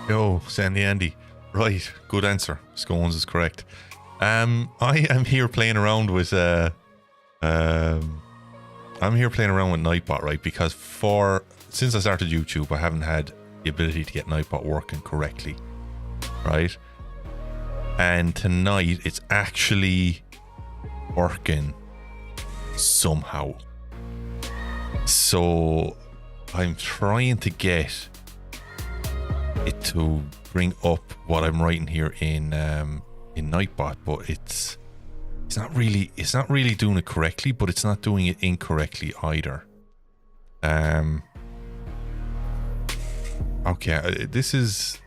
Yo, Sandy Andy. Right, good answer. Scones is correct. I am here playing around with Nightbot, right? Because since I started YouTube, I haven't had the ability to get Nightbot working correctly, right? And tonight it's actually working somehow. So I'm trying to get it to bring up what I'm writing here in Nightbot, but it's not really doing it correctly, but it's not doing it incorrectly either. Okay, this is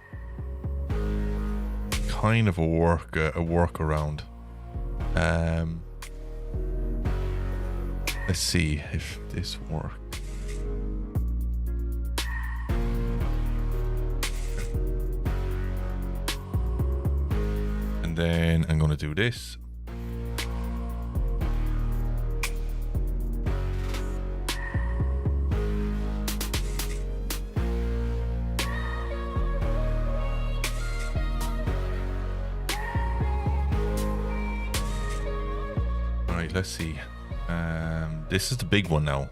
kind of a workaround. Let's see if this works. And then I'm going to do this. All right, let's see. This is the big one now.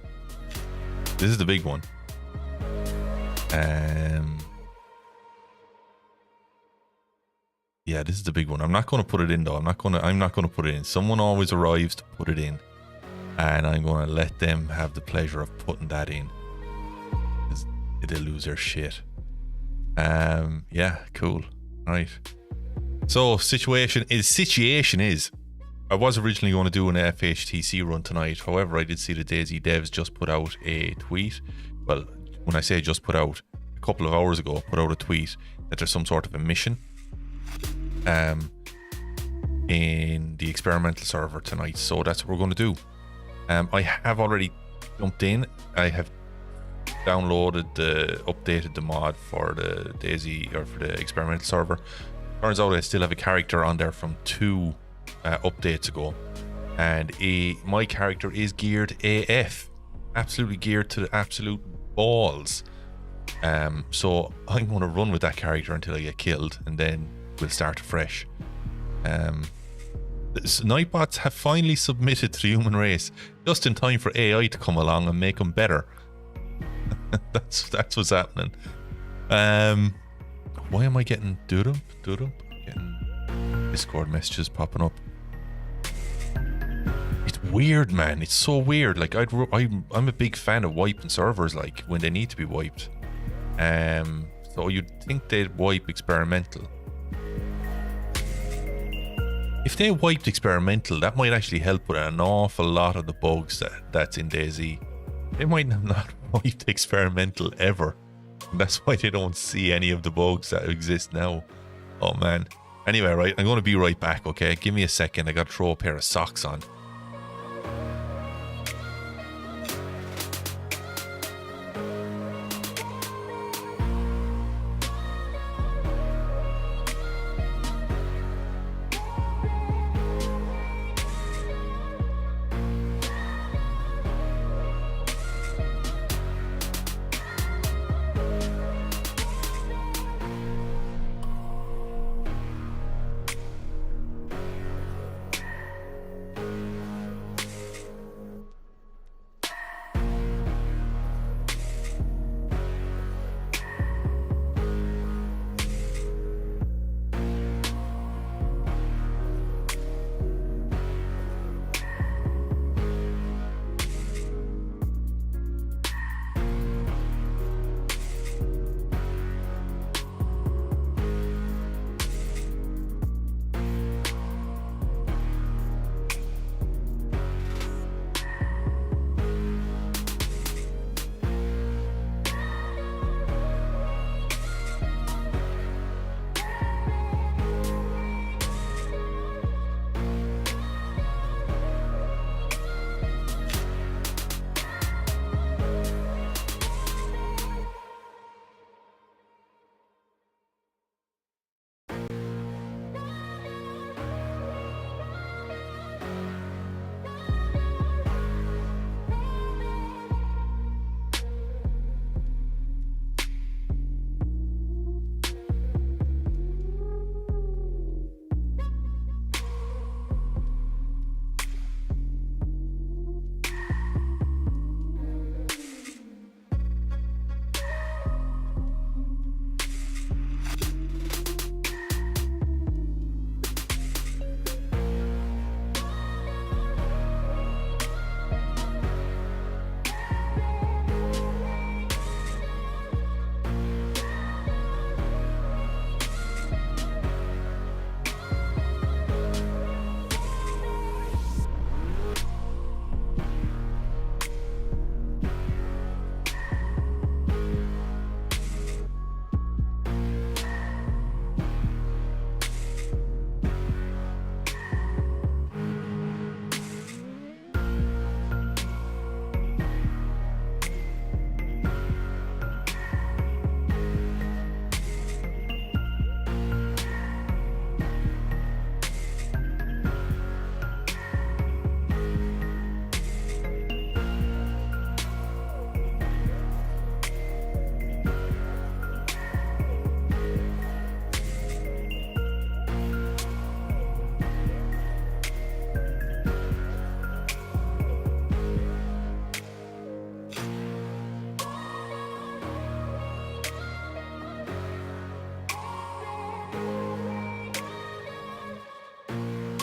This is the big one. Yeah, this is the big one. I'm not going to put it in though. I'm not going to put it in. Someone always arrives to put it in, and I'm going to let them have the pleasure of putting that in. They'll lose their shit. Yeah, cool. All right. So situation is. I was originally going to do an FHTC run tonight. However, I did see the DayZ Devs just put out a tweet. Well, when I say just put out, a couple of hours ago, put out a tweet that there's some sort of a mission in the experimental server tonight. So that's what we're going to do. I have already jumped in. I have updated the mod for the DayZ, or for the experimental server. Turns out I still have a character on there from 2 updates ago, and my character is geared AF, absolutely geared to the absolute balls. So I'm going to run with that character until I get killed, and then we'll start afresh. Nightbots have finally submitted to the human race just in time for AI to come along and make them better. that's what's happening. Why am I getting doodum? Getting Discord messages popping up. It's weird, man. It's so weird. Like I'm a big fan of wiping servers, like when they need to be wiped. So you'd think they'd wipe experimental. If they wiped experimental, that might actually help with an awful lot of the bugs that's in DayZ. They might have not wiped experimental ever. That's why they don't see any of the bugs that exist now. Oh man. Anyway, right, I'm going to be right back, okay? Give me a second. I got to throw a pair of socks on.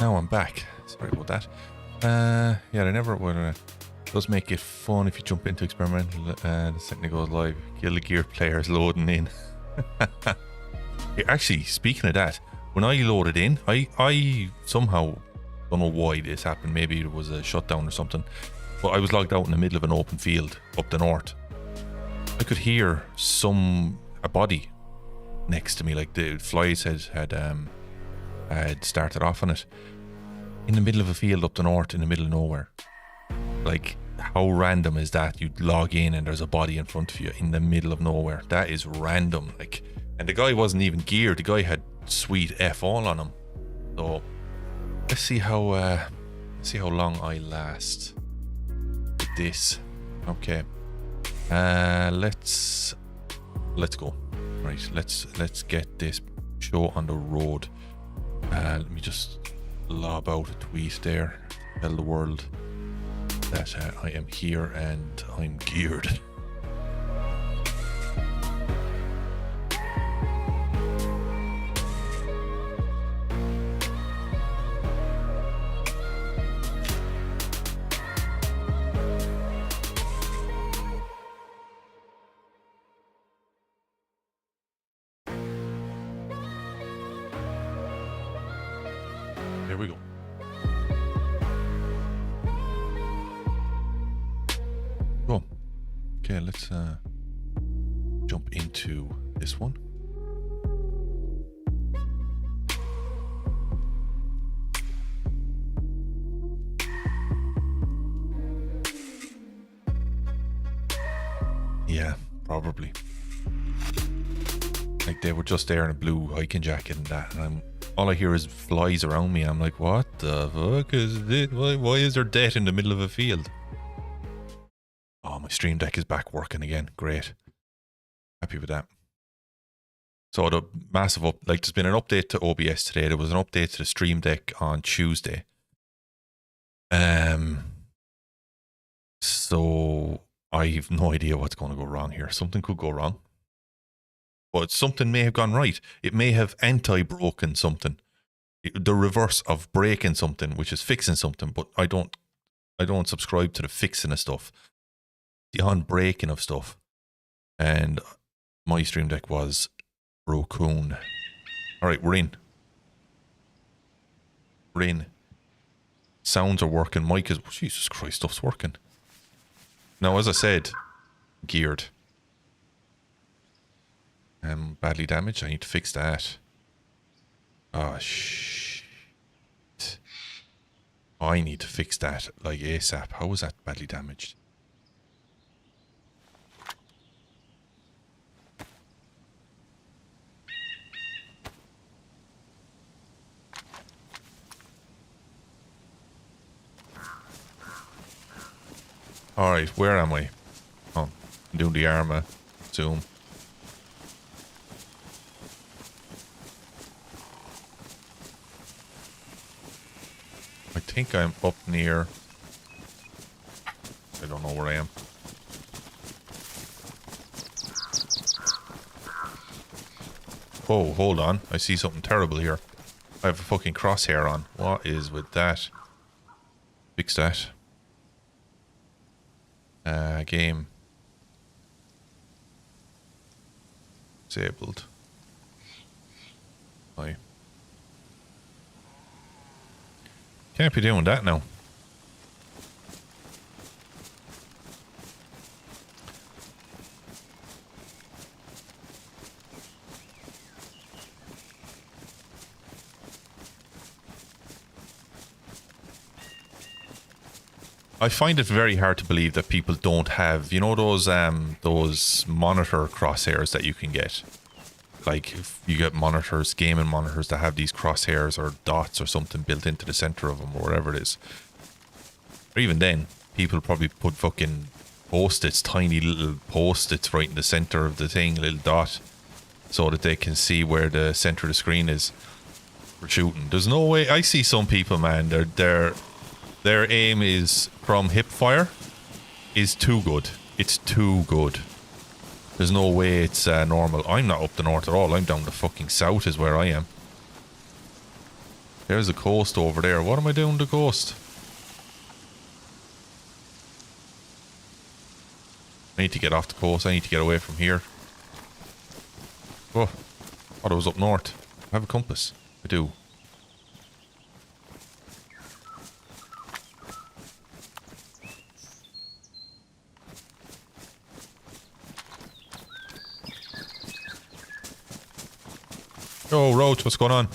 Now I'm back. Sorry about that. Yeah, they never will. Does make it fun if you jump into experimental. The second it goes live, Kill the Gear players loading in. Actually, speaking of that, when I loaded in, I somehow don't know why this happened. Maybe it was a shutdown or something. But I was logged out in the middle of an open field up the north. I could hear a body next to me, like the flies had started off on it in the middle of a field up the north in the middle of nowhere. Like, how random is that? You'd log in and there's a body in front of you in the middle of nowhere. That is random. Like, and the guy wasn't even geared. The guy had sweet F all on him. So let's see how long I last with this. Okay. Let's go. Right, let's get this show on the road. Let me just lob out a tweet there. Tell the world that I am here and I'm geared. There we go. Cool. Okay, let's jump into this one. Yeah, probably. Like, they were just there in a blue hiking jacket and that, and all I hear is flies around me. I'm like, what the fuck is this? Why is there death in the middle of a field? Oh, my stream deck is back working again. Great. Happy with that. So the massive there's been an update to OBS today. There was an update to the stream deck on Tuesday. So I have no idea what's going to go wrong here. Something could go wrong. But something may have gone right. It may have anti-broken something. The reverse of breaking something, which is fixing something. But I don't subscribe to the fixing of stuff. The on-breaking of stuff. And my stream deck was broken. Alright, we're in. We're in. Sounds are working. Mic is... Jesus Christ, stuff's working. Now, as I said, geared. Badly damaged. I need to fix that. Oh, shit. I need to fix that, like, ASAP. How was that badly damaged? Alright, where am I? Oh, I'm doing the armor. Zoom. I think I'm up near... I don't know where I am. Oh, hold on. I see something terrible here. I have a fucking crosshair on. What is with that? Fix that. Game. Disabled. Hi. Can't be doing that now. I find it very hard to believe that people don't have, you know, those monitor crosshairs that you can get. Like, if you get monitors, gaming monitors that have these crosshairs or dots or something built into the center of them or whatever it is. Or even then, people probably put fucking post-its, tiny little post-its right in the center of the thing, a little dot, so that they can see where the center of the screen is for shooting. There's no way. I see some people, man, their aim is from hip fire is too good. It's too good. There's no way it's normal. I'm not up the north at all. I'm down the fucking south is where I am. There's a coast over there. What am I doing to the coast? I need to get off the coast. I need to get away from here. Oh, thought I was up north. I have a compass. I do. Yo, Roach, what's going on?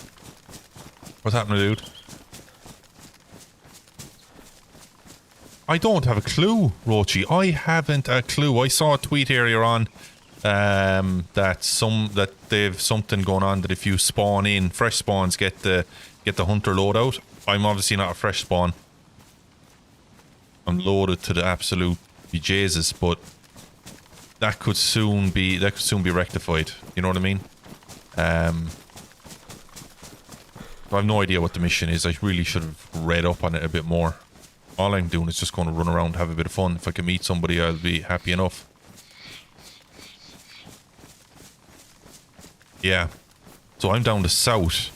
What's happening, dude? I don't have a clue, Roachy. I haven't a clue. I saw a tweet earlier on that they've something going on that if you spawn in fresh spawns get the hunter loadout. I'm obviously not a fresh spawn. I'm loaded to the absolute bejesus, but that could soon be rectified. You know what I mean? I have no idea what the mission is. I really should have read up on it a bit more. All I'm doing is just going to run around, have a bit of fun. If I can meet somebody, I'll be happy enough. Yeah. So I'm down the south.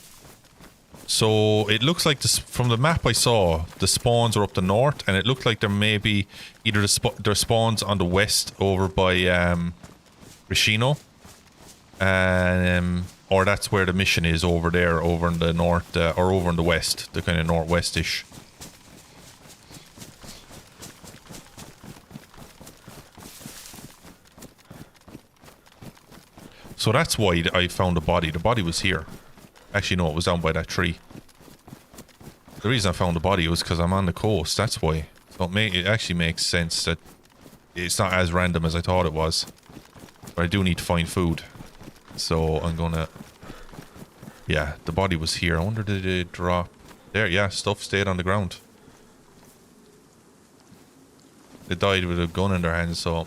So it looks like this, from the map I saw, the spawns are up the north, and it looked like there may be either their spawns on the west over by Rishino, or that's where the mission is over there, over in the north, or over in the west, the kind of northwestish. So that's why I found the body. The body was here. Actually, no, it was down by that tree. The reason I found the body was because I'm on the coast. That's why. So it actually makes sense that it's not as random as I thought it was. But I do need to find food. So I'm gonna... Yeah, the body was here. I wonder did it drop... There, yeah, stuff stayed on the ground. They died with a gun in their hands, so...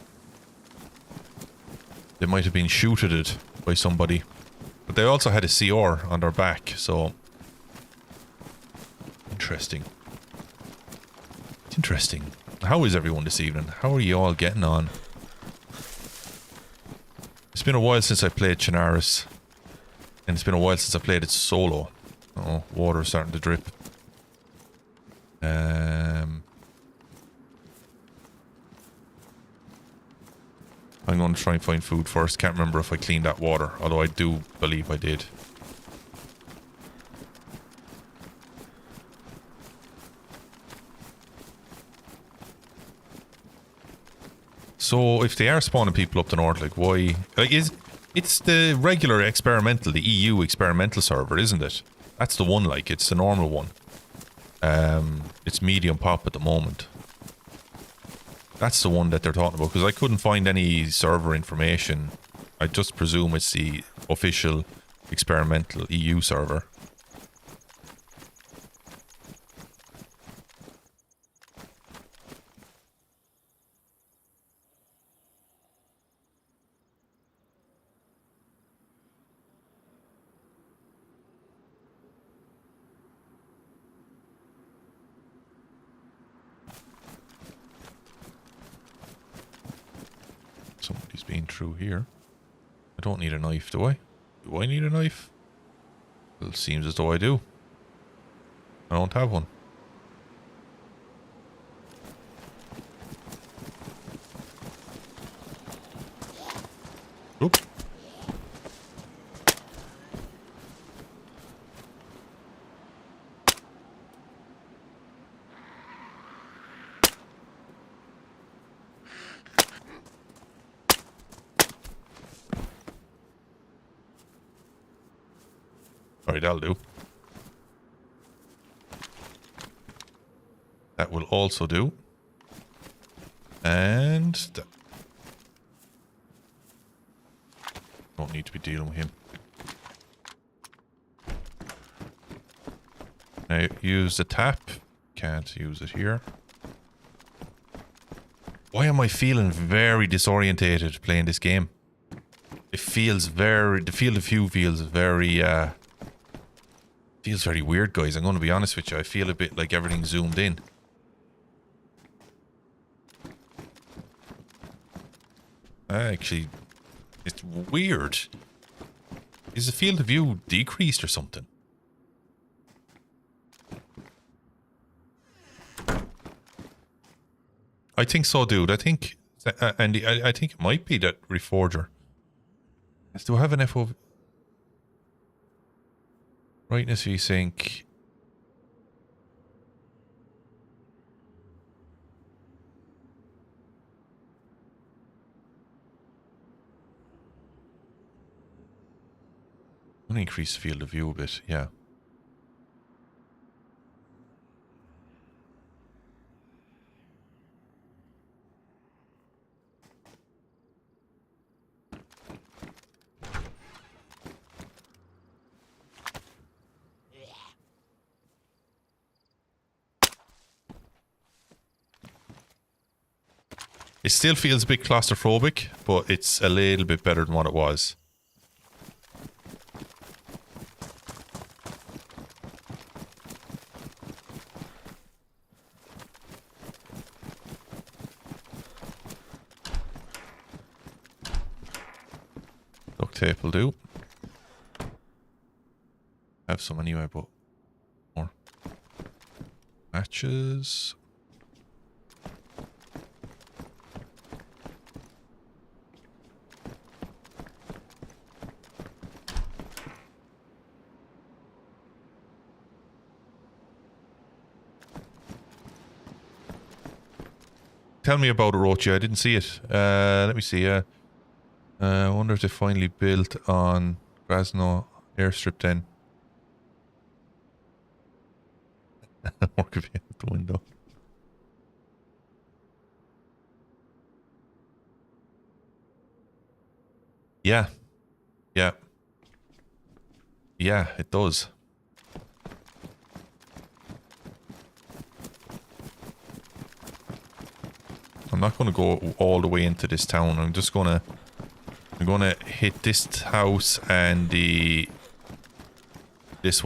They might have been shooted at by somebody. But they also had a CR on their back, so... Interesting. Interesting. How is everyone this evening? How are you all getting on? It's been a while since I played Chernarus. And it's been a while since I played it solo. Oh, water's starting to drip. I'm going to try and find food first. Can't remember if I cleaned that water, although I do believe I did. So if they are spawning people up the north, like why? Like it's the regular experimental, the EU experimental server, isn't it? That's the one. Like it's the normal one. It's medium pop at the moment. That's the one that they're talking about, because I couldn't find any server information. I just presume it's the official experimental EU server. Somebody's been through here. I don't need a knife, do I? Do I need a knife? Well, it seems as though I do. I don't have one. Oop. Alright, that'll do. That will also do. And... don't need to be dealing with him. Now, use the tap. Can't use it here. Why am I feeling very disorientated playing this game? It feels very... the field of view feels very, feels very weird, guys. I'm going to be honest with you. I feel a bit like everything's zoomed in. Actually, it's weird. Is the field of view decreased or something? I think so, dude. I think, and I think it might be that Reforger. Do I have an FOV? Brightness VSync. I'm gonna increase the field of view a bit, yeah. It still feels a bit claustrophobic, but it's a little bit better than what it was. Duct tape will do. Have some anyway, but more. Matches. Tell me about it, Rochi. I didn't see it. Let me see. I wonder if they finally built on Krasno airstrip then. Work of you out the window. Yeah. Yeah. Yeah, it does. I'm not going to go all the way into this town. I'm going to hit this house and this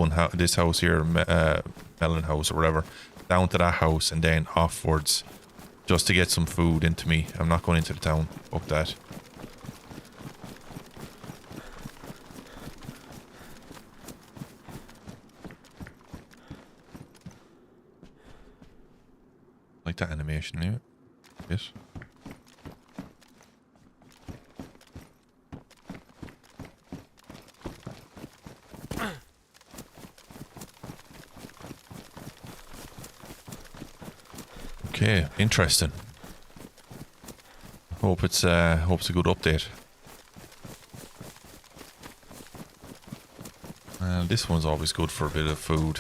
house here, Melon House or whatever, down to that house and then offwards, just to get some food into me. I'm not going into the town. Fuck that. Like that animation, yeah. Yes. Okay, interesting. Hope it's a good update. This one's always good for a bit of food.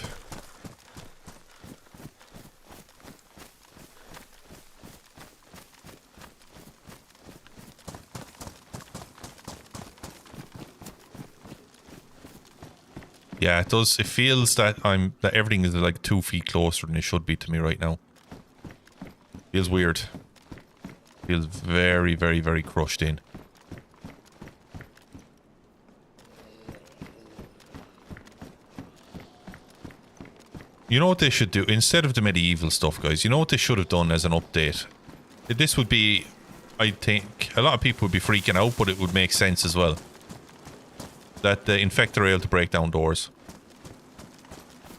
Yeah, it does. It feels that everything is like 2 feet closer than it should be to me right now. Feels weird. Feels very, very, very crushed in. You know what they should do? Instead of the medieval stuff, guys, you know what they should have done as an update? This would be, I think, a lot of people would be freaking out, but it would make sense as well. That the infector are able to break down doors.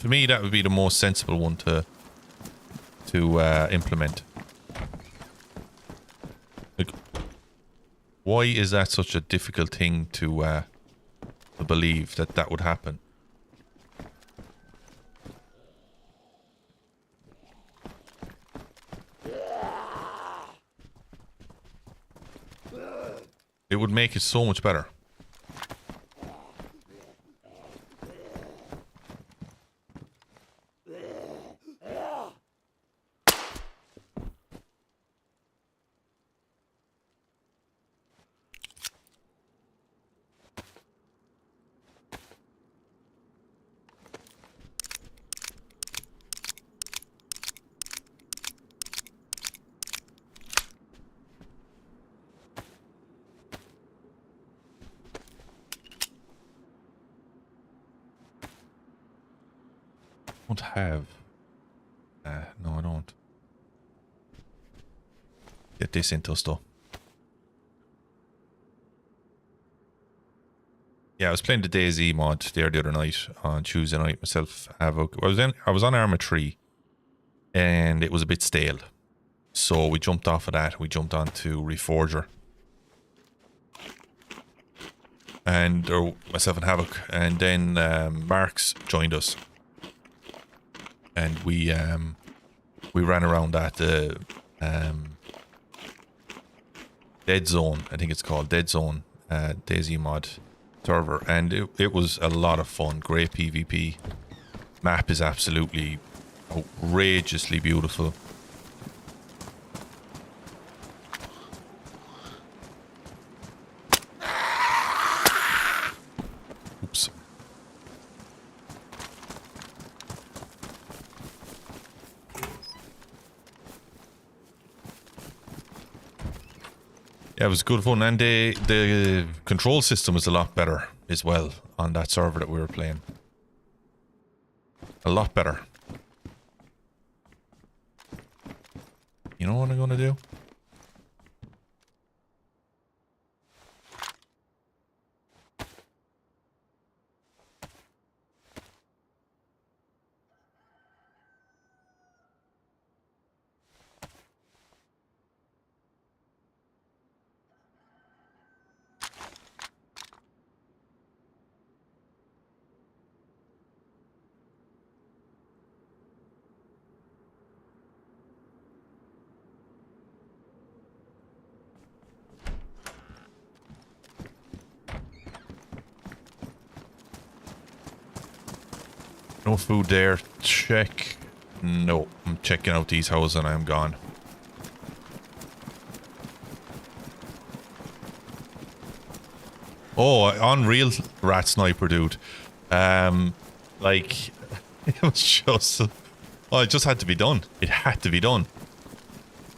To me, that would be the most sensible one to implement. Like, why is that such a difficult thing to believe that would happen? It would make it so much better. Have no, I don't. Get this into stuff. Yeah, I was playing the DayZ mod there the other night on Tuesday night myself. I was on Arma 3 and it was a bit stale. So we jumped off of that. We jumped onto Reforger. And myself and Havoc, and then Marks joined us, and we ran around at the Dead Zone, I think it's called Dead Zone, DayZ mod server, and it was a lot of fun. Great PvP. Map is absolutely outrageously beautiful. Oops. Yeah, it was good fun, and the control system was a lot better as well on that server that we were playing. A lot better. You know what I'm gonna do? No food there. Check. No, I'm checking out these houses and I'm gone. Oh, unreal rat sniper, dude. Like, it was just... Oh, it just had to be done. It had to be done.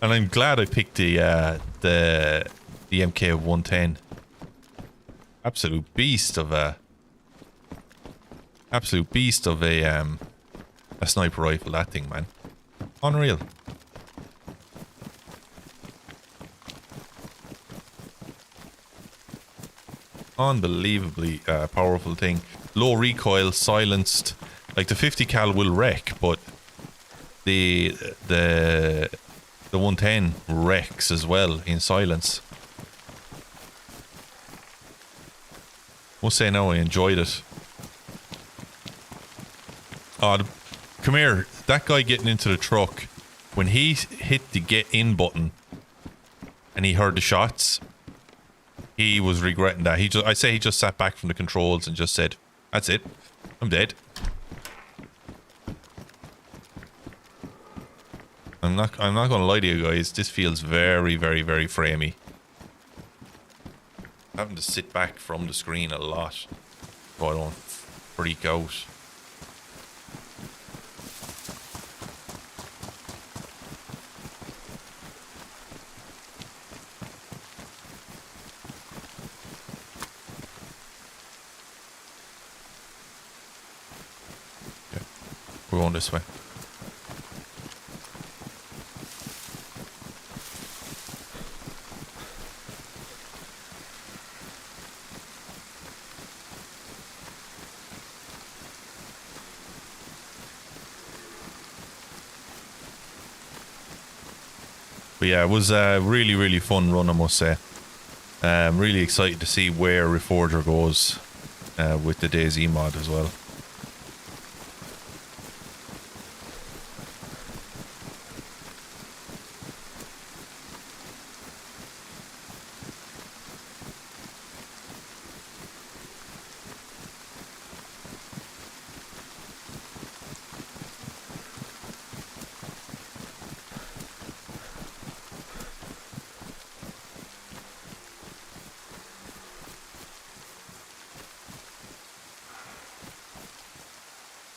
And I'm glad I picked the MK110. Absolute beast of a sniper rifle, that thing, man. Unreal. Unbelievably powerful thing. Low recoil, silenced. Like the 50 cal will wreck, but the 110 wrecks as well in silence. Must say now I enjoyed it. Oh, come here. That guy getting into the truck, when he hit the get in button and he heard the shots, he was regretting that. I say he just sat back from the controls and just said, "That's it. I'm dead." I'm not gonna lie to you guys. This feels very, very, very framey. Having to sit back from the screen a lot so I don't freak out. Yeah, we're going this way. But yeah, it was a really, really fun run, I must say. Really excited to see where Reforger goes with the DayZ mod as well.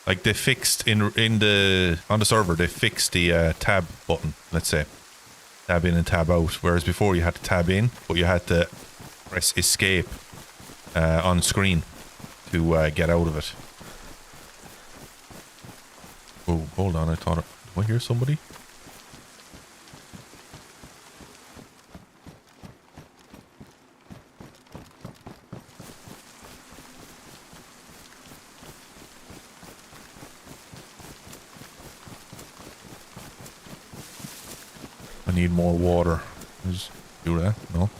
Like they fixed on the server, they fixed the tab button, let's say. Tab in and tab out. Whereas before you had to tab in, but you had to press escape on screen to get out of it. Oh, hold on, do I hear somebody? I need more water. Just do that, no?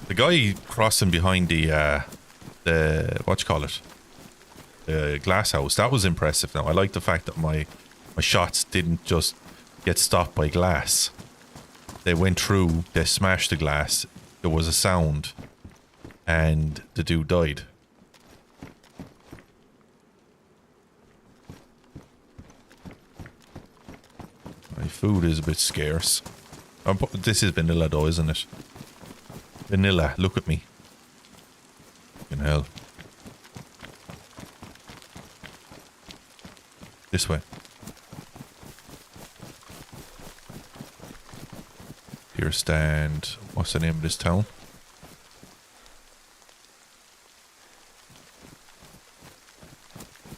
The guy crossing behind the what you call it, the glass house, that was impressive. Now I like the fact that my shots didn't just get stopped by glass. They went through, they smashed the glass, there was a sound, and the dude died. My food is a bit scarce. This is vanilla though, isn't it? Vanilla, look at me. In hell. This way. Here stand. What's the name of this town?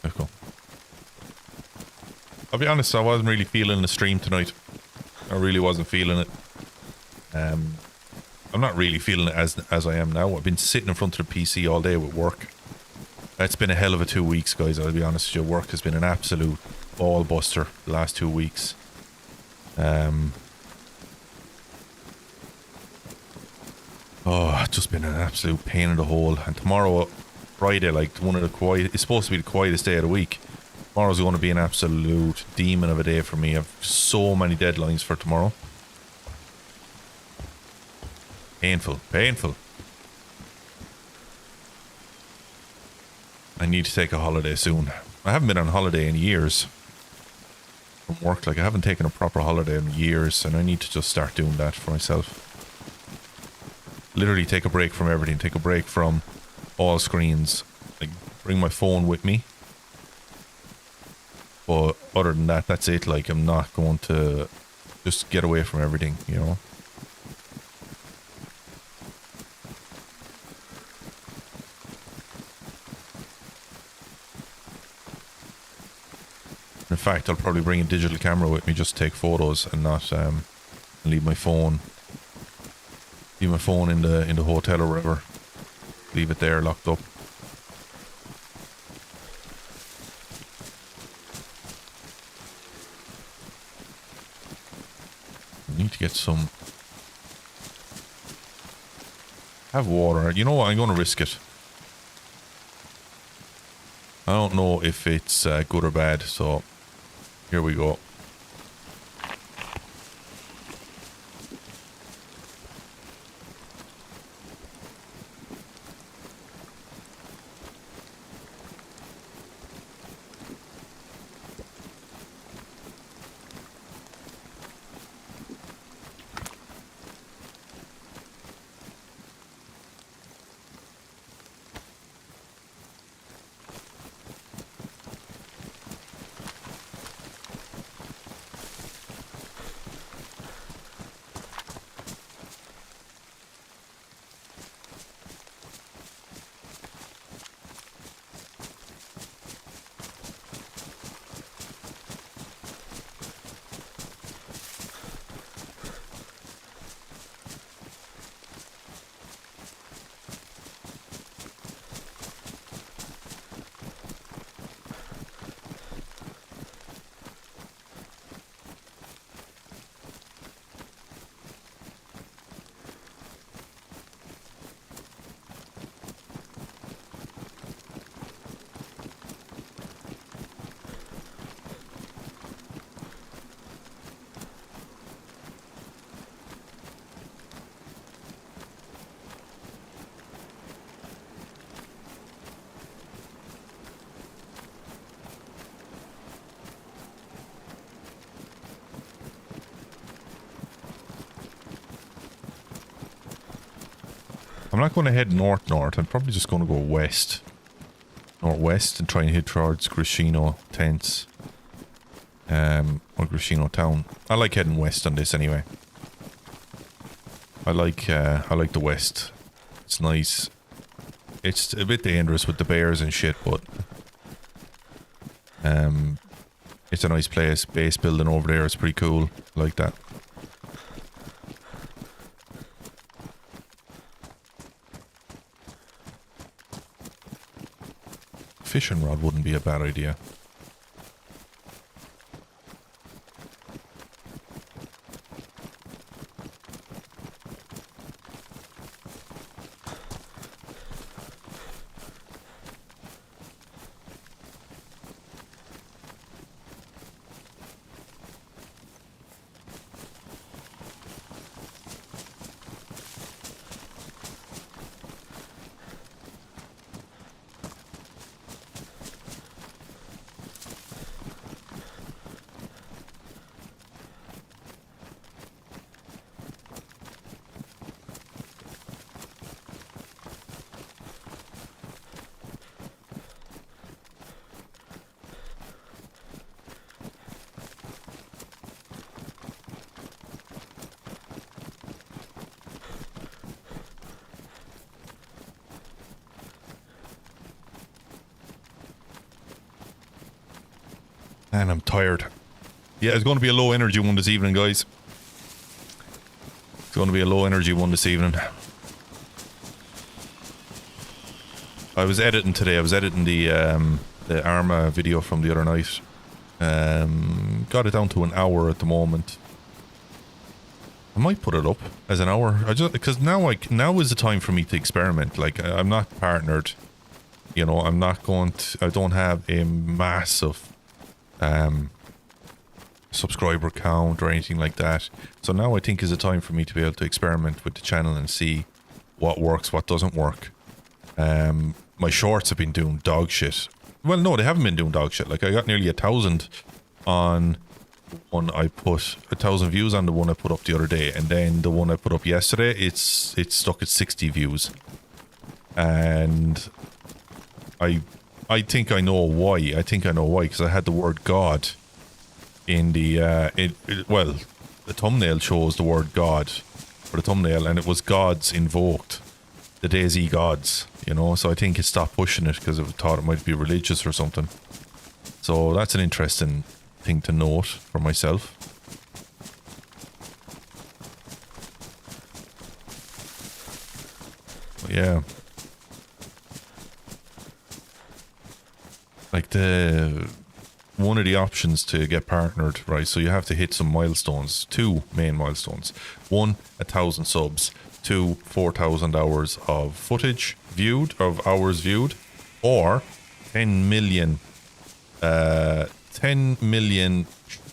Let's go. I'll be honest, I wasn't really feeling the stream tonight. I really wasn't feeling it. I'm not really feeling it as I am now. I've been sitting in front of the PC all day with work. It's been a hell of a 2 weeks, guys. I'll be honest with you. Work has been an absolute ball buster the last 2 weeks. Oh, it's just been an absolute pain in the hole. And tomorrow, Friday, like one of the quiet, it's supposed to be the quietest day of the week. Tomorrow's going to be an absolute demon of a day for me. I've so many deadlines for tomorrow. Painful, painful. I need to take a holiday soon. I haven't been on holiday in years from work. Like, I haven't taken a proper holiday in years, and I need to just start doing that for myself. Literally take a break from everything. Take a break from all screens. Like, bring my phone with me. But other than that, that's it. Like, I'm not going to just get away from everything, you know? In fact, I'll probably bring a digital camera with me just to take photos and not leave my phone in the hotel or wherever. Leave it there locked up. I need to get some. Have water. You know what? I'm going to risk it. I don't know if it's good or bad, so here we go. I'm not going to head north. I'm probably just going to go west. northwest and try and head towards Grishino tents. Or Grishino town. I like heading west on this anyway. I like the west. It's nice. It's a bit dangerous with the bears and shit, but it's a nice place. Base building over there is pretty cool. I like that. Fishing rod wouldn't be a bad idea. And I'm tired. Yeah, it's going to be a low energy one this evening, guys. It's going to be a low energy one this evening. I was editing today. I was editing the Arma video from the other night. Got it down to an hour at the moment. I might put it up as an hour. Because now is the time for me to experiment. Like, I'm not partnered. You know, I'm not going to... I don't have a massive subscriber count or anything like that. So now I think is the time for me to be able to experiment with the channel and see what works, what doesn't work. My shorts have been doing dog shit. Well, no, they haven't been doing dog shit. Like, I got nearly 1,000 on one I put 1,000 views on the one I put up the other day, and then the one I put up yesterday, it's stuck at 60 views. And I think I know why. I think I know why, because I had the word God in the well, the thumbnail shows the word God for the thumbnail, and it was gods invoked, the DayZ gods, you know. So I think it stopped pushing it because it thought it might be religious or something. So that's an interesting thing to note for myself. But yeah. Like one of the options to get partnered, right? So you have to hit some milestones, 2 main milestones. 1, 1,000 subs. 2, 4,000 hours of footage viewed, of hours viewed, or 10 million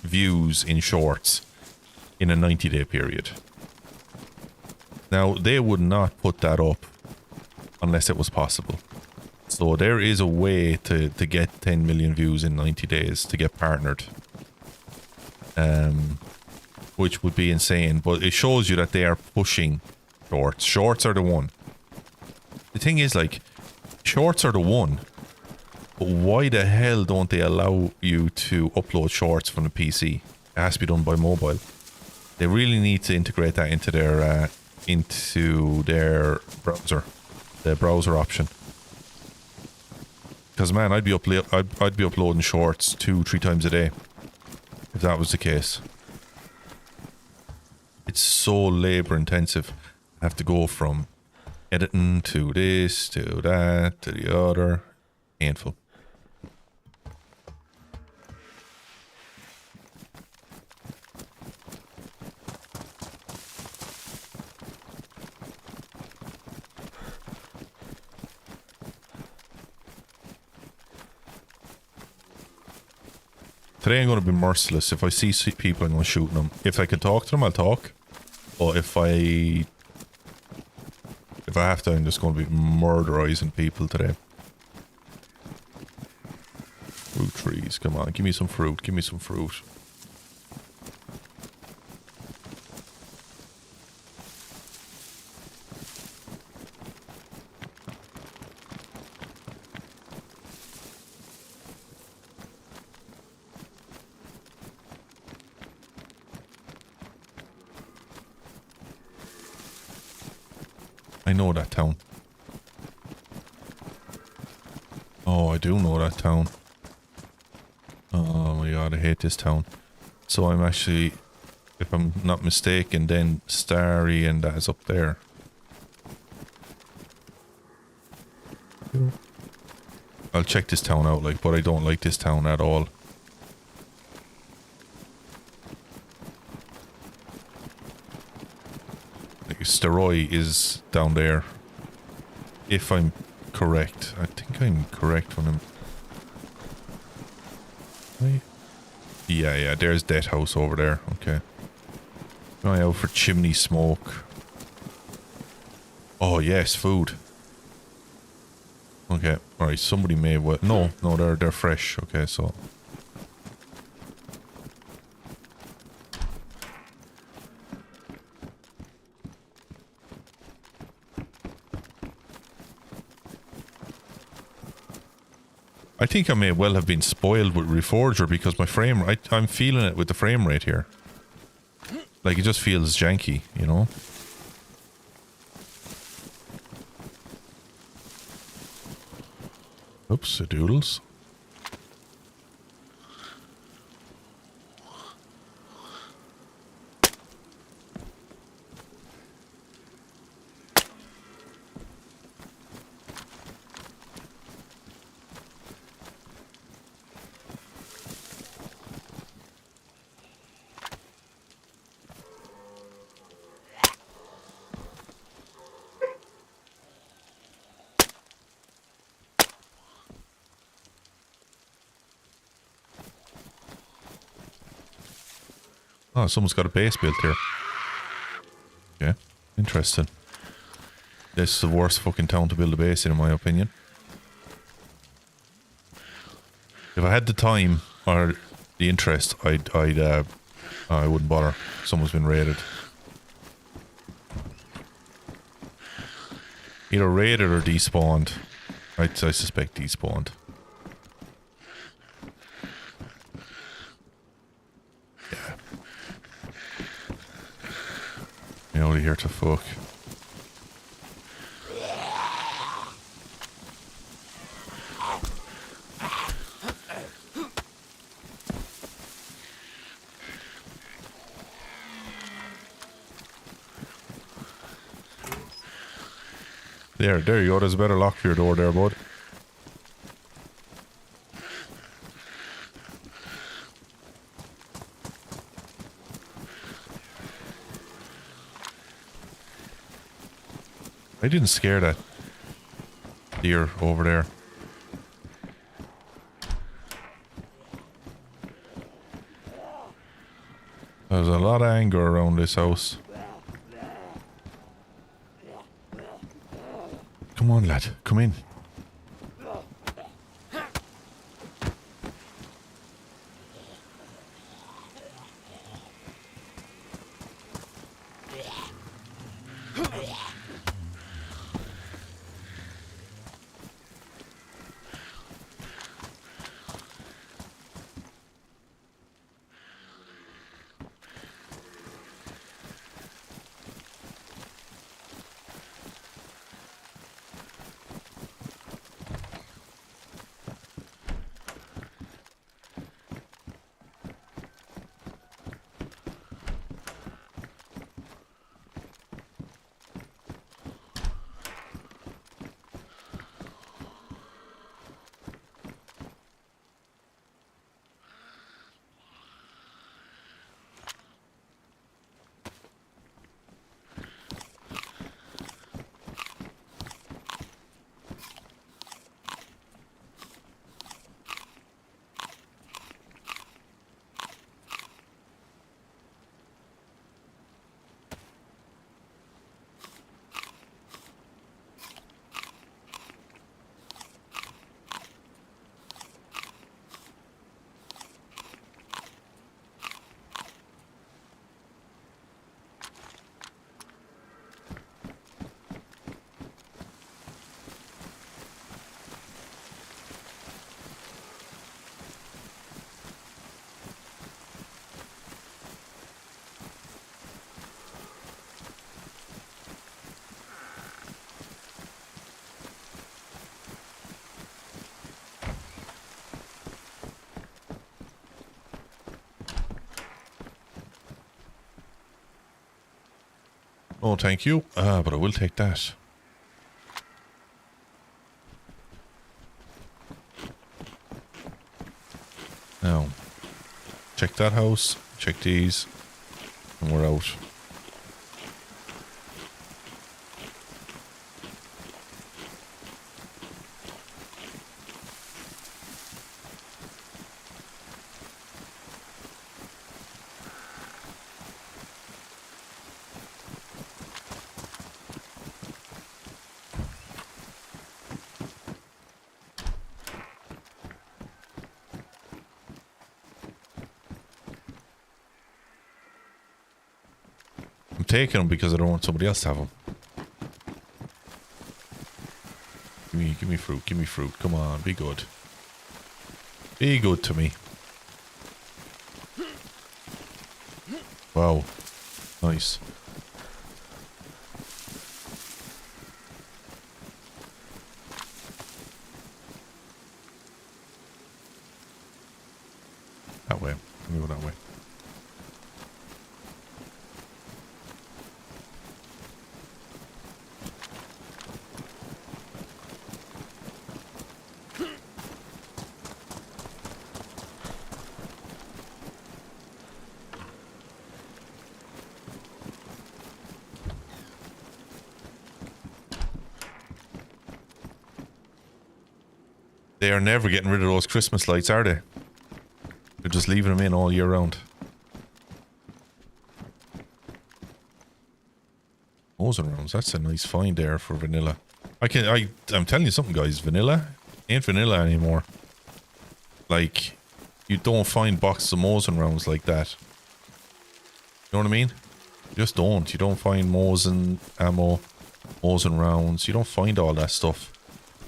views in shorts in a 90-day period. Now, they would not put that up unless it was possible. So there is a way to get 10 million views in 90 days to get partnered. Which would be insane, but it shows you that they are pushing shorts. Shorts are the one. The thing is, like, shorts are the one, but why the hell don't they allow you to upload shorts from the PC? It has to be done by mobile. They really need to integrate that into their browser, the browser option. Because, man, I'd be uploading shorts 2-3 times a day if that was the case. It's so labor intensive. I have to go from editing to this, to that, to the other. Painful. Today I'm going to be merciless. If I see people, I'm going to shoot them. If I can talk to them, I'll talk. But if I have to, I'm just going to be murderizing people today. Fruit trees, come on. Give me some fruit. Give me some fruit. I know that town. Oh, I do know that town. Oh my god, I hate this town. So I'm actually, if I'm not mistaken, then Starry and that is up there. I'll check this town out, like, but I don't like this town at all. Like, Starry is down there. If I'm correct. I think I'm correct when I'm... Right? Yeah, there's Death House over there. Okay. Going out for chimney smoke. Oh, yes, food. Okay, alright, somebody may well... No, they're fresh. Okay, so... I think I may well have been spoiled with Reforger because my frame... I'm feeling it with the frame rate here. Like, it just feels janky, you know? Oops, a doodles. Oh, someone's got a base built here. Okay, interesting. This is the worst fucking town to build a base in my opinion. If I had the time or the interest, I wouldn't bother. Someone's been raided. Either raided or despawned. I suspect despawned. Only here to fuck. There you go. There's a better lock for your door there, bud. I didn't scare that deer over there. There's a lot of anger around this house. Come on, lad. Come in. Oh, thank you. But I will take that. Now, check that house, check these, and we're out. I'm taking them because I don't want somebody else to have them. Give me fruit, give me fruit. Come on, be good. Be good to me. Wow. Nice. That way. Let me go that way. They are never getting rid of those Christmas lights, are they? They're just leaving them in all year round. Ozone rounds, that's a nice find there for vanilla. I'm telling you something, guys, vanilla ain't vanilla anymore. Like, you don't find boxes of Mosin rounds like that. You know what I mean? You just don't. You don't find Mosin ammo, Mosin rounds. You don't find all that stuff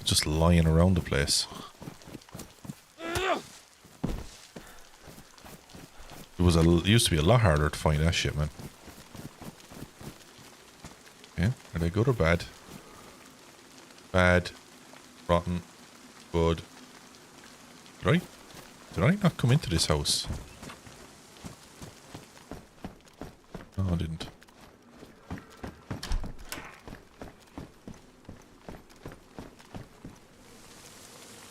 just lying around the place. It used to be a lot harder to find that shit, man. Okay, are they good or bad? Bad, rotten, good. Did I not come into this house? No, I didn't.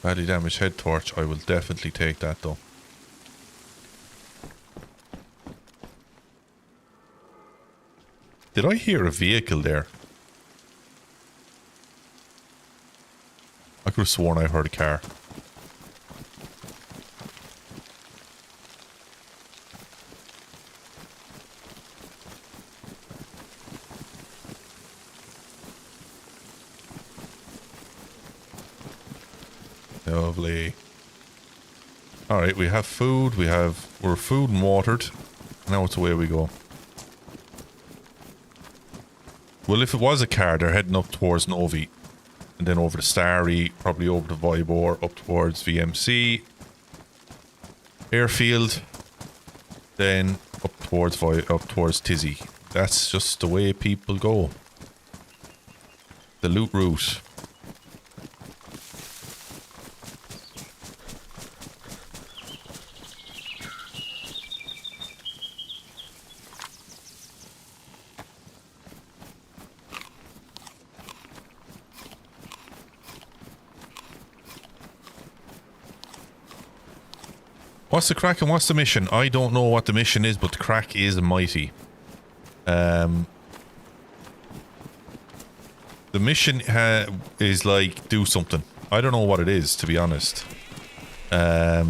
Badly damaged head torch. I will definitely take that though. Did I hear a vehicle there? I could have sworn I heard a car. Lovely. Alright, we have food, we're food and watered. Now it's away we go. Well, if it was a car, they're heading up towards Novi. And then over to Starry, probably over to Vybor, up towards VMC. Airfield. Then up towards Tizzy. That's just the way people go. The loot route. What's the crack and what's the mission? I don't know what the mission is, but the crack is mighty. The mission is like, do something. I don't know what it is, to be honest. I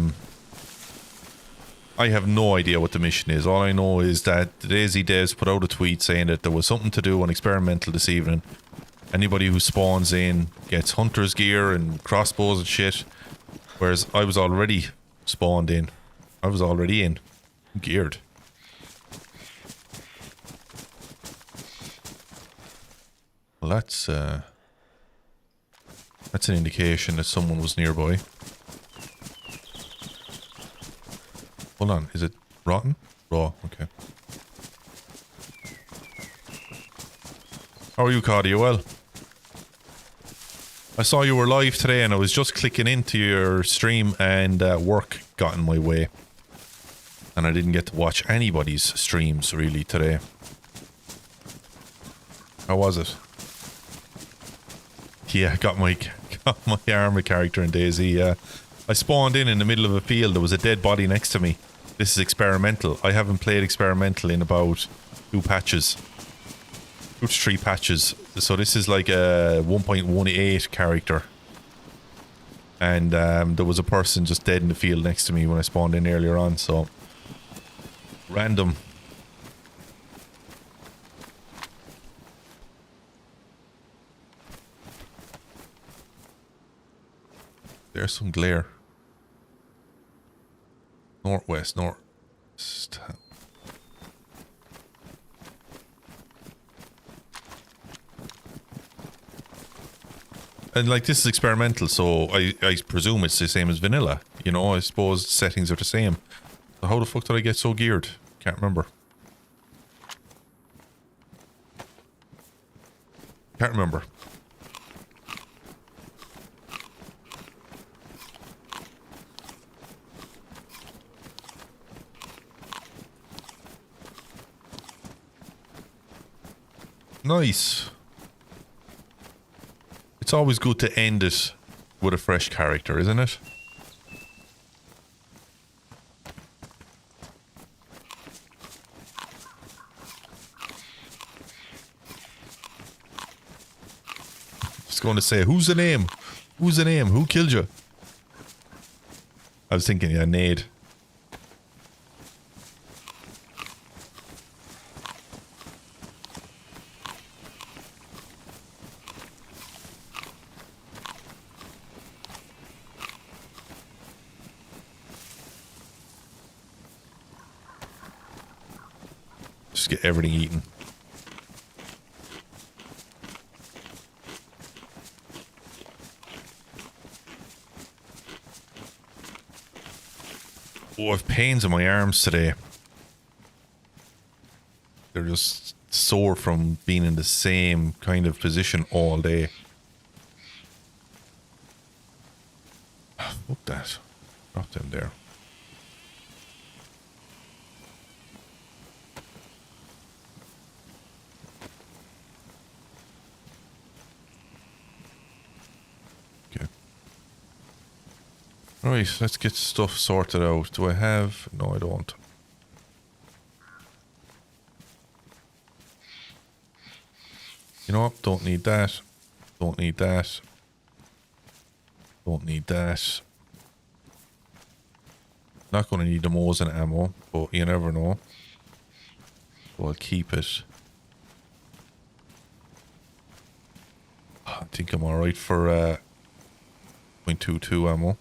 have no idea what the mission is. All I know is that the DayZ devs put out a tweet saying that there was something to do on experimental this evening. Anybody who spawns in gets hunter's gear and crossbows and shit. Whereas I was already spawned in. I was already in. Geared. Well, that's an indication that someone was nearby. Hold on, is it rotten? Raw, okay. How are you, Cody? You well? I saw you were live today and I was just clicking into your stream and work got in my way. And I didn't get to watch anybody's streams really today. How was it? Yeah, got my armor character in DayZ, yeah. I spawned in the middle of a field. There was a dead body next to me. This is experimental. I haven't played experimental in about 2 patches. 2 to 3 patches. So this is like a 1.18 character. And there was a person just dead in the field next to me when I spawned in earlier on, so... Random. There's some glare. Northwest. And like, this is experimental, so I presume it's the same as vanilla. You know, I suppose settings are the same. So how the fuck did I get so geared? Can't remember. Can't remember. Nice. It's always good to end it with a fresh character, isn't it? Just going to say, who's the name? Who's the name? Who killed you? I was thinking, yeah, Nade. Just get everything eaten. Oh, I've pains in my arms today. They're just sore from being in the same kind of position all day. Fuck that. Drop them there. Right, let's get stuff sorted out. Do I have... No, I don't. You know what? Don't need that. Don't need that. Don't need that. Not going to need the Mosin ammo, but you never know. So I'll keep it. I think I'm alright for .22 ammo.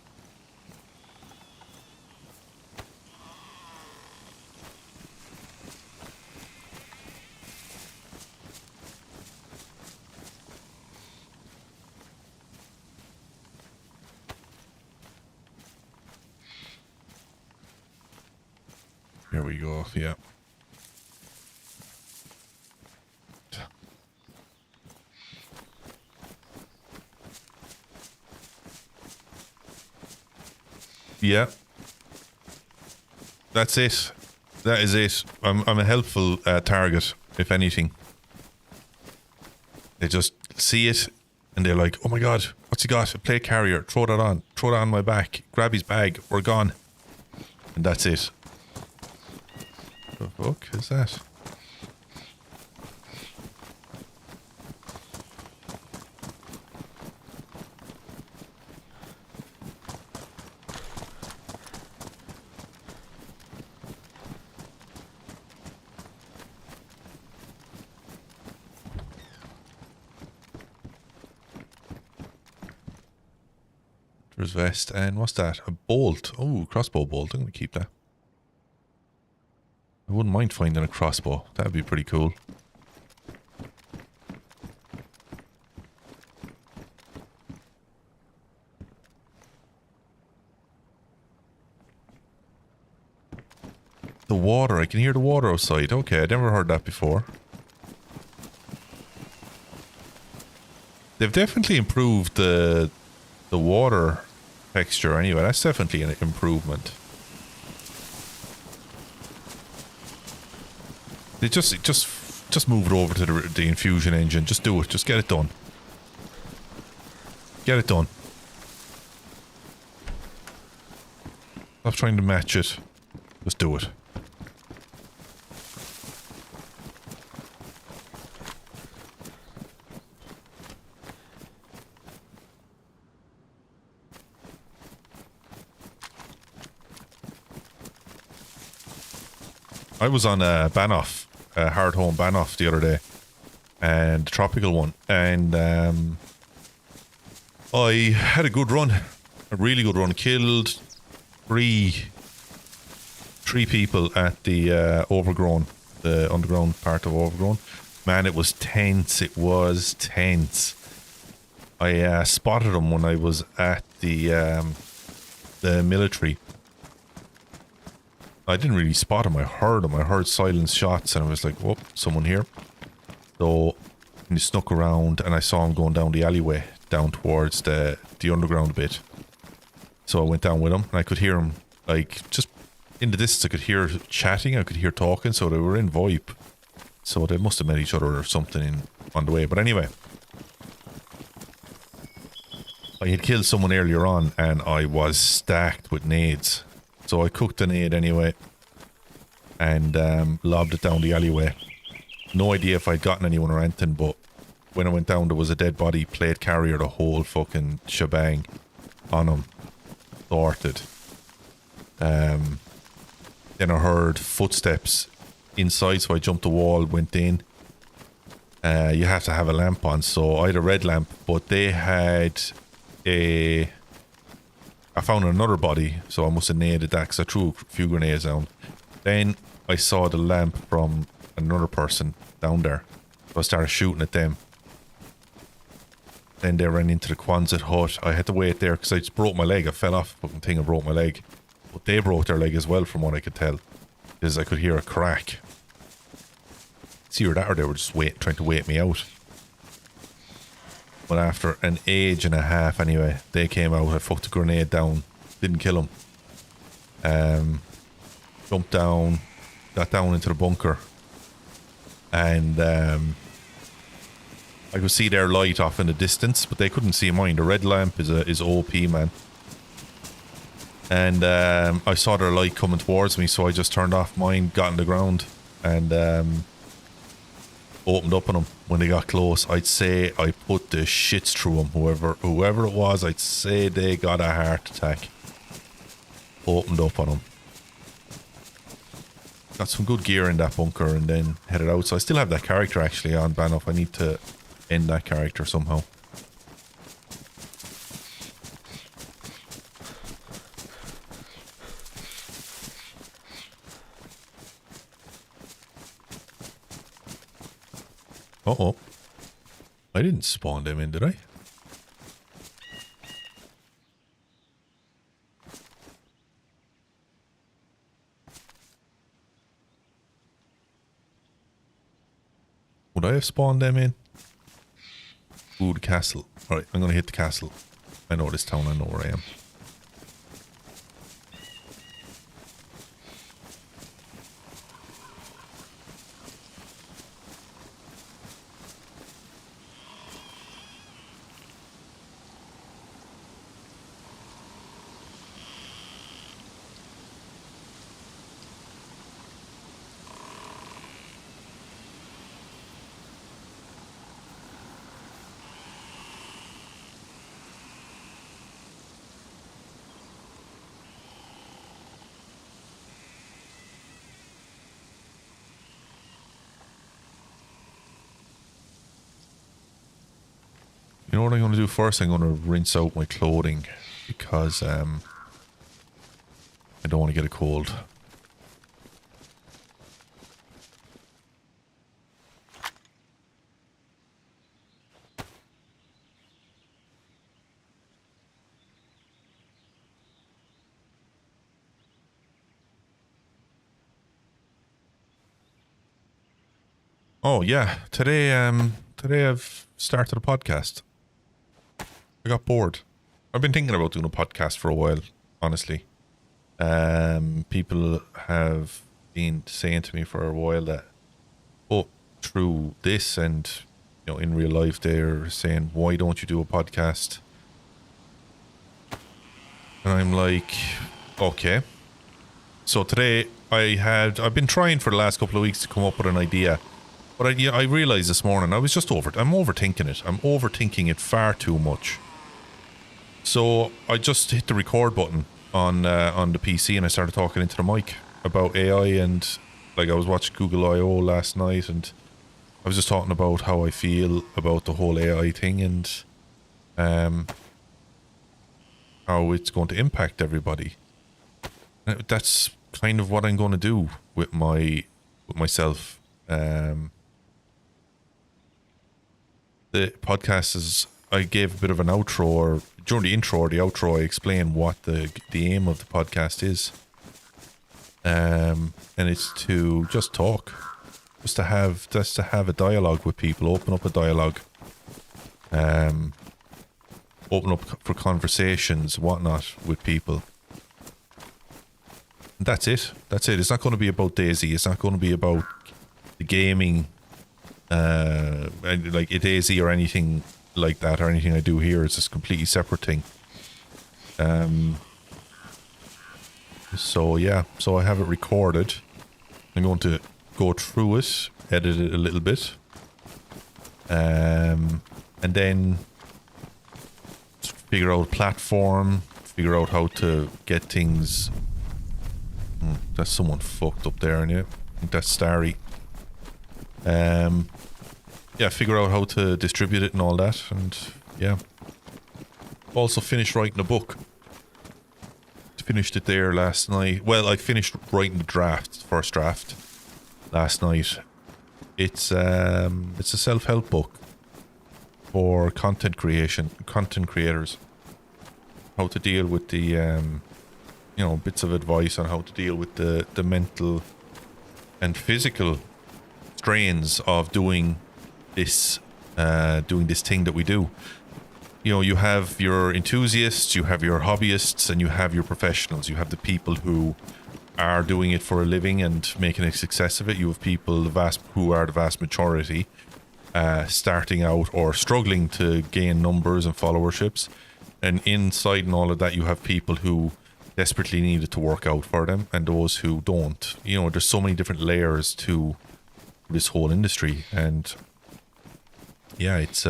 There we go, yeah. Yeah. That's it. That is it. I'm a helpful target, if anything. They just see it and they're like, oh my god, what's he got? A plate carrier. Throw that on. Throw that on my back. Grab his bag. We're gone. And that's it. What the fuck is that? There's vest and what's that? A bolt. Oh, crossbow bolt. I'm going to keep that. I wouldn't mind finding a crossbow. That'd be pretty cool. The water. I can hear the water outside. Okay, I never heard that before. They've definitely improved the water texture anyway. That's definitely an improvement. It just Just move it over to the infusion engine. Just do it. Just get it done. Get it done. Stop trying to match it. Just do it. I was on a Banoff, a hard home Banoff the other day, and the tropical one, and I had a good run, a really good run. Killed three people at the Overgrown, the underground part of Overgrown. Man, it was tense. It was tense. I spotted them when I was at the military. I didn't really spot him. I heard him. I heard silent shots, and I was like, "Whoa, someone here!" So he snuck around, and I saw him going down the alleyway, down towards the underground bit. So I went down with him, and I could hear him, like, just in the distance. I could hear chatting. I could hear talking. So they were in VoIP. So they must have met each other or something on the way. But anyway, I had killed someone earlier on, and I was stacked with nades. So I cooked a nade anyway, and lobbed it down the alleyway. No idea if I'd gotten anyone or anything, but when I went down, there was a dead body, plate carrier, the whole fucking shebang on him. Sorted. Then I heard footsteps inside, so I jumped the wall, went in. You have to have a lamp on, so I had a red lamp, but they had a... I found another body, so I must have naded that because I threw a few grenades down. Then I saw the lamp from another person down there, so I started shooting at them. Then they ran into the Quonset hut. I had to wait there because I just broke my leg. I fell off the fucking thing and broke my leg. But they broke their leg as well, from what I could tell, because I could hear a crack. It's either that or they were just trying to wait me out. But after an age and a half anyway, they came out. I fucked a grenade down. Didn't kill him. Jumped down. Got down into the bunker. And I could see their light off in the distance, but they couldn't see mine. The red lamp is OP, man. And I saw their light coming towards me, so I just turned off mine, got on the ground, and opened up on them when they got close. I'd say I put the shits through them. Whoever it was, I'd say they got a heart attack. Opened up on them. Got some good gear in that bunker and then headed out. So I still have that character actually on Banoff. I need to end that character somehow. Uh-oh. I didn't spawn them in, did I? Would I have spawned them in? Ooh, the castle. Alright, I'm gonna hit the castle. I know this town, I know where I am. You know what I'm going to do first? I'm going to rinse out my clothing because I don't want to get a cold. Oh yeah, today I've started a podcast. I got bored. I've been thinking about doing a podcast for a while, honestly. People have been saying to me for a while that, oh, through this, and you know, in real life, they're saying, "Why don't you do a podcast?" And I'm like, "Okay." So today, I've been trying for the last couple of weeks to come up with an idea, but I realized this morning I'm overthinking it. I'm overthinking it far too much. So I just hit the record button on the PC and I started talking into the mic about AI, and like I was watching Google I/O last night, and I was just talking about how I feel about the whole AI thing, and how it's going to impact everybody. That's kind of what I'm going to do with myself. The podcast is, I gave a bit of an outro, or during the intro or the outro, I explained what the aim of the podcast is. And it's to just talk, just to have a dialogue with people, open up a dialogue, open up for conversations, whatnot, with people. And that's it. It's not going to be about DayZ. It's not going to be about the gaming, like DayZ or anything like that, or anything I do here. It's just a completely separate thing. So yeah, so I have it recorded. I'm going to go through it, edit it a little bit, and then figure out platform, figure out how to get things. That's someone fucked up there, and I think that's Starry. Yeah, figure out how to distribute it and all that, and yeah. Also finished writing a book. Finished it there last night. Well, I finished writing the first draft last night. It's a self-help book for content creators. How to deal with the bits of advice on how to deal with the mental and physical strains of doing this thing that we do. You know, you have your enthusiasts, you have your hobbyists, and you have your professionals. You have the people who are doing it for a living and making a success of it. You have people who are the vast majority, starting out or struggling to gain numbers and followerships. And inside and all of that, you have people who desperately need it to work out for them, and those who don't. You know, there's so many different layers to this whole industry, and yeah, it's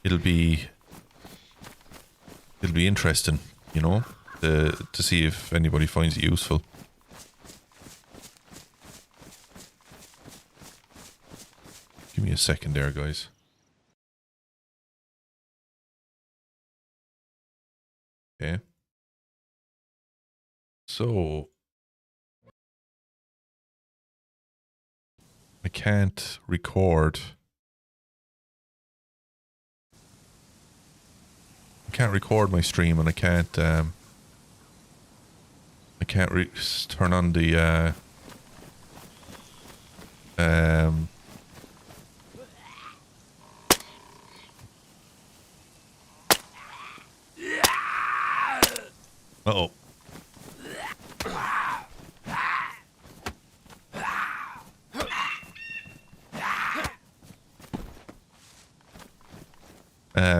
it'll be interesting, you know, to see if anybody finds it useful. Give me a second there, guys. Okay. So I can't record. Can't record my stream, and I can't turn on the uh-oh.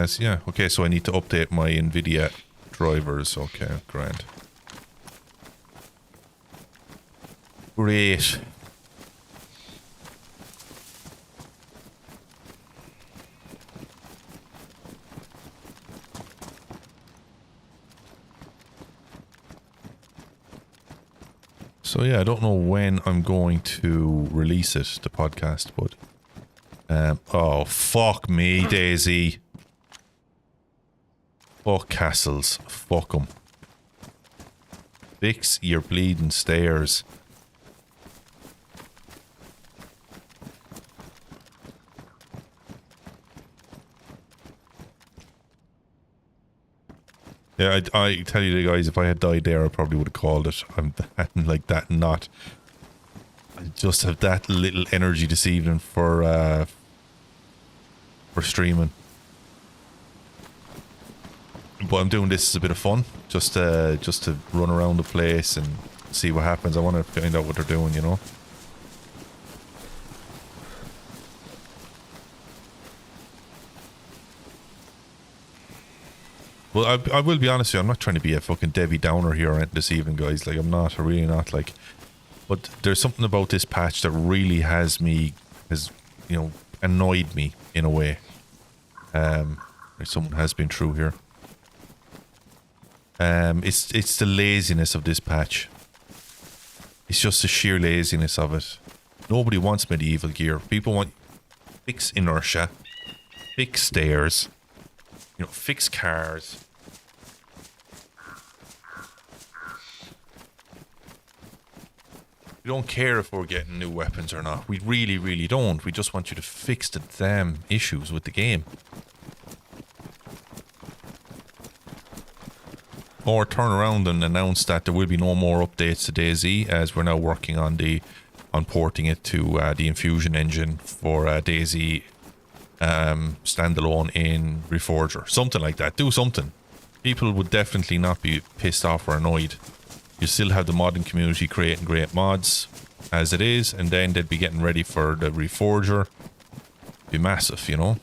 So yeah, okay, so I need to update my NVIDIA drivers. Okay, grand. Great. So yeah, I don't know when I'm going to release it, the podcast, but oh fuck me, DayZ. Fuck castles. Fuck them. Fix your bleeding stairs. Yeah, I tell you guys, if I had died there, I probably would have called it. I'm like that not. I just have that little energy this evening for streaming. But I'm doing this as a bit of fun, just to run around the place and see what happens. I want to find out what they're doing, you know. Well, I will be honest with you, I'm not trying to be a fucking Debbie Downer here this evening, guys. Like, I'm not, really not, like... But there's something about this patch that really has, you know, annoyed me in a way. Someone has been through here. It's the laziness of this patch. It's just the sheer laziness of it. Nobody wants medieval gear. People want fix inertia, fix stairs, you know, fix cars. We don't care if we're getting new weapons or not. We really, really don't. We just want you to fix the damn issues with the game. Or turn around and announce that there will be no more updates to DayZ, as we're now working on porting it to the Infusion engine for DayZ standalone in Reforger. Something like that. Do something. People would definitely not be pissed off or annoyed. You still have the modding community creating great mods as it is, and then they'd be getting ready for the Reforger. Be massive, you know.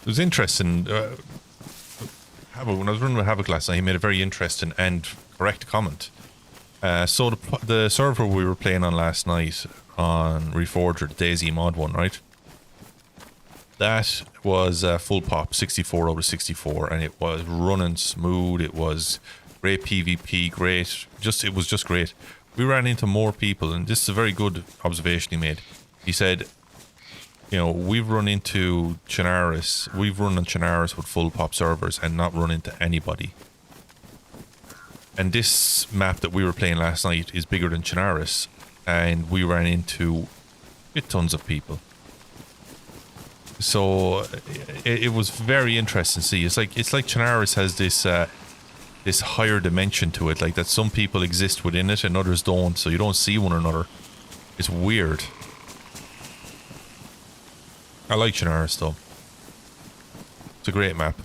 It was interesting. Havoc, when I was running with Havoc last night, he made a very interesting and correct comment. So the server we were playing on last night on Reforger, the DayZ mod one, right? That was full pop, 64 out of 64, and it was running smooth. It was great PvP, great. It was just great. We ran into more people, and this is a very good observation he made. He said, you know, we've run into Chernarus. We've run on Chernarus with full pop servers and not run into anybody. And this map that we were playing last night is bigger than Chernarus, and we ran into tons of people. So it was very interesting to see. It's like Chernarus has this higher dimension to it, like that some people exist within it and others don't, so you don't see one another. It's weird. I like Chernarus though. It's a great map.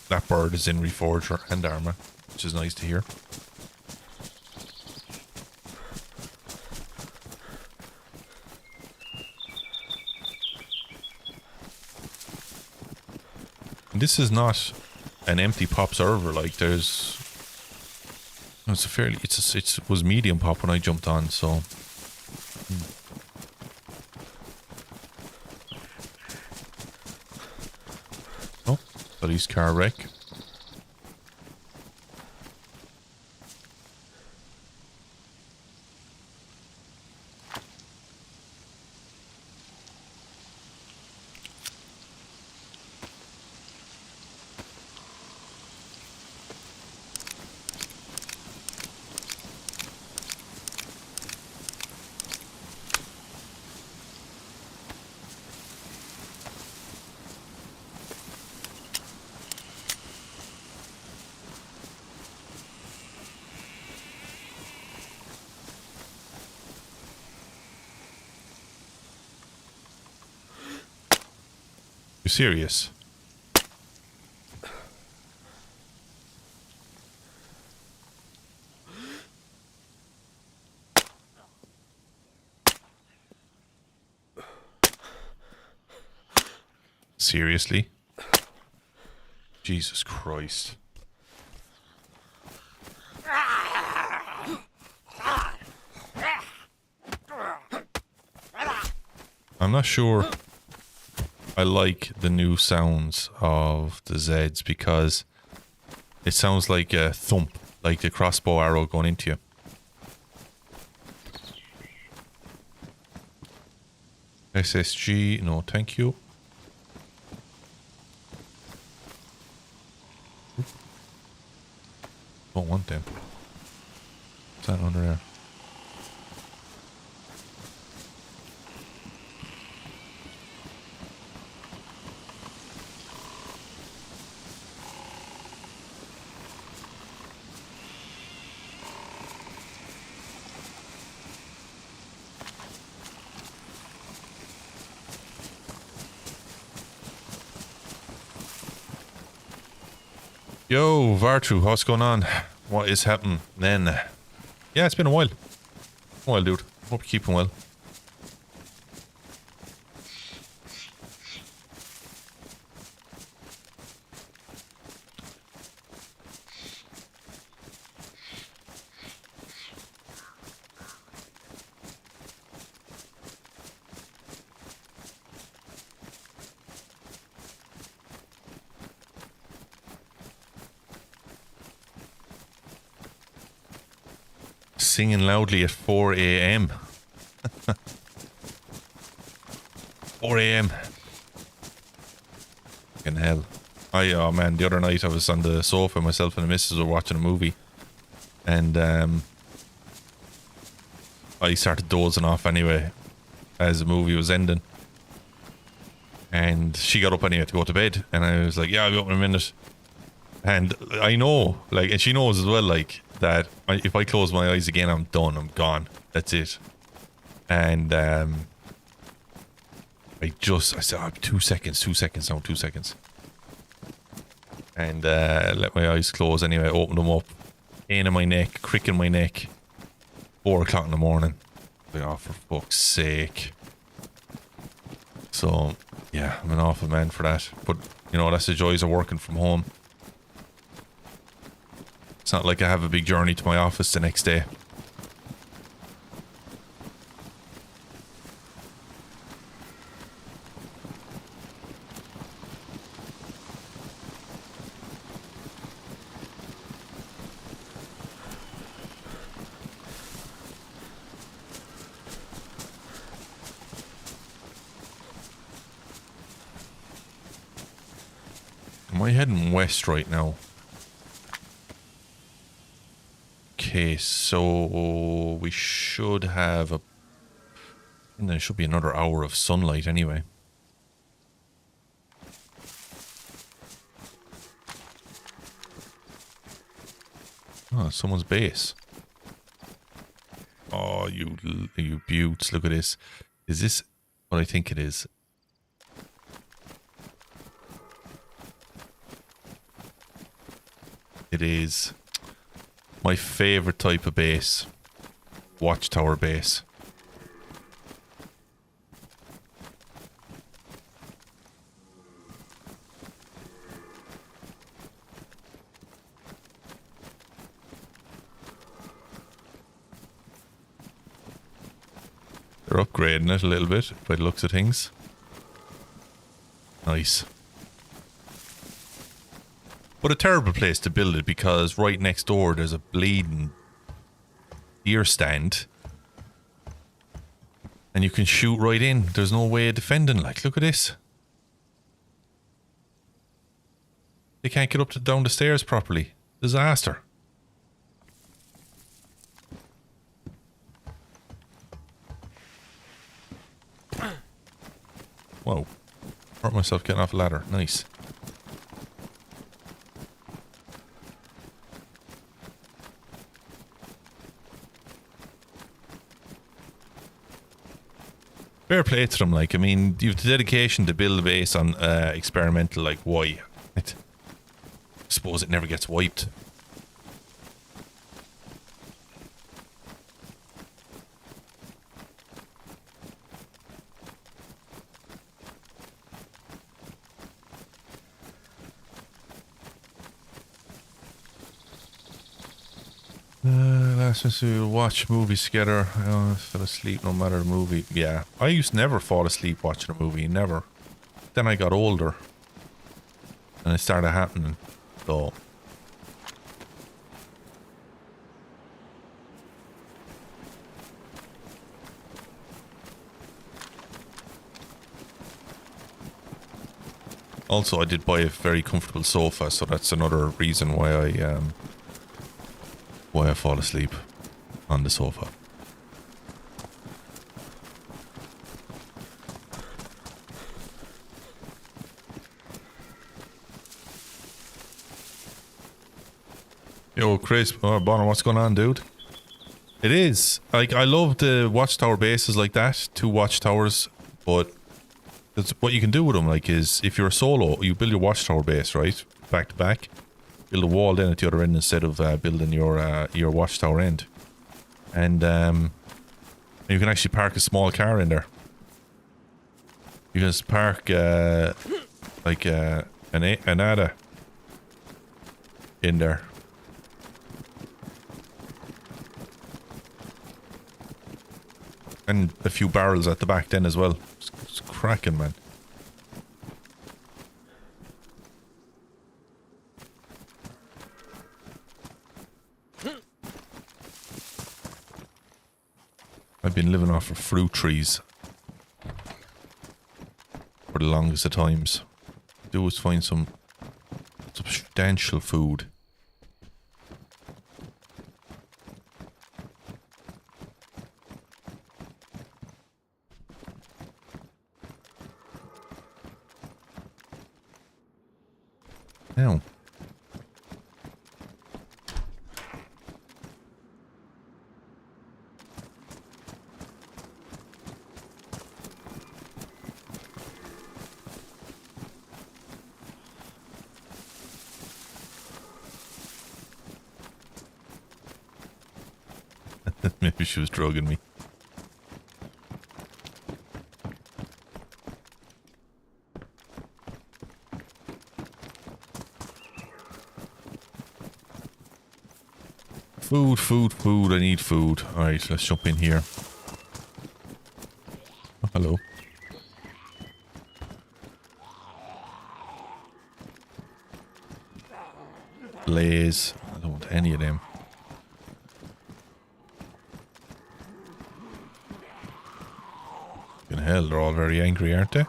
That bird is in Reforger and Arma, which is nice to hear. This is not an empty pop server. Like there's, it was medium pop when I jumped on. So oh, police car wreck. You serious? Seriously? Jesus Christ. I'm not sure I like the new sounds of the Zeds because it sounds like a thump, like the crossbow arrow going into you. SSG, no thank you. Don't want them. What's that under there? Yo, Vartru, what's going on? What is happening then? Yeah, it's been a while. Dude. Hope you're keeping well. Singing loudly at 4 a.m. 4 a.m. Fucking hell. Oh man, the other night I was on the sofa, myself and the missus were watching a movie. And I started dozing off anyway as the movie was ending. And she got up anyway to go to bed. And I was like, yeah, I'll be up in a minute. And I know, like, and she knows as well, like, that if I close my eyes again, I'm done, I'm gone. That's it. And I said, oh, 2 seconds now, 2 seconds. And let my eyes close anyway, open them up. Pain in my neck, crick in my neck. 4 o'clock in the morning. Like, oh, for fuck's sake. So, yeah, I'm an awful man for that. But, you know, that's the joys of working from home. It's not like I have a big journey to my office the next day. Am I heading west right now? Okay, so we should have a... And there should be another hour of sunlight anyway. Oh, someone's base. Oh, you beauts, look at this. Is this what I think it is? It is my favorite type of base. Watchtower base. They're upgrading it a little bit by the looks of things. Nice. But a terrible place to build it because right next door there's a bleeding deer stand. And you can shoot right in. There's no way of defending. Like, look at this. They can't get up to down the stairs properly. Disaster. Whoa. Hurt myself getting off a ladder. Nice. Fair play to them, like, I mean, you've the dedication to build a base on experimental, like, why? I suppose it never gets wiped. Last time we watch movies together, I fell asleep no matter the movie. Yeah, I used to never fall asleep watching a movie, never. Then I got older, and it started happening. So also, I did buy a very comfortable sofa, so that's another reason why I fall asleep on the sofa. Yo, Chris, Bonner, what's going on, dude? It is. Like, I love the watchtower bases like that, 2 watchtowers, but what you can do with them, like, is if you're a solo, you build your watchtower base, right? Back to back. build a wall then at the other end instead of building your watchtower end. And you can actually park a small car in there. You can just park like an ADA in there. And a few barrels at the back then as well. It's cracking, man. I've been living off of fruit trees for the longest of times. Do is find some substantial food. Now. Maybe she was drugging me. Food, food, food. I need food. Alright, let's jump in here. Oh, hello. Blaze. I don't want any of them. In hell, they're all very angry, aren't they?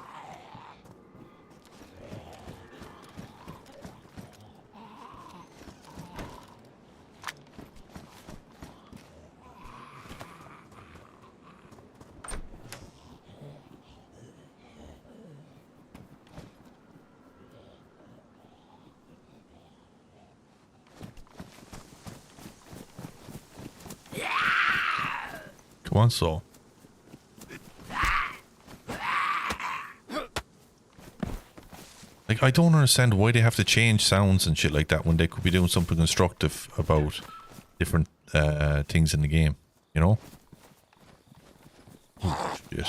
Come on, Saul. Like, I don't understand why they have to change sounds and shit like that when they could be doing something constructive about different things in the game, you know? Oh, shit.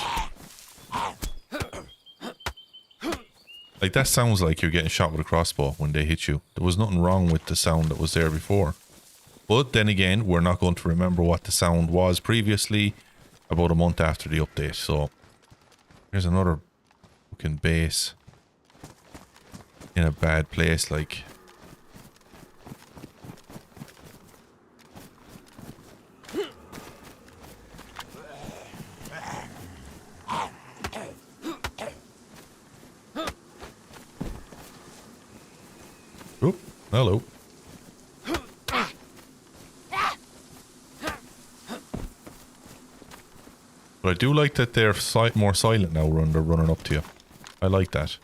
Like, that sounds like you're getting shot with a crossbow when they hit you. There was nothing wrong with the sound that was there before. But then again, we're not going to remember what the sound was previously about a month after the update, so... Here's another fucking base. In a bad place, like... Oh, hello. But I do like that they're more silent now when they're running up to you. I like that.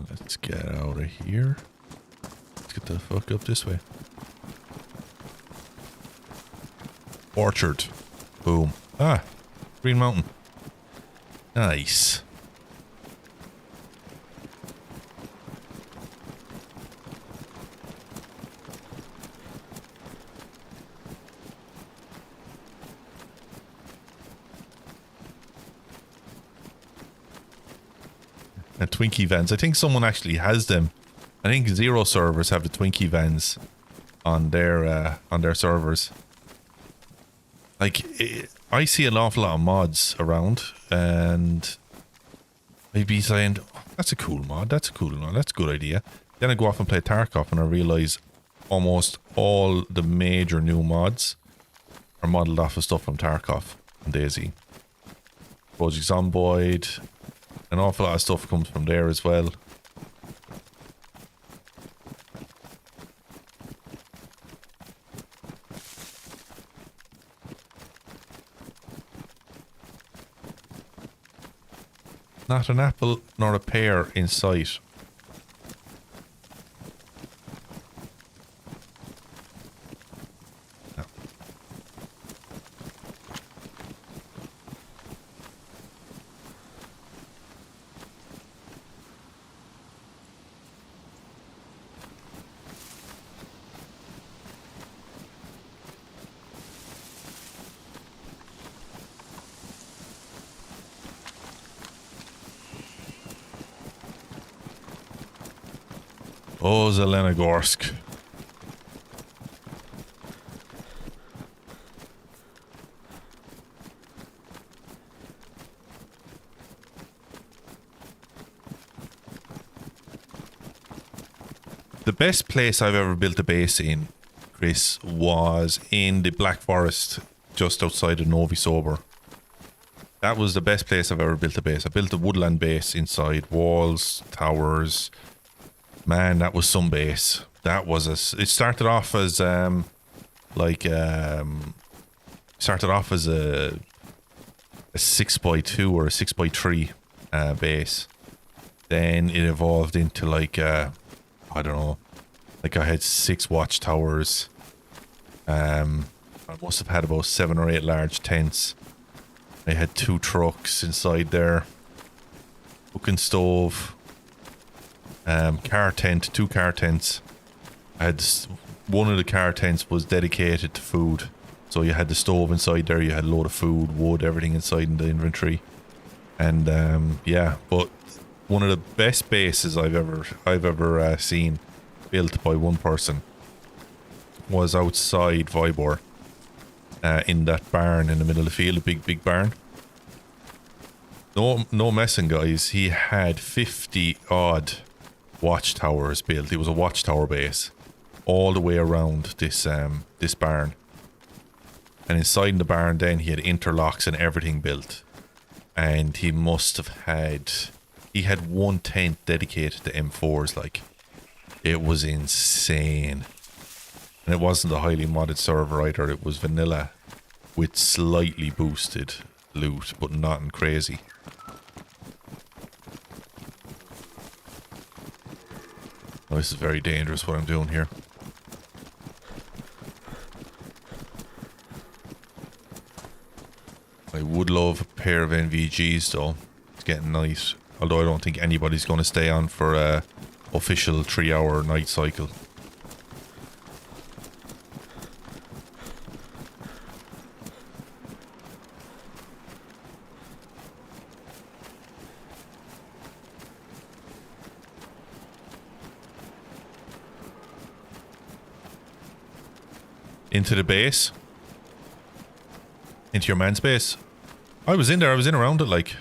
Let's get out of here. Let's get the fuck up this way. Orchard. Boom. Ah, Green Mountain. Nice. Twinkie vans. I think someone actually has them. I think Zero servers have the Twinkie vans on their servers. Like, I see an awful lot of mods around, and I'd be saying, oh, that's a cool mod, that's a cool mod, that's a good idea. Then I go off and play Tarkov and I realise almost all the major new mods are modelled off of stuff from Tarkov and DayZ. Project Zomboid, an awful lot of stuff comes from there as well. Not an apple nor a pear in sight. Oh, Zelenogorsk. The best place I've ever built a base in, Chris, was in the Black Forest just outside of Novi Sobor. That was the best place I've ever built a base. I built a woodland base inside, walls, towers. Man, that was some base. That was it started off as started off as a 6x2 or a 6x3 base. Then it evolved into like I don't know, like I had 6 watchtowers. I must have had about 7 or 8 large tents. I had 2 trucks inside there, cooking stove, car tent, 2 car tents. I had one of the car tents was dedicated to food, so you had the stove inside there. You had a load of food, wood, everything inside in the inventory, and yeah. But one of the best bases I've ever seen built by one person was outside Vybor. In that barn in the middle of the field, a big barn. No messing, guys. He had 50 odd watchtowers built. It was a watchtower base all the way around this barn. And inside the barn then he had interlocks and everything built. And he must have had... He had 1 tent dedicated to M4s, like. It was insane. And it wasn't a highly modded server either. It was vanilla with slightly boosted loot, but nothing crazy. Oh, this is very dangerous what I'm doing here. I would love a pair of NVGs though. It's getting nice. Although I don't think anybody's going to stay on for a official 3-hour night cycle. Into the base. Into your man's base. I was in there, I was in around it, like.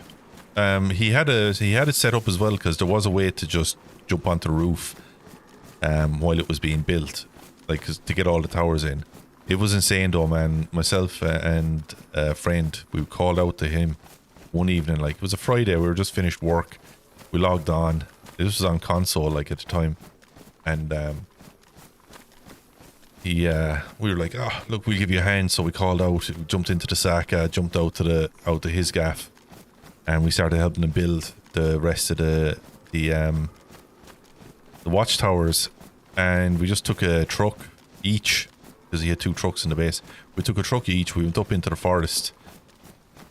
He had it set up as well, because there was a way to just jump onto the roof while it was being built, like, to get all the towers in. It was insane though, man. Myself and a friend, we called out to him one evening, like, it was a Friday, we were just finished work, we logged on, this was on console, like, at the time, and we were like, oh look, we'll give you a hand. So we called out, jumped into the Saka, jumped out to his gaff, and we started helping him build the rest of the watchtowers. And we just took a truck each, because he had 2 trucks in the base. We took a truck each, we went up into the forest.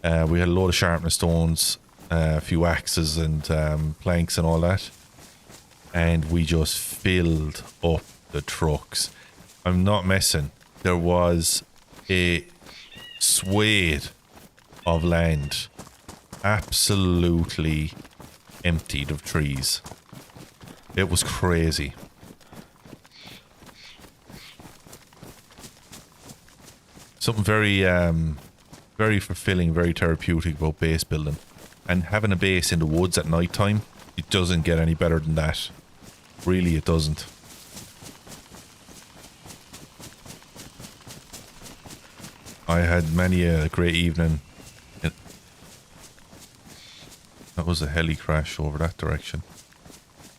We had a load of sharpening stones, a few axes and planks and all that, and we just filled up the trucks. I'm not messing. There was a swathe of land absolutely emptied of trees. It was crazy. Something very very fulfilling, very therapeutic about base building. And having a base in the woods at night time, it doesn't get any better than that. Really, it doesn't. I had many a great evening. That was a heli crash over that direction.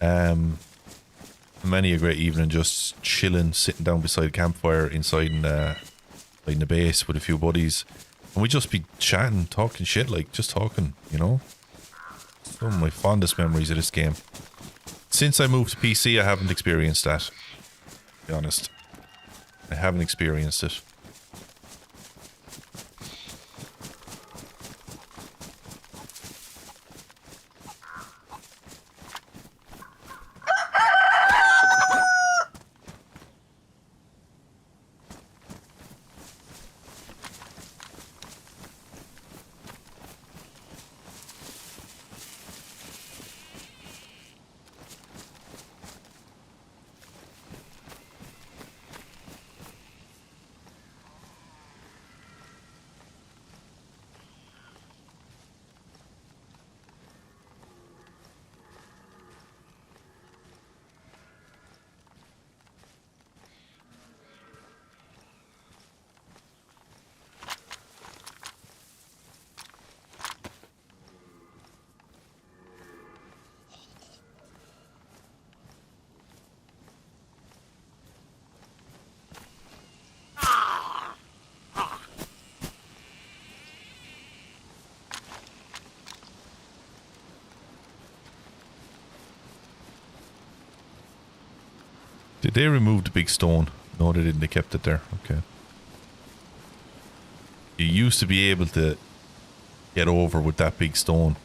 Many a great evening just chilling, sitting down beside a campfire inside in the base with a few buddies. And we'd just be chatting, talking shit, like, just talking, you know? Some of my fondest memories of this game. Since I moved to PC, I haven't experienced that. To be honest. I haven't experienced it. Did they remove the big stone? No, they didn't. They kept it there. Okay. You used to be able to get over with that big stone.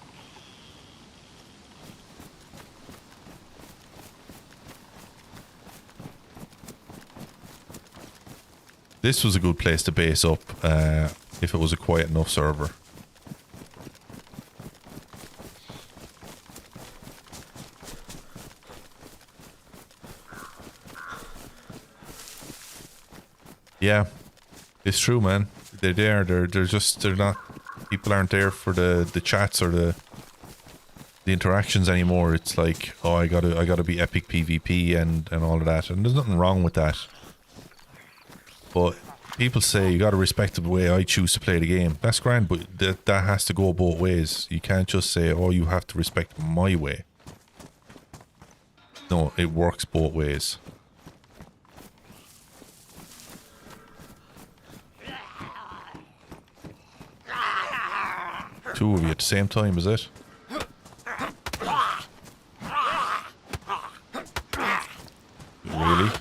This was a good place to base up if it was a quiet enough server. Yeah, it's true, man. They're there. They're not. People aren't there for the chats or the interactions anymore. It's like, oh, I gotta be epic PvP and all of that, and there's nothing wrong with that. But people say you gotta respect the way I choose to play the game. That's grand, but that has to go both ways. You can't just say, oh, you have to respect my way. No, it works both ways. Two of you at the same time, is it? Really?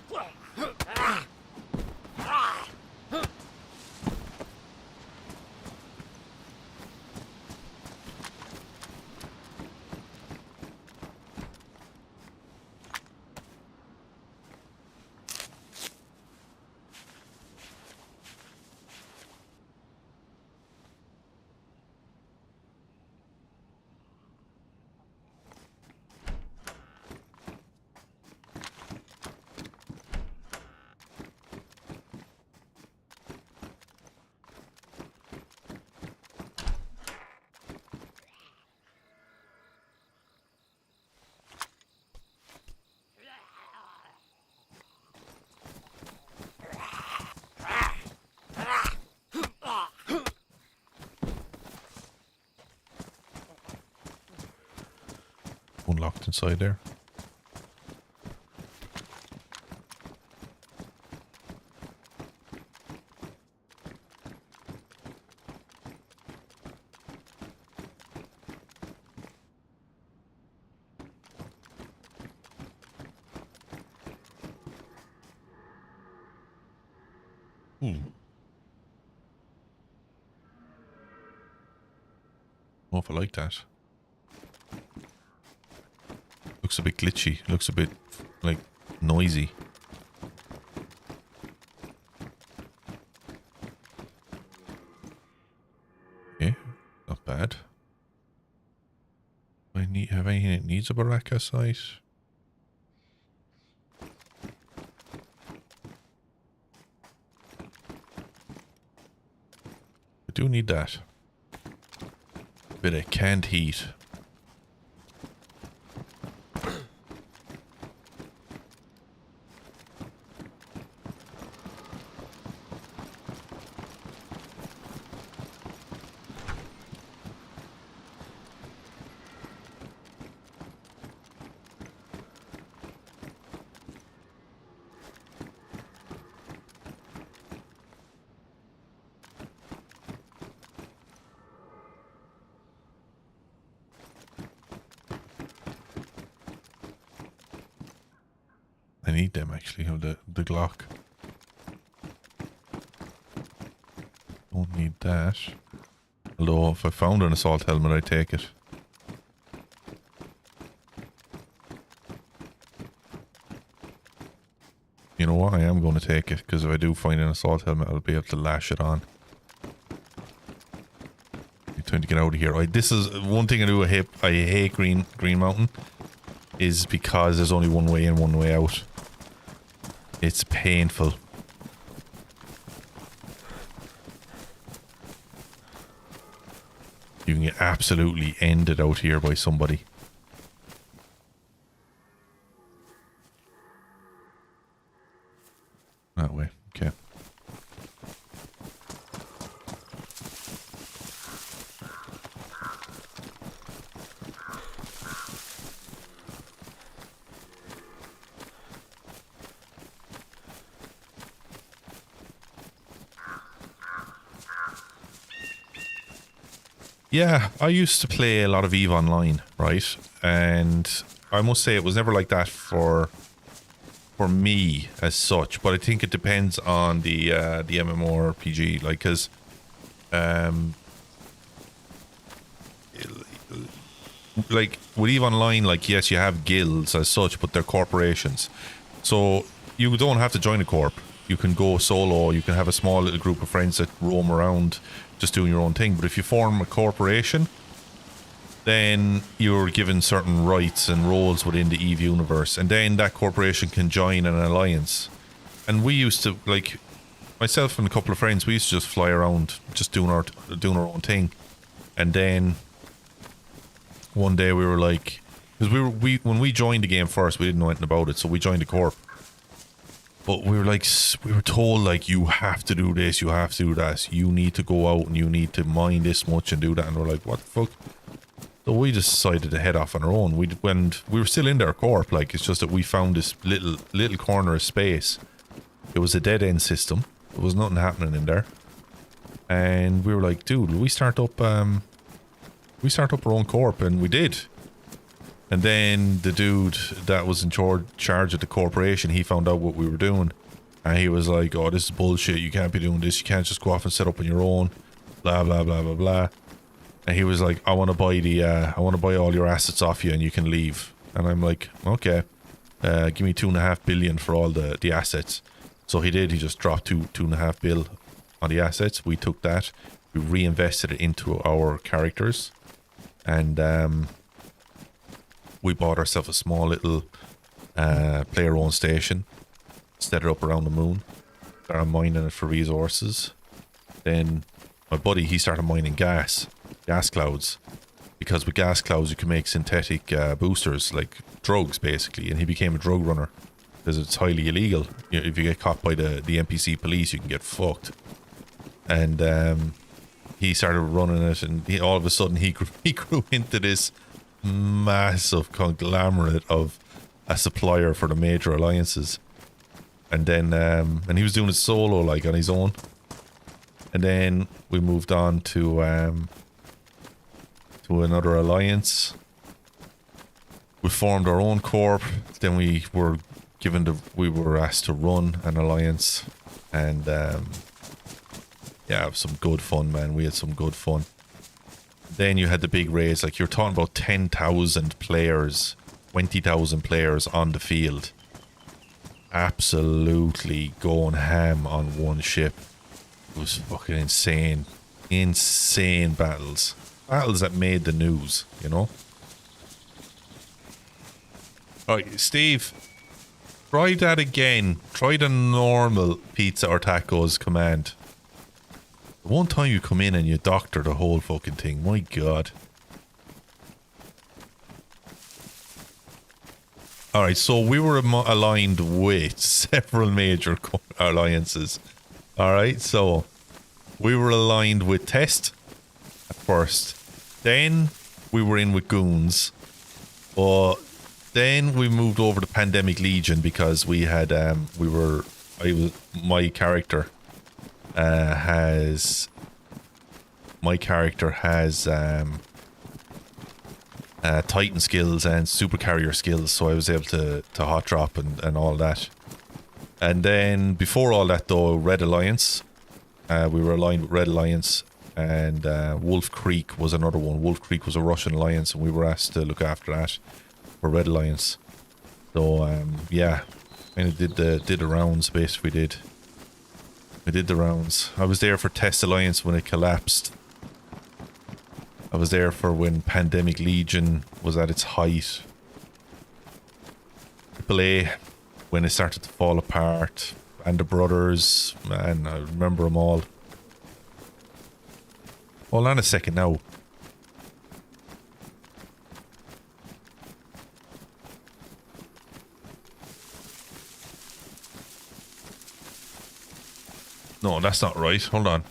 Unlocked inside there. Oh, if I like that. Looks a bit glitchy. Looks a bit, like, noisy. Okay, not bad. Do I have anything that needs a Baraka site? I do need that. A bit of canned heat. I need them actually, of the Glock. Don't need that. Although if I found an assault helmet, I'd take it. You know what, I am going to take it, because if I do find an assault helmet, I'll be able to lash it on. It's time to get out of here. This is one thing I do. I hate Green Mountain, is because there's only one way in, one way out. It's painful. You can get absolutely ended out here by somebody. That way, okay. Yeah, I used to play a lot of EVE Online, right? And I must say it was never like that for for me as such, but I think it depends on the MMORPG, like, because like with EVE Online, like, yes, you have guilds as such, but they're corporations, so you don't have to join a corp. You can go solo. You can have a small little group of friends that roam around just doing your own thing. But if you form a corporation, then you're given certain rights and roles within the EVE universe, and then that corporation can join an alliance. And we used to, like, myself and a couple of friends, we used to just fly around just doing our own thing. And then one day we were like, because when we joined the game first, we didn't know anything about it, so we joined the corp. But we were like, we were told, like, you have to do this, you have to do that, you need to go out and you need to mine this much and do that. And we're like, what the fuck? So we just decided to head off on our own. We were still in their corp, like, it's just that we found this little corner of space. It was a dead end system. There was nothing happening in there. And we were like, dude, we start up our own corp, and we did. And then the dude that was in charge of the corporation, he found out what we were doing. And he was like, oh, this is bullshit. You can't be doing this. You can't just go off and set up on your own. Blah, blah, blah, blah, blah. And he was like, I want to buy all your assets off you and you can leave. And I'm like, okay, give me 2.5 billion for all the assets. So he did. He just dropped 2.5 bill on the assets. We took that. We reinvested it into our characters. And, we bought ourselves a small little player-owned station, set it up around the moon, started mining it for resources. Then my buddy, he started mining gas clouds, because with gas clouds you can make synthetic boosters, like drugs basically, and he became a drug runner because it's highly illegal. You know, if you get caught by the NPC police, you can get fucked. And he started running it, and all of a sudden he grew into this massive conglomerate of a supplier for the major alliances. And then and he was doing it solo, like, on his own. And then we moved on to another alliance. We formed our own corp. Then we were asked to run an alliance. And yeah, it was some good fun, man. We had some good fun. Then you had the big raise, like, you're talking about 10,000 players, 20,000 players on the field. Absolutely going ham on one ship. It was fucking insane. Insane battles. Battles that made the news, you know? Alright, Steve. Try that again. Try the normal pizza or tacos command. The one time you come in and you doctor the whole fucking thing, my god. Alright, so we were aligned with several major alliances. Alright, so we were aligned with Test at first. Then we were in with Goons. But then we moved over to Pandemic Legion because we had, my character has Titan skills and super carrier skills, so I was able to hot drop and all that. And then before all that though, Red Alliance, we were aligned with Red Alliance, and Wolf Creek was another one. Wolf Creek was a Russian alliance, and we were asked to look after that for Red Alliance. So yeah, kind of did the rounds. Basically we did the rounds. I was there for Test Alliance when it collapsed. I was there for when Pandemic Legion was at its height. AAA, when it started to fall apart. And the Brothers, man, I remember them all. Hold on a second now. No, that's not right. Hold on.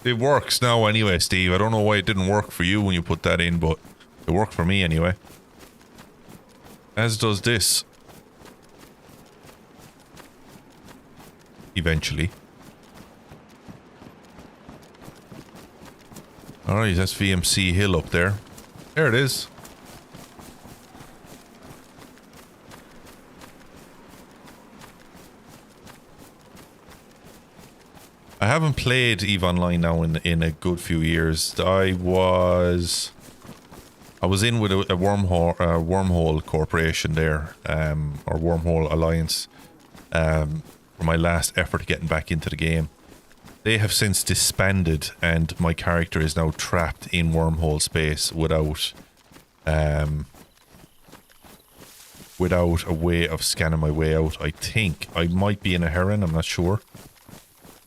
It works now anyway, Steve. I don't know why it didn't work for you when you put that in, but it worked for me anyway. As does this. Eventually. Alright, that's VMC Hill up there. There it is. I haven't played EVE Online now in a good few years. I was in with a wormhole corporation there, or wormhole alliance, for my last effort getting back into the game. They have since disbanded, and my character is now trapped in wormhole space without a way of scanning my way out. I think I might be in a Heron. I'm not sure.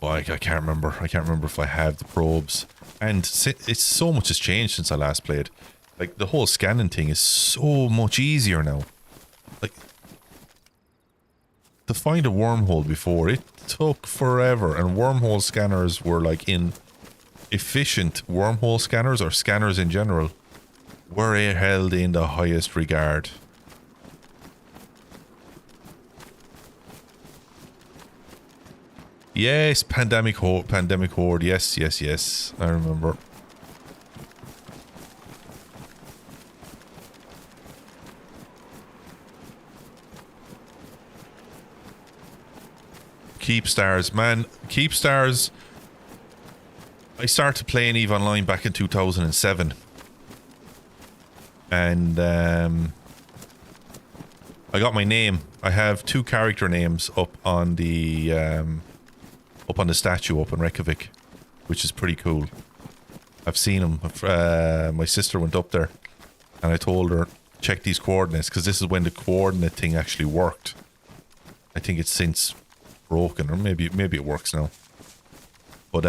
Well, I can't remember. I can't remember if I have the probes. And it's so much has changed since I last played. Like, the whole scanning thing is so much easier now. Like, to find a wormhole before, it took forever. And wormhole scanners were like efficient wormhole scanners, or scanners in general, were held in the highest regard. Yes, Pandemic Horde, yes, yes, yes, I remember. Keep Stars, man, Keep Stars. I started playing EVE Online back in 2007. And, I got my name. I have 2 character names up on the statue up in Reykjavik, which is pretty cool. I've seen them. My sister went up there, and I told her, check these coordinates, because this is when the coordinate thing actually worked. I think it's since broken, or maybe it works now. But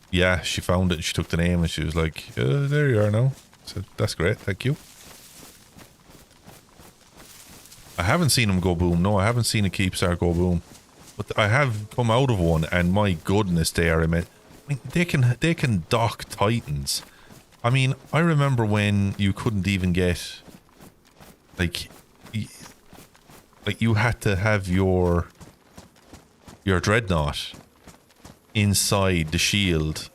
yeah, she found it and she took the name and she was like, there you are now. I said, that's great, thank you. I haven't seen them go boom. No, I haven't seen a Keepstar go boom. But I have come out of one, and my goodness, I mean, they can dock Titans. I mean, I remember when you couldn't even get, like you had to have your dreadnought inside the shield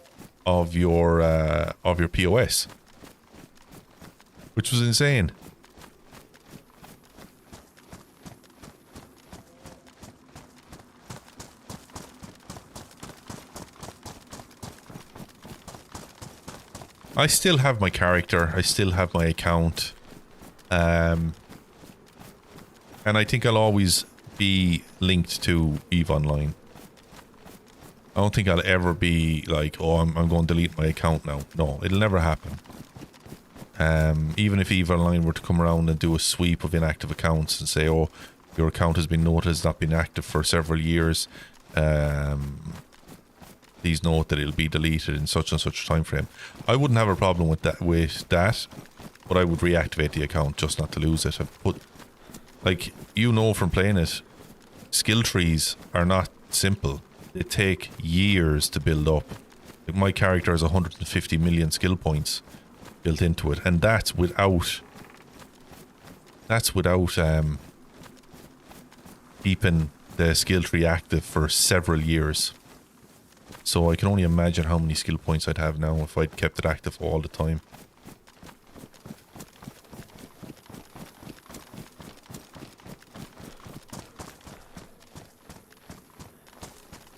of your POS, which was insane. I still have my character, I still have my account, and I think I'll always be linked to EVE Online. I don't think I'll ever be like, oh, I'm going to delete my account now. No, it'll never happen. Even if EVE Online were to come around and do a sweep of inactive accounts and say, oh, your account has been noted as not been active for several years, please note that it'll be deleted in such and such a time frame. I wouldn't have a problem with that, but I would reactivate the account just not to lose it. But, like, you know from playing it, skill trees are not simple. They take years to build up. Like, my character has 150 million skill points built into it, and that's without keeping the skill tree active for several years. So I can only imagine how many skill points I'd have now if I'd kept it active all the time.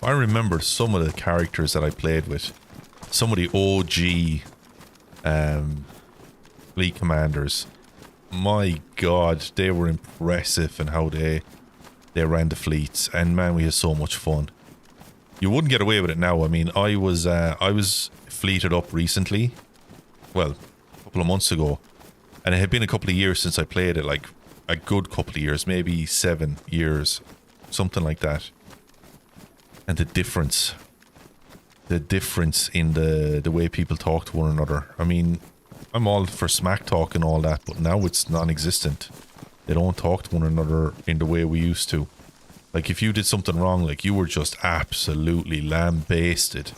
I remember some of the characters that I played with. Some of the OG fleet commanders. My god, they were impressive in how they ran the fleets. And man, we had so much fun. You wouldn't get away with it now. I mean, I was fleeted up recently. Well, a couple of months ago. And it had been a couple of years since I played it. Like, a good couple of years. Maybe 7 years. Something like that. And the difference in the way people talk to one another. I mean, I'm all for smack talk and all that, but now it's non-existent. They don't talk to one another in the way we used to. Like, if you did something wrong, like, you were just absolutely lambasted.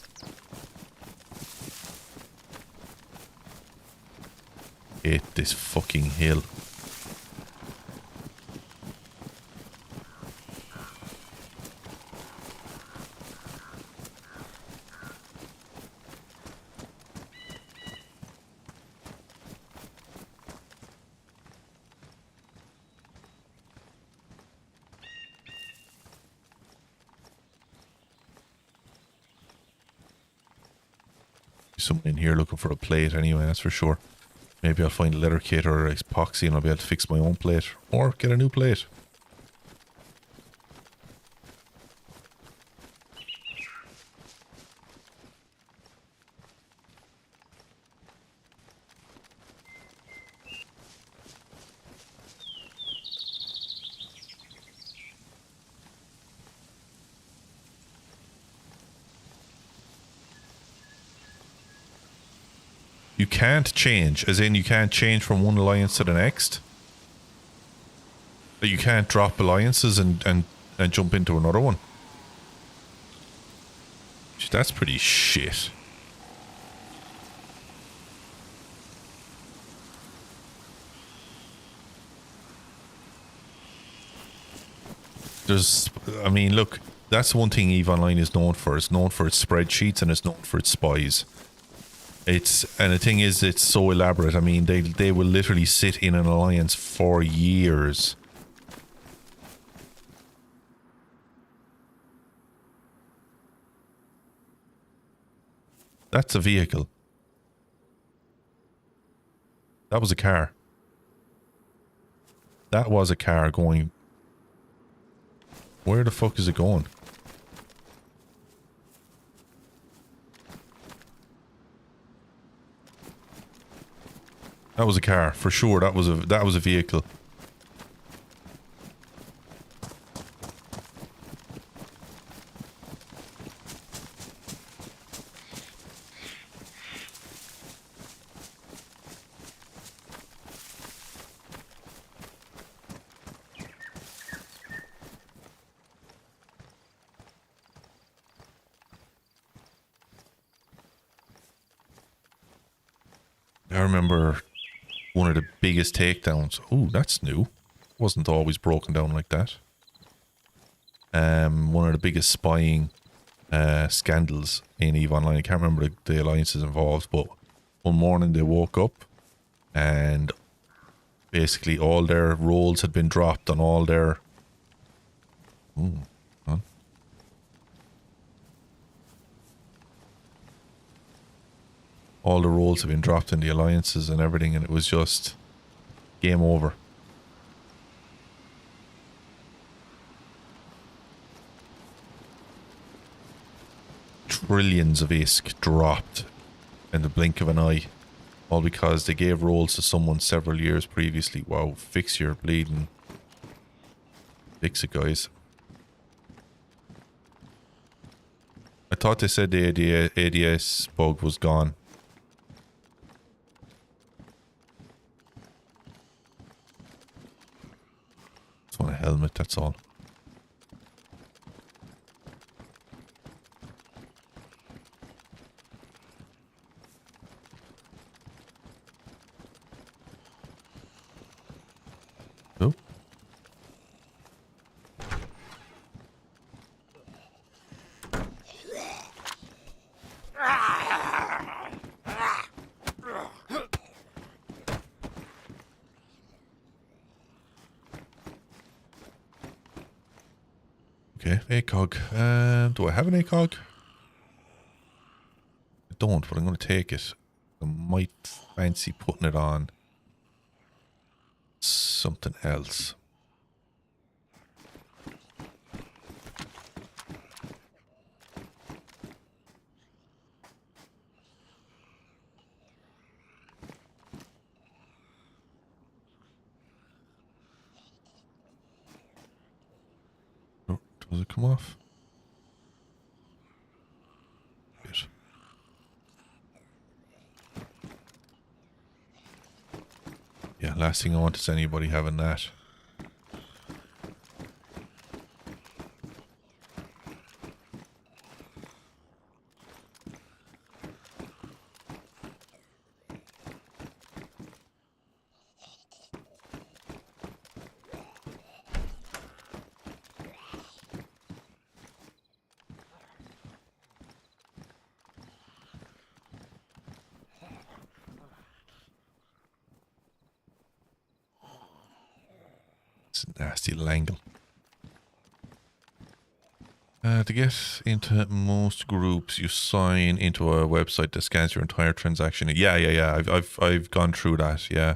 Hit this fucking hill. Someone in here looking for a plate anyway, that's for sure. Maybe I'll find a leather kit or epoxy and I'll be able to fix my own plate. Or get a new plate. You can't change, as in you can't change from one alliance to the next. But you can't drop alliances and jump into another one. That's pretty shit. I mean, look, that's one thing EVE Online is known for. It's known for its spreadsheets and it's known for its spies. And the thing is, it's so elaborate. I mean, they will literally sit in an alliance for years. That's a vehicle. That was a car. That was a car going... Where the fuck is it going? That was a car, for sure. That was a vehicle. I remember one of the biggest takedowns. Oh, that's new. Wasn't always broken down like that. One of the biggest spying scandals in EVE Online. I can't remember the alliances involved, but one morning they woke up and basically all their roles had been dropped on all their... Ooh, huh? All the roles had been dropped in the alliances and everything, and it was just game over. Trillions of ISK dropped in the blink of an eye, all because they gave roles to someone several years previously. Wow, fix your bleeding. Fix it, guys. I thought they said the ADS bug was gone. Just want a helmet, that's all. Oh. Okay, ACOG. Do I have an ACOG? I don't, but I'm going to take it. I might fancy putting it on something else. Oh, does it come off? Good. Yeah, last thing I want is anybody having that. It's a nasty little angle. To get into most groups, you sign into a website that scans your entire transaction. Yeah. I've gone through that. Yeah.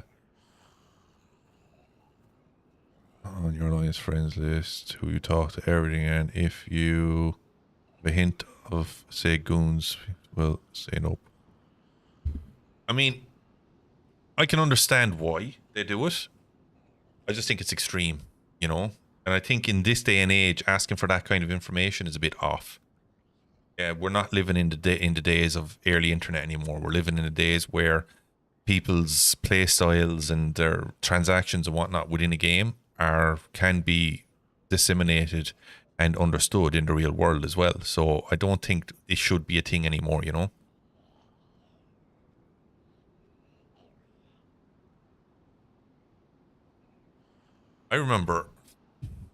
On your alliance friends list, who you talk to, everything, and if you have a hint of, say, goons, well, say nope. I mean, I can understand why they do it. I just think it's extreme, you know? And I think in this day and age, asking for that kind of information is a bit off. Yeah, we're not living in the days of early internet anymore. We're living in the days where people's play styles and their transactions and whatnot within a game can be disseminated and understood in the real world as well. So I don't think it should be a thing anymore, you know? I remember,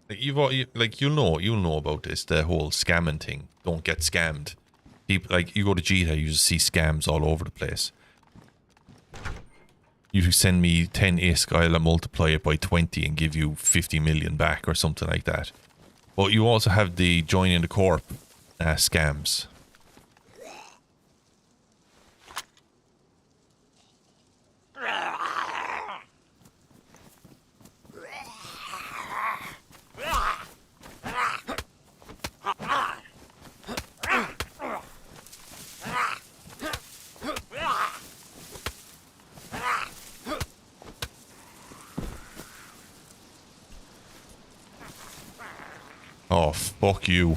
like you'll know about this, the whole scamming thing. Don't get scammed. People, like, you go to Jita, you just see scams all over the place. You send me 10 ISK, I'll multiply it by 20 and give you 50 million back or something like that. But you also have the joining the corp scams. Oh, fuck you.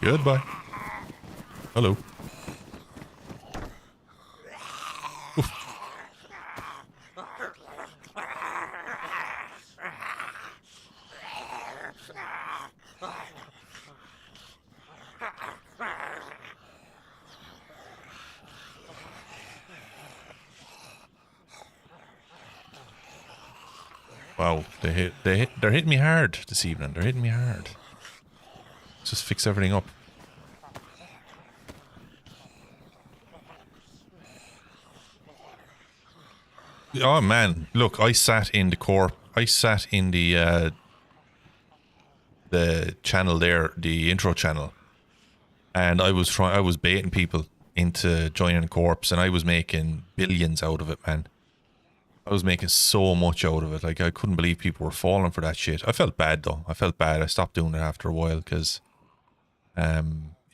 Goodbye. Hello. Oof. Wow, they're hitting me hard this evening. They're hitting me hard. Let's just fix everything up. Oh man, look, I sat in the channel there, the intro channel, and I was baiting people into joining Corps, and I was making billions out of it, man. I was making so much out of it. Like, I couldn't believe people were falling for that shit. I felt bad though. I felt bad. I stopped doing it after a while because it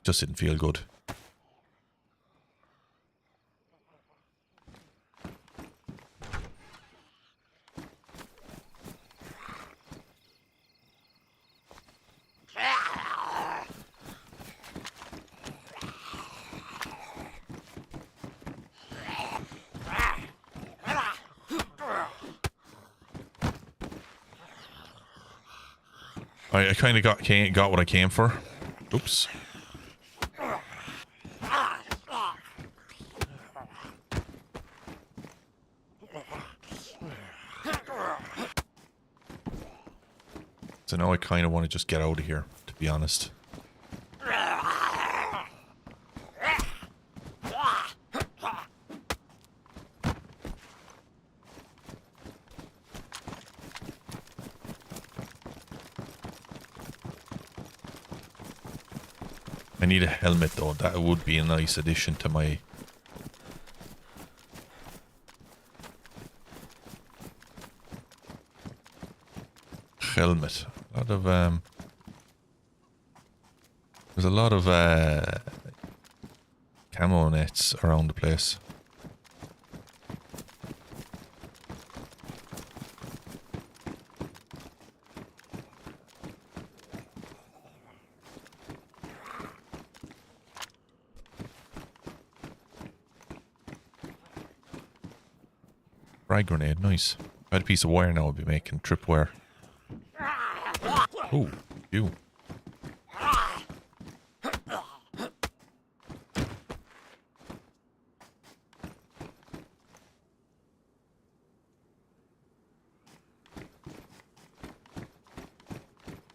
just didn't feel good. I kind of got what I came for. Oops. So now I kind of want to just get out of here, to be honest. I need a helmet though. That would be a nice addition to my... helmet. A lot of there's a lot of camo nets around the place. Frag grenade, nice. If I had a piece of wire now, I'd be making tripwire. Oh, you.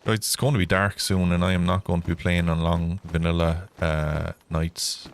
It's going to be dark soon, and I am not going to be playing on long vanilla nights.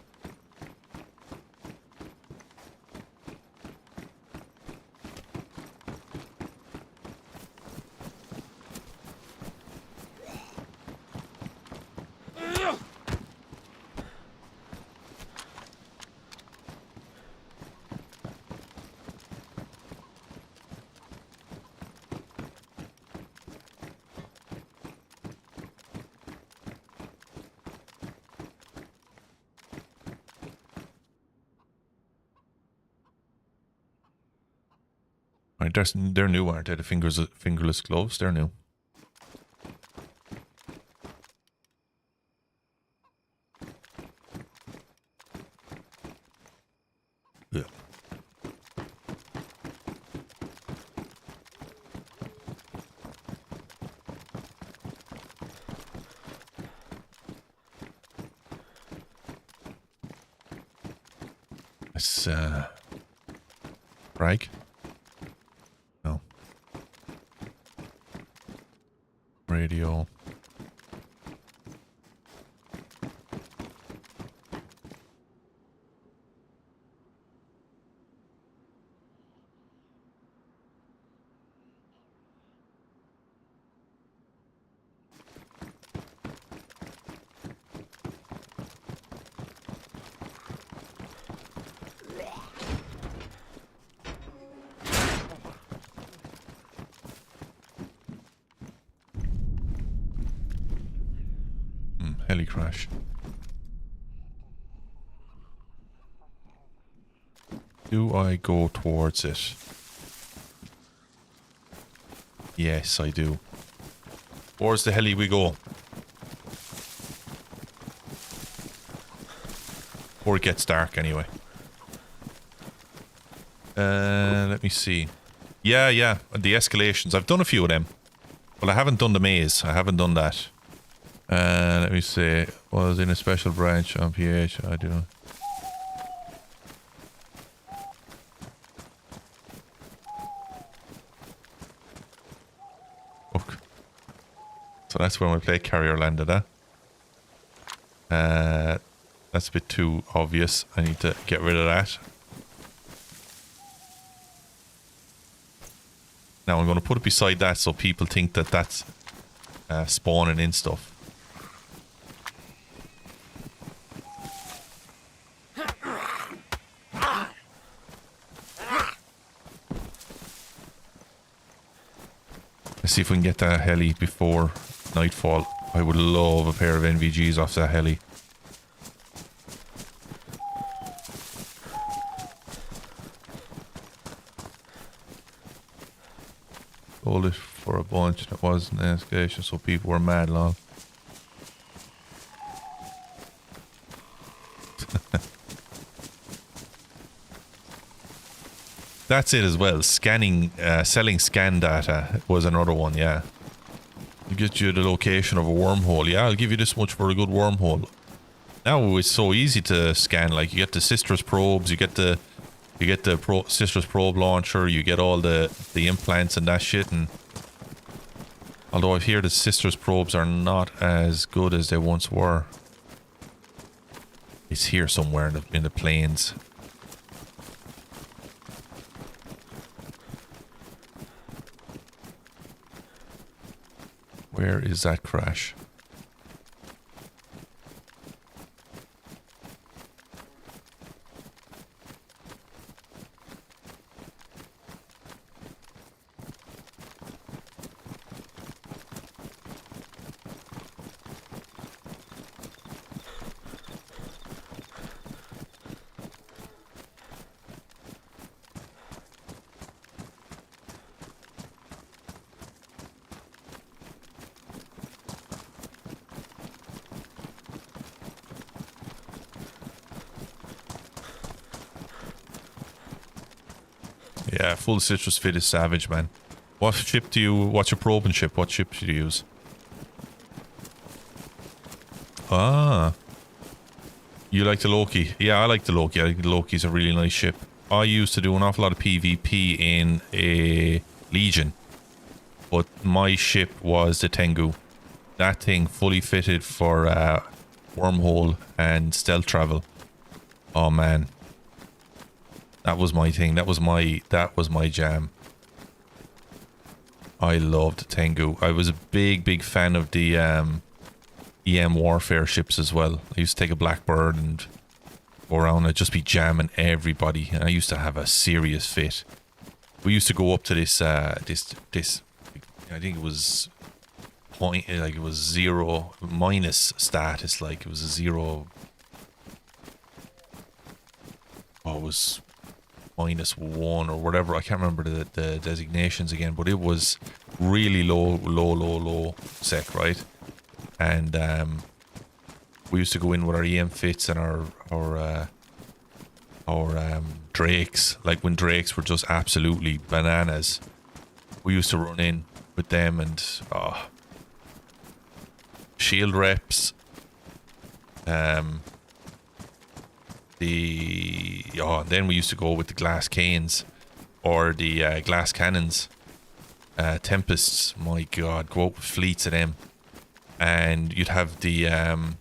Right, they're new, aren't they? The fingerless gloves, they're new. Yeah. It's Bragg? No. Radio. Heli crash. Do I go towards it? Yes, I do. Towards the heli we go. Before it gets dark, anyway. Let me see. Yeah. The escalations. I've done a few of them. But I haven't done the maze. I haven't done that. Let me see. Was in a special branch on PH. I do. Fuck. So that's where my plate carrier landed, huh? That's a bit too obvious. I need to get rid of that. Now I'm going to put it beside that so people think that that's spawning in stuff. Let's see if we can get that heli before nightfall. I would love a pair of NVGs off that heli. Sold it for a bunch and it wasn't an escalation, so people were mad long. That's it as well. Scanning, selling scan data was another one, yeah. I'll get you the location of a wormhole. Yeah, I'll give you this much for a good wormhole. Now it's so easy to scan. Like, you get the Sisters probes, you get the Sisters probe launcher, you get all the implants and that shit. And although I hear the Sisters probes are not as good as they once were. It's here somewhere in the plains. Where is that crash? Yeah, full citrus fit is savage, man. What's your probing ship? What ship do you use? Ah. You like the Loki? Yeah, I like the Loki. I think the Loki's a really nice ship. I used to do an awful lot of PvP in a Legion. But my ship was the Tengu. That thing fully fitted for wormhole and stealth travel. Oh man. That was my thing. That was my jam. I loved Tengu. I was a big fan of the EM warfare ships as well. I used to take a Blackbird and go around and just be jamming everybody. And I used to have a serious fit. We used to go up to this I think it was it was 0 minus status. Like, it was a 0. Oh, it was -1 or whatever. I can't remember the designations again, but it was really low sec, right? And we used to go in with our EM fits and our drakes. Like when drakes were just absolutely bananas, we used to run in with them and shield reps. And then we used to go with the glass canes or the glass cannons. Tempests, my god, go out with fleets of them. And you'd have the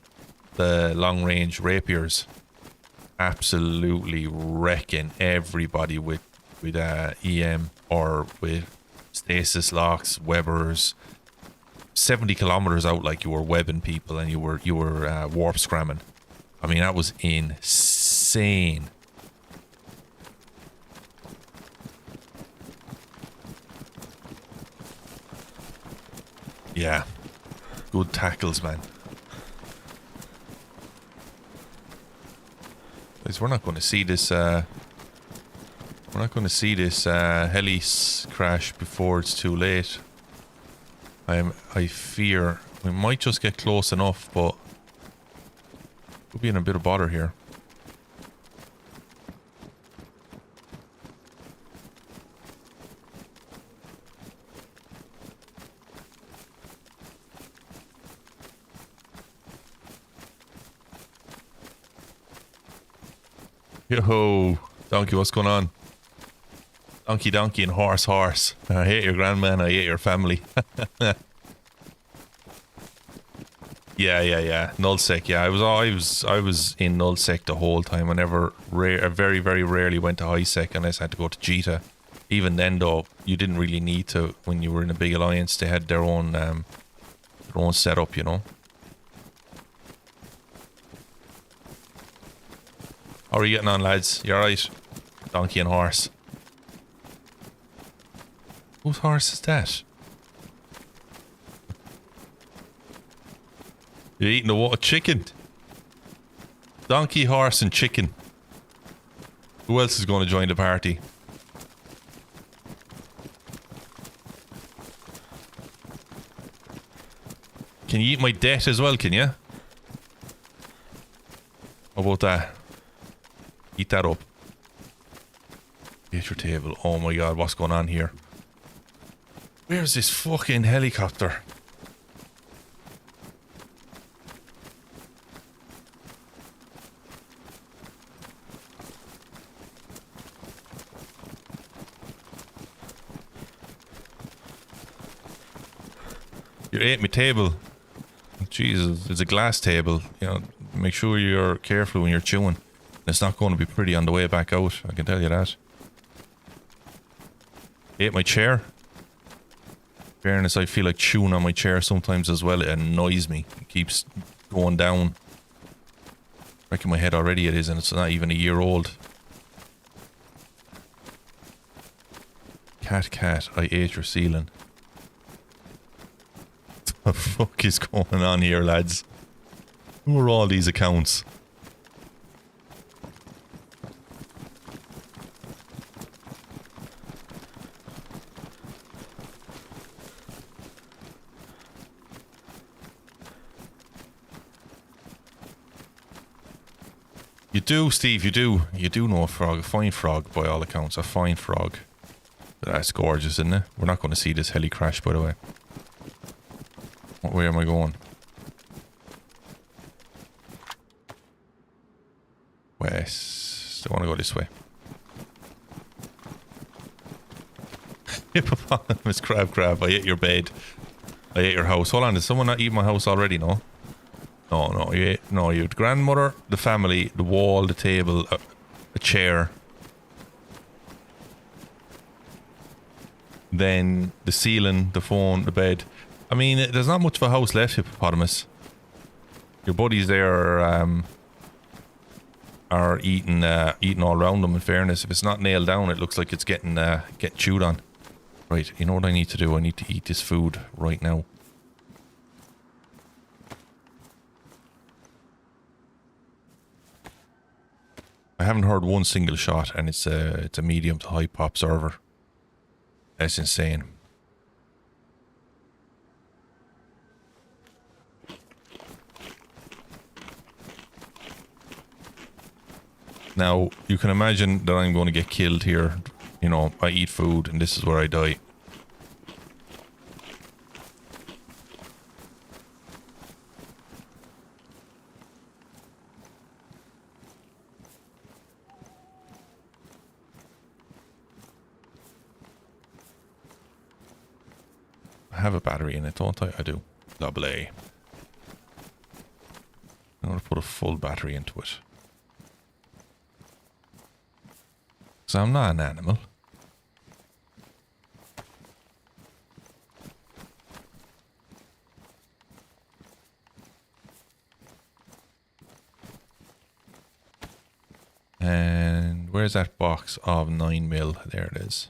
long range rapiers, absolutely wrecking everybody with EM or with stasis locks, webbers, 70 kilometers out, like you were webbing people and you were warp scramming. I mean, that was insane. Yeah, good tackles, man. Guys, we're not going to see this. We're not going to see this heli crash before it's too late. I fear we might just get close enough, but we'll be in a bit of bother here. Yo, Donkey, what's going on? Donkey and horse. I hate your grandman, I hate your family. Yeah. Nullsec, yeah. I was in Nullsec the whole time. I never very rarely went to Highsec unless I had to go to Jita. Even then though, you didn't really need to when you were in a big alliance. They had their own setup, you know. How are you getting on, lads? You alright? Donkey and horse. Whose horse is that? You're eating a chicken. Donkey, horse and chicken. Who else is going to join the party? Can you eat my debt as well, can you? How about that? Eat that up. Get your table. Oh my god, what's going on here? Where's this fucking helicopter? You ate my table. Jesus, it's a glass table. You know, make sure you're careful when you're chewing. It's not going to be pretty on the way back out, I can tell you that. Ate my chair. In fairness, I feel like chewing on my chair sometimes as well. It annoys me. It keeps going down. Wrecking my head already it is, and it's not even a year old. Cat, I ate your ceiling. What the fuck is going on here, lads? Who are all these accounts? You do, Steve, you do. You do know a frog. A fine frog, by all accounts. A fine frog. That's gorgeous, isn't it? We're not going to see this heli crash, by the way. What way am I going? West. I want to go this way. Hippopotamus, crab. I ate your bed. I ate your house. Hold on, did someone not eat my house already? No? No, you ate, no, your grandmother, the family, the wall, the table, a chair. Then the ceiling, the phone, the bed. I mean, there's not much of a house left, Hippopotamus. Your buddies there are eating all around them, in fairness. If it's not nailed down, it looks like it's getting chewed on. Right, you know what I need to do? I need to eat this food right now. I haven't heard one single shot, and it's a medium to high pop server. That's insane. Now, you can imagine that I'm going to get killed here. You know, I eat food and this is where I die. I have a battery in it, don't I? I do. Lovely. I'm going to put a full battery into it. Because I'm not an animal. And where's that box of 9mm? There it is.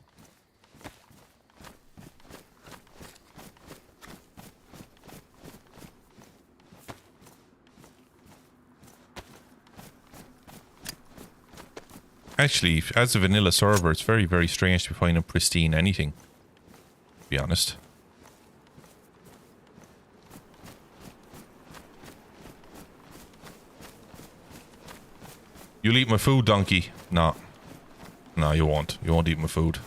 Actually, as a vanilla server, it's very, very strange to be finding pristine anything, to be honest. You'll eat my food, donkey. No. No, you won't. You won't eat my food.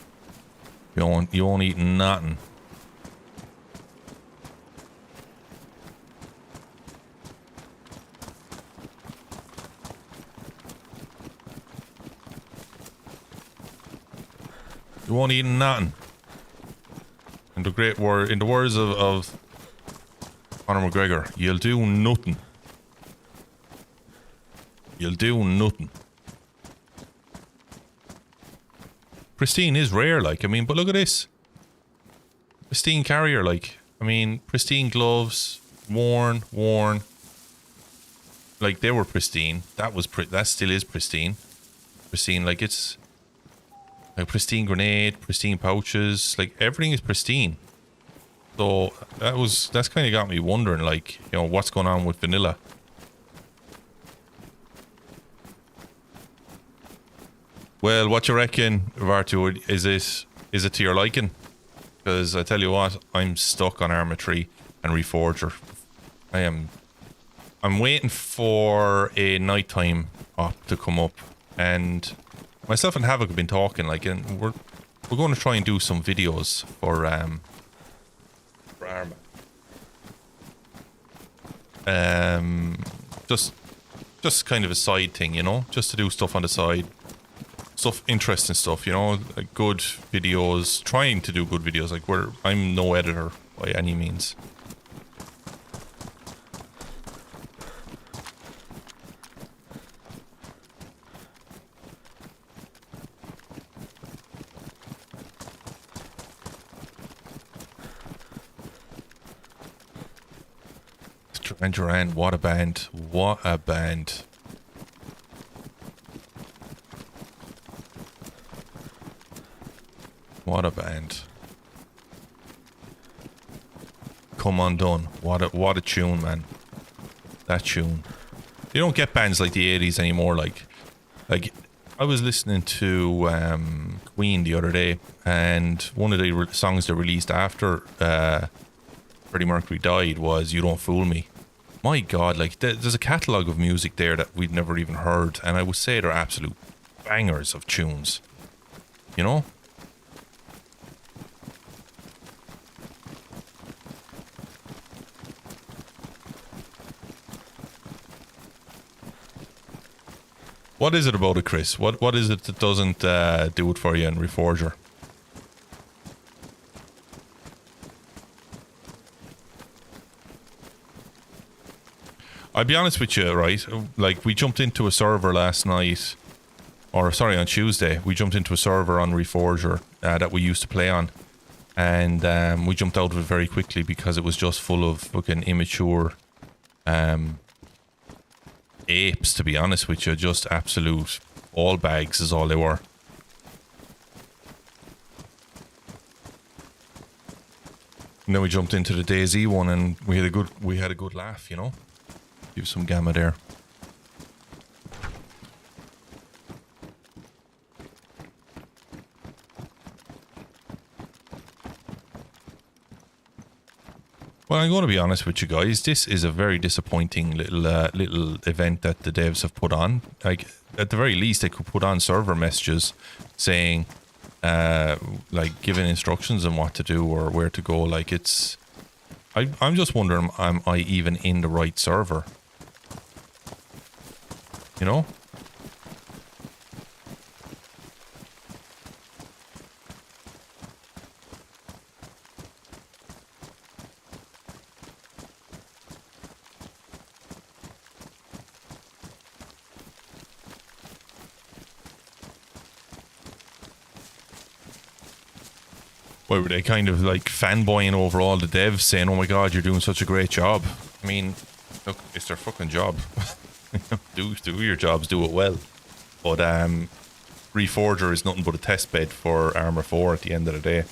You won't eat nothing. You won't eat nothing. In the great word, in the words of Conor McGregor, you'll do nothing. You'll do nothing. Pristine is rare, like, I mean, but look at this. Pristine carrier, like, I mean, pristine gloves, worn. Like, they were pristine. That still is pristine. Pristine, like, it's like pristine grenade, pristine pouches, like everything is pristine. So that's kind of got me wondering, like, you know, what's going on with vanilla. Well, what you reckon, Vartu? Is it to your liking? Because I tell you what, I'm stuck on Arma 3 and Reforger. I'm waiting for a nighttime op to come up, and myself and Havoc have been talking, like, and we're going to try and do some videos for Arma. Just kind of a side thing, you know, just to do stuff on the side, interesting stuff, you know, like good videos, trying to do good videos. Like, I'm no editor by any means. And Duran, what a band. What a band. What a band. Come Undone. What a tune, man. That tune. You don't get bands like the 80s anymore. Like I was listening to Queen the other day, and one of the songs they released after Freddie Mercury died was You Don't Fool Me. My God, like, there's a catalogue of music there that we've never even heard, and I would say they're absolute bangers of tunes. You know? What is it about it, Chris? What is it that doesn't do it for you in Reforger? I'll be honest with you, right? Like, we jumped into a server last night, or sorry, on Tuesday. We jumped into a server on Reforger that we used to play on, and we jumped out of it very quickly because it was just full of fucking immature apes, to be honest with you. Just absolute all bags is all they were. And then we jumped into the DayZ one, and we had a good laugh, you know. Give some gamma there. Well, I'm going to be honest with you guys. This is a very disappointing little event that the devs have put on. Like, at the very least, they could put on server messages saying, like, giving instructions on what to do or where to go. Like, it's... I'm just wondering, am I even in the right server? You know? Why were they kind of like fanboying over all the devs saying, oh my god, you're doing such a great job? I mean, look, it's their fucking job. do your jobs, do it well. But Reforger is nothing but a test bed for Armour 4 at the end of the day.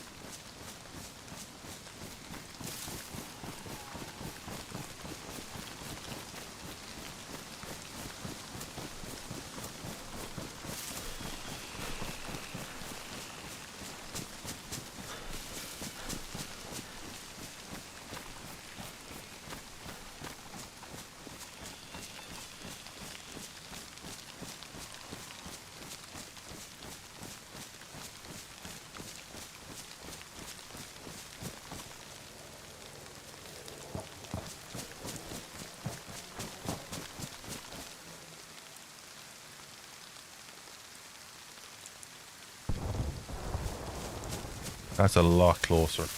That's a lot closer.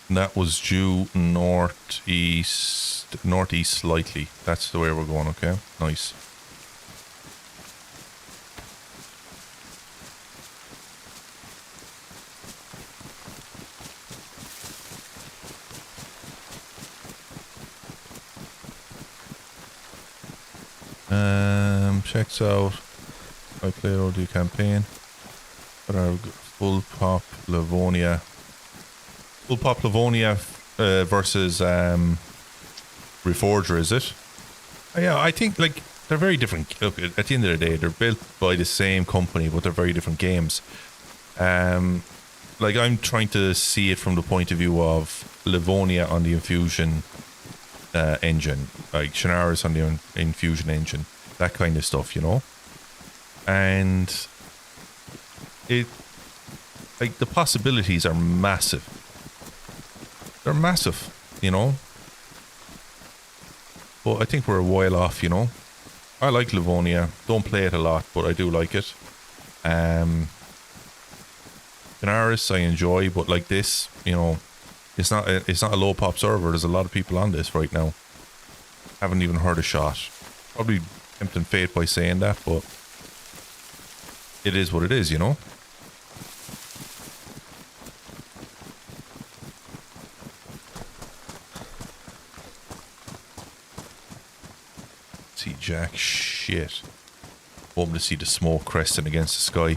And that was due northeast slightly. That's the way we're going, okay? Nice. Checks out. I played OD campaign. But our full pop Livonia. Full pop Livonia versus Reforger, is it? Yeah, I think like they're very different. Look, at the end of the day, they're built by the same company, but they're very different games. Like I'm trying to see it from the point of view of Livonia on the Infusion engine, like Chernarus on the Infusion engine. That kind of stuff, you know? And it, like, the possibilities are massive. They're massive, you know? But I think we're a while off, you know? I like Livonia. Don't play it a lot, but I do like it. Chernarus I enjoy, but like this, you know, it's not a low pop server. There's a lot of people on this right now. Haven't even heard a shot. Probably tempting fate by saying that, but it is what it is, you know? See jack shit. Hoping to see the smoke cresting against the sky.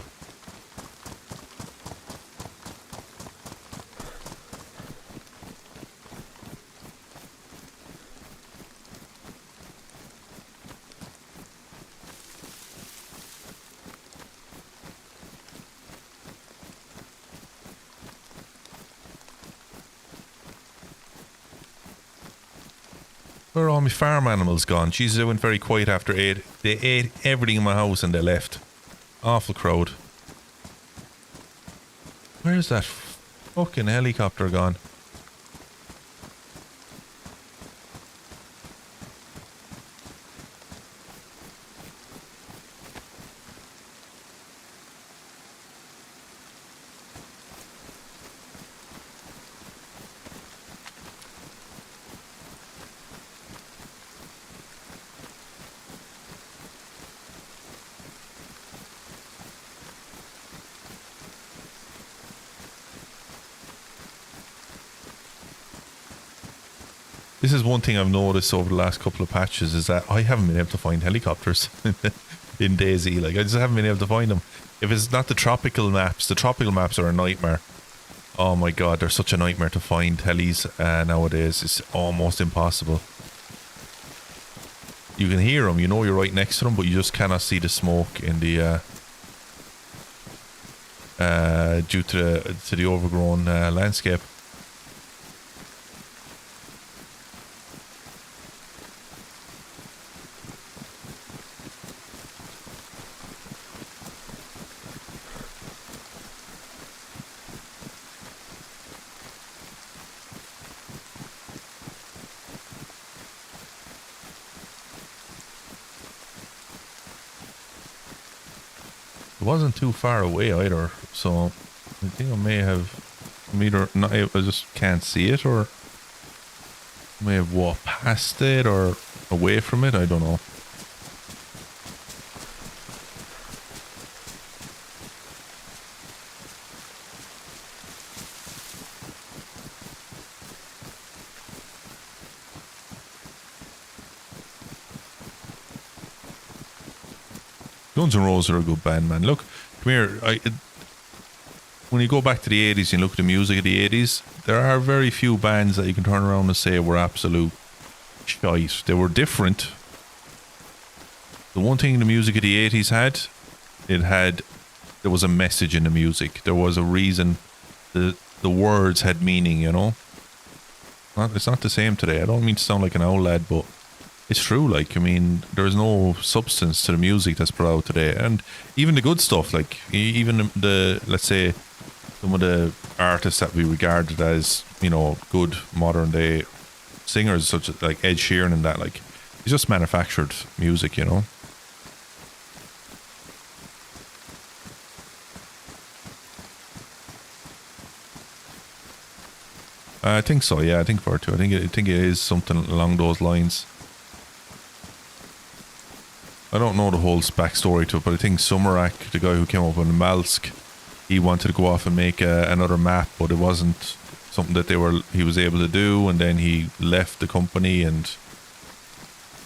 Where are all my farm animals gone? Jesus, I went very quiet after 8. They ate everything in my house and they left. Awful crowd. Where's that fucking helicopter gone? This is one thing I've noticed over the last couple of patches is that I haven't been able to find helicopters in DayZ. Like, I just haven't been able to find them. If it's not the tropical maps are a nightmare. Oh my god, they're such a nightmare to find helis nowadays. It's almost impossible. You can hear them, you know you're right next to them, but you just cannot see the smoke in the due to the overgrown landscape. It wasn't too far away either, so I think I may have either not. I just can't see it, or may have walked past it or away from it. I don't know. Guns N' Roses are a good band, man. Look, come here. When you go back to the 80s and look at the music of the 80s, there are very few bands that you can turn around and say were absolute shite. They were different. The one thing the music of the 80s had, there was a message in the music. There was a reason. The words had meaning, you know. It's not the same today. I don't mean to sound like an old lad, but it's true. Like, I mean, there's no substance to the music that's put out today, and even the good stuff. Like, even the let's say some of the artists that we regarded as, you know, good modern day singers, such as like Ed Sheeran and that, like, it's just manufactured music, you know. I think so. Yeah, I think for too. I think it is something along those lines. I don't know the whole backstory to it, but I think Sumarak, the guy who came up with Malsk, he wanted to go off and make another map, but it wasn't something that he was able to do, and then he left the company and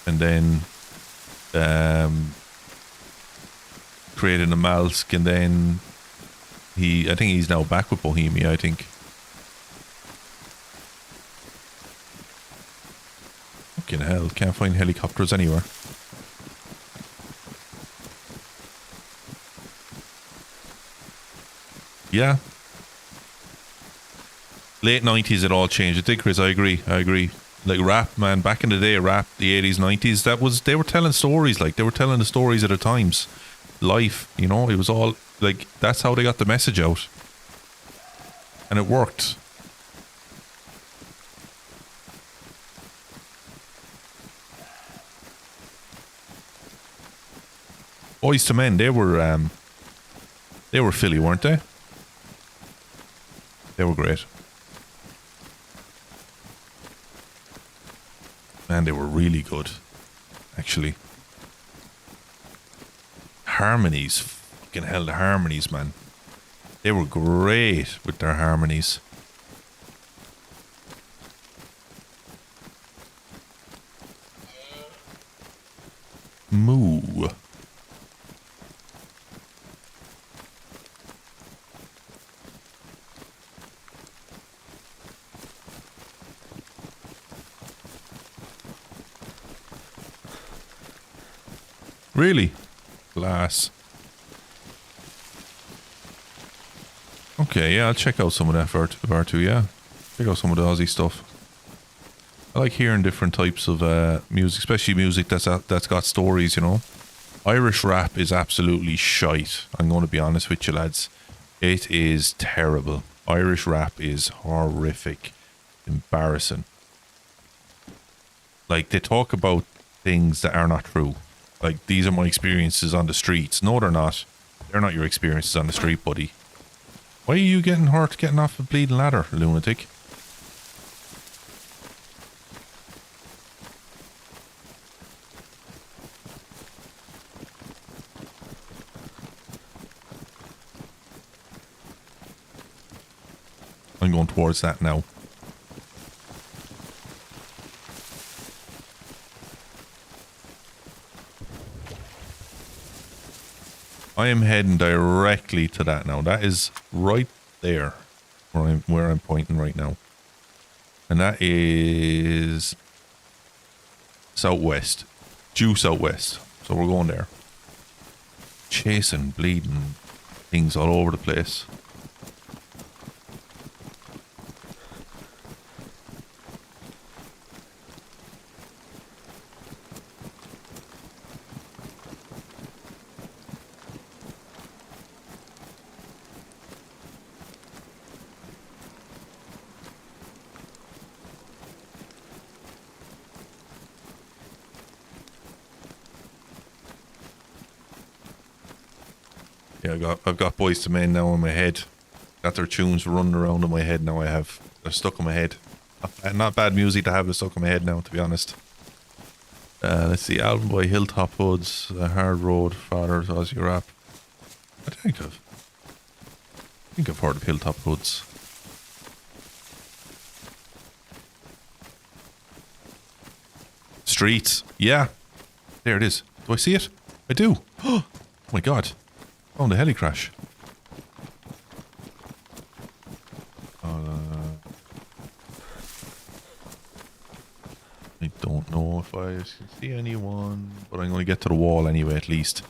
then created a Malsk, and then I think he's now back with Bohemia, I think. Fucking hell, can't find helicopters anywhere. Yeah. Late 90s it all changed. It did, Chris. I agree. Like rap, man, back in the day, rap, the 80s, 90s, they were telling stories. Like, they were telling the stories of the times. Life, you know, it was all, like, that's how they got the message out. And it worked. Boys to Men, they were Philly, weren't they? They were great. Man, they were really good, actually. Harmonies. Fucking hell, the harmonies, man. They were great with their harmonies. Moo. Really? Glass. Okay, yeah, I'll check out some of that for R2, yeah. Check out some of the Aussie stuff. I like hearing different types of music, especially music that's got stories, you know. Irish rap is absolutely shite. I'm going to be honest with you, lads. It is terrible. Irish rap is horrific. Embarrassing. Like, they talk about things that are not true. Like, these are my experiences on the streets. No, they're not. They're not your experiences on the street, buddy. Why are you getting hurt getting off the bleeding ladder, lunatic? I'm going towards that now. I am heading directly to that now. That is right there where I'm pointing right now. And that is southwest. juice out west. So we're going there. Chasing, bleeding things all over the place. Yeah, I've got Boys to Men now in my head. Got their tunes running around in my head now. They're stuck in my head. Not bad music to have stuck in my head now, to be honest. Let's see, album by Hilltop Hoods, Hard Road, Fathers, Aussie Rap. I think I've heard of Hilltop Hoods. Streets, yeah. There it is. Do I see it? I do. Oh my god. Oh, the heli crash. I don't know if I see anyone, but I'm going to get to the wall anyway, at least.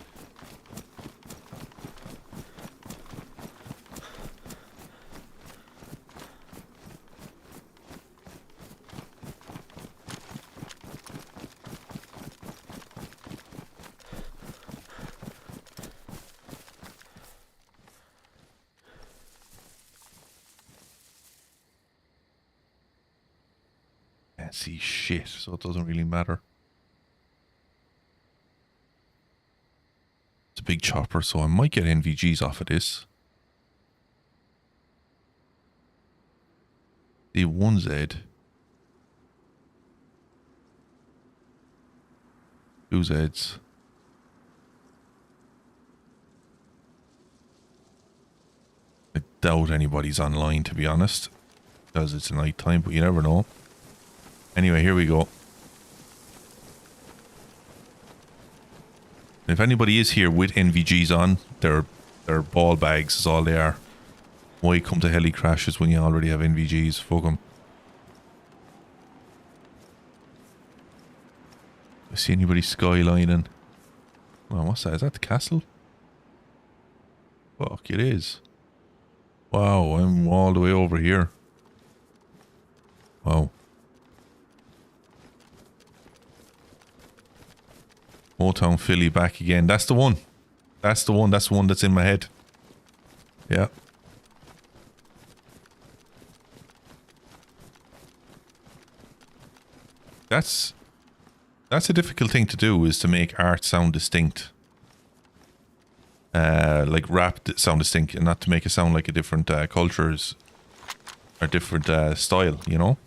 See shit, so it doesn't really matter. It's a big chopper, so I might get NVGs off of this. The 1Z. 2Zs. I doubt anybody's online, to be honest, because it's night time, but you never know. Anyway, here we go. If anybody is here with NVGs on, they're ball bags is all they are. Why come to heli crashes when you already have NVGs? Fuck them. I see anybody skylining. Well, what's that? Is that the castle? Fuck, it is. Wow, I'm all the way over here. Wow. Motown Philly back again. That's the one. That's the one. That's the one that's in my head. Yeah. That's a difficult thing to do, is to make art sound distinct. Like rap sound distinct, and not to make it sound like a different cultures or different style, you know?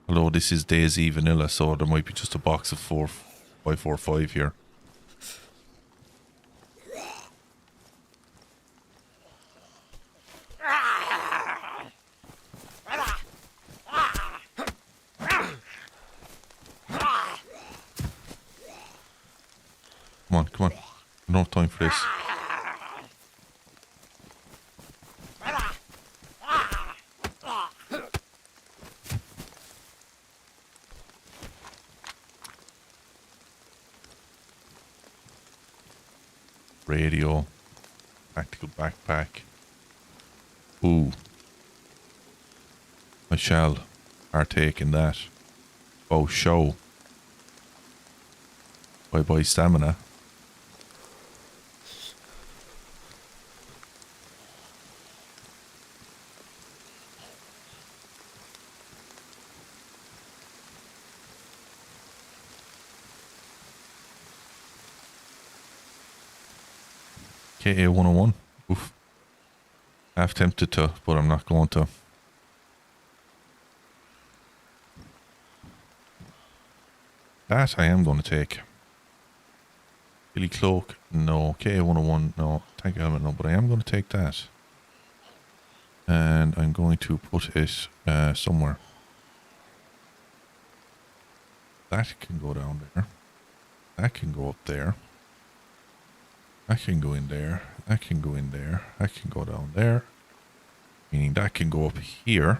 Although this is DayZ vanilla, so there might be just a box of 545 here. Come on, come on. No time for this. Radio, tactical backpack. Ooh, I shall partake in that. Oh, show. Bye bye stamina. KA 101. Oof. Half tempted to, but I'm not going to. That I am going to take. Billy Cloak, no. KA 101, no. Tank helmet, no. But I am going to take that. And I'm going to put it somewhere. That can go down there. That can go up there. I can go in there. I can go in there. I can go down there. Meaning that can go up here.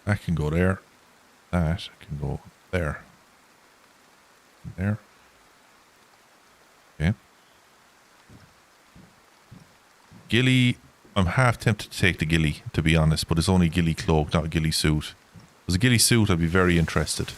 That can go there. That can go there. There. Okay. Ghillie. I'm half tempted to take the ghillie, to be honest, but it's only a ghillie cloak, not a ghillie suit. If it was a ghillie suit, I'd be very interested.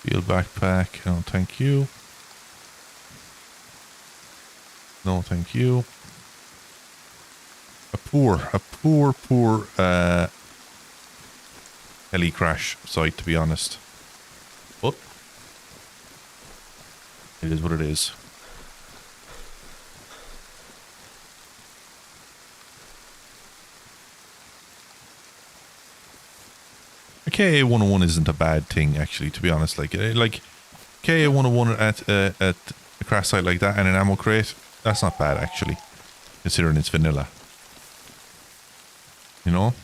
Field backpack, no thank you. No thank you. A poor heli crash site, to be honest. But it is what it is. A KA 101 isn't a bad thing, actually, to be honest. Like KA 101 at a crash site like that and an ammo crate, that's not bad, actually, considering it's vanilla. You know?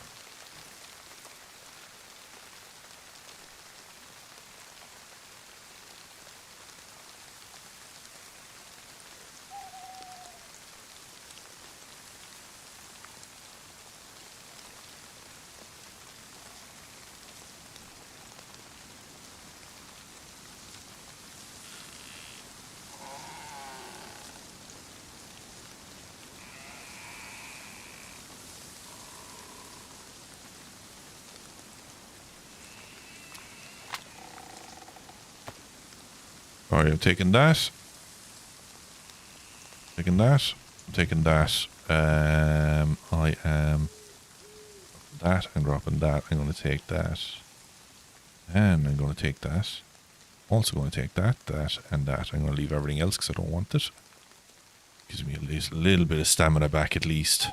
Alright, I'm taking that. Taking that. I'm taking that. I am that. I'm dropping that. I'm going to take that. And I'm going to take that. Also going to take that, that, and that. I'm going to leave everything else because I don't want it. Gives me at least a little bit of stamina back at least.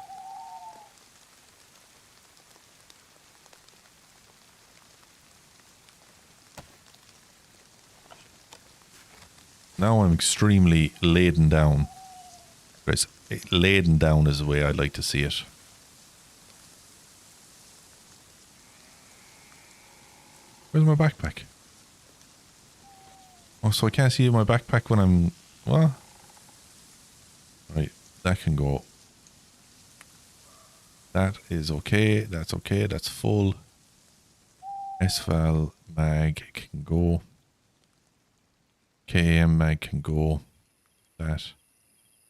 Now I'm extremely laden down. Guys, laden down is the way I'd like to see it. Where's my backpack? Oh, so I can't see my backpack when I'm... What? Right, that can go. That is okay. That's okay. That's full. SVAL mag can go. KM mag can go. That.